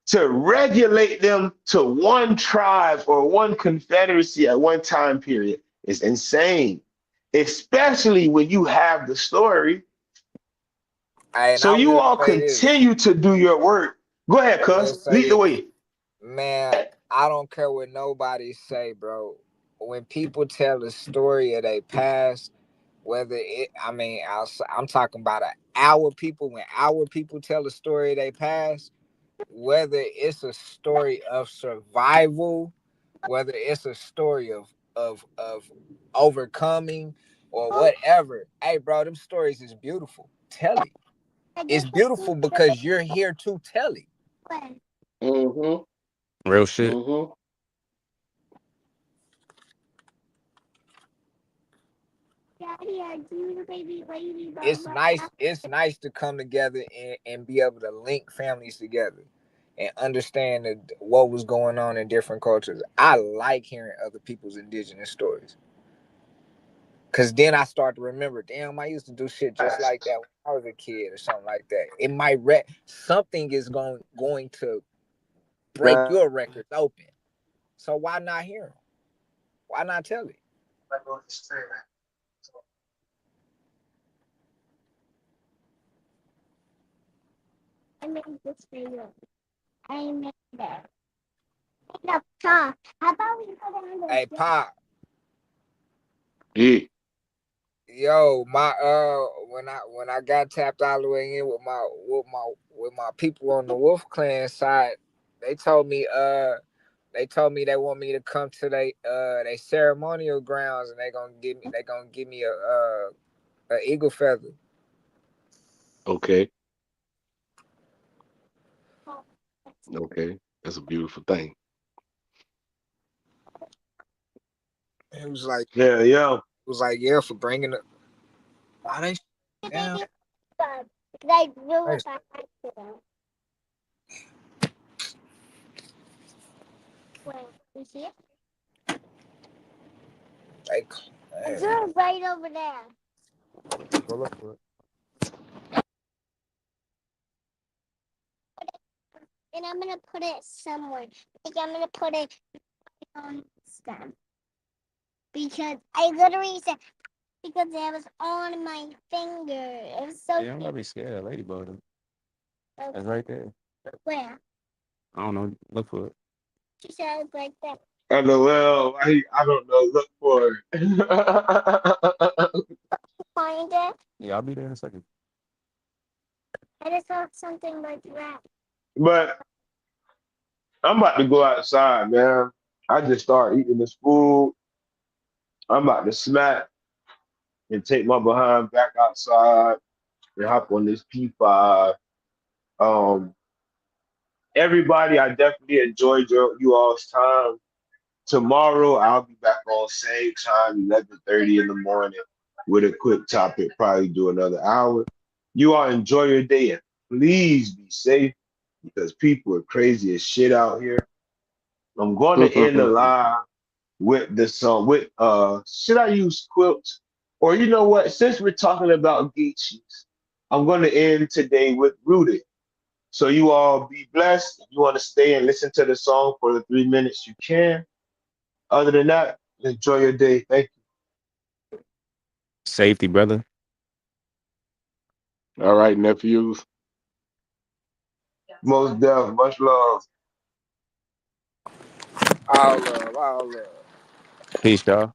To regulate them to one tribe or one confederacy at one time period is insane, especially when you have the story. And So I you will all say this. continue to do your work. Go ahead, I will cuz. say Lead the this. way. Man, I don't care what nobody say, bro. When people tell a story of their past, whether it, I mean, I'm talking about our people. When our people tell a story of their past, whether it's a story of survival, whether it's a story of overcoming or whatever. Hey, bro, them stories is beautiful. Tell it. It's beautiful because you're here to tell it. Mm-hmm. Real shit. Mm-hmm. It's nice. It's nice to come together and be able to link families together and understand what was going on in different cultures. I like hearing other people's indigenous stories. Cause then I start to remember, damn, I used to do shit just like that when I was a kid or something like that. It might something is going to break your records open. So why not hear them? Why not tell it? Hey, Pop, Yeah. yo, my when I got tapped all the way in with my people on the Wolf Clan side, they told me they want me to come to they ceremonial grounds and they gonna give me a eagle feather. Okay. Okay. That's a beautiful thing. It was like Yeah, yeah. yeah, for bringing it. Why they down? They, Go look for it. Yeah, I'm gonna be scared of ladybug. That's right there. I don't know. Look for it. LOL. I don't know. Look for it. Yeah, I'll be there in a second. But I'm about to go outside, man. I just started eating this food. I'm about to smack and take my behind back outside and hop on this P5. Um, Everybody, I definitely enjoyed you all's time. Tomorrow I'll be back on same time, 11:30 in the morning, with a quick topic. Probably do another hour. You all enjoy your day and please be safe because people are crazy as shit out here. I'm going to end the live with the song with should I use quilts? Or you know what? Since we're talking about Geechees, I'm going to end today with Rooted. So you all be blessed. If you want to stay and listen to the song for the 3 minutes, you can. Other than that, enjoy your day. Thank Safety, brother. All right, nephews. you. Most deaf. Much love. All love, all love. Peace, y'all.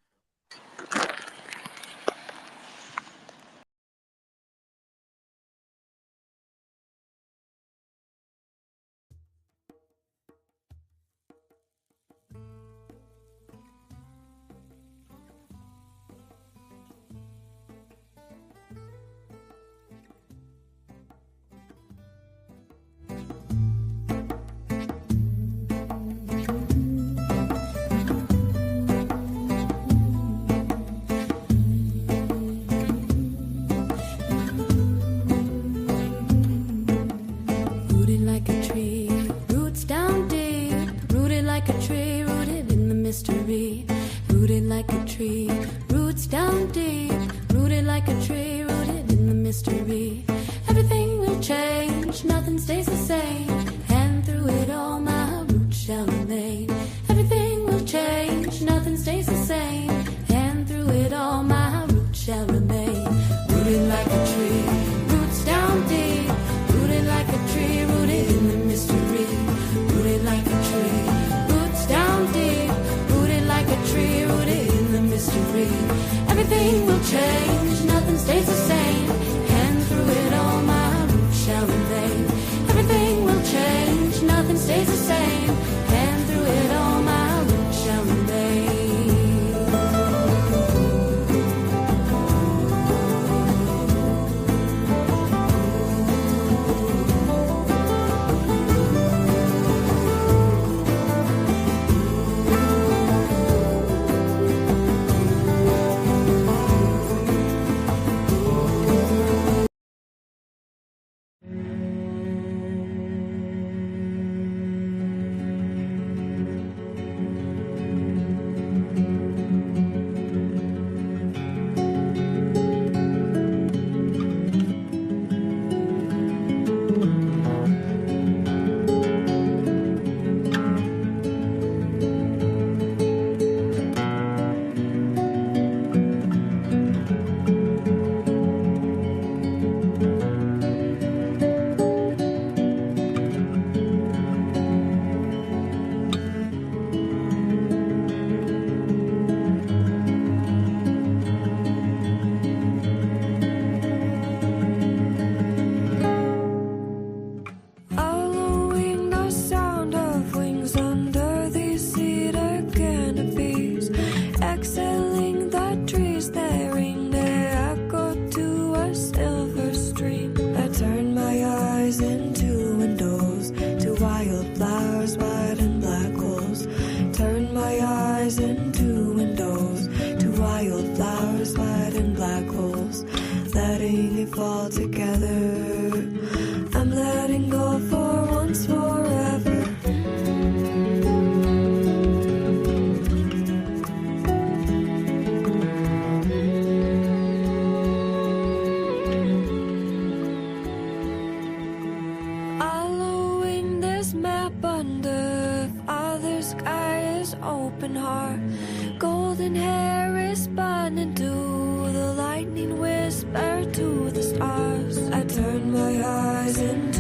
Rooted like a tree, roots down deep. Rooted like a tree, rooted in the mystery. Rooted like a tree, roots down deep. Rooted like a tree, rooted in the mystery. Everything will change, nothing stays the same. And through it all, my roots shall remain. Everything will change, nothing stays the same. And through it all, my roots shall remain. Rooted like a tree, roots down deep. Rooted like a tree, rooted in the mystery. Rooted like a tree, roots down deep. Rooted like a tree, rooted in the mystery. Everything will change, nothing stays the same. And through it all, my roots shall remain. Everything will change, nothing stays the same. And through it all, my roots shall remain. Following the sound of wings under these cedar canopies, exhaling the trees, they ring, they echo to a silver stream. I turn my eyes into windows to wildflowers, white and black holes. Turn my eyes into windows to wildflowers, white and black holes. Letting it fall together. I'm letting go for once, forever. Following this map under Father sky is open heart. Golden hair is spun into the lightning whisper to the stars. I turn my eyes into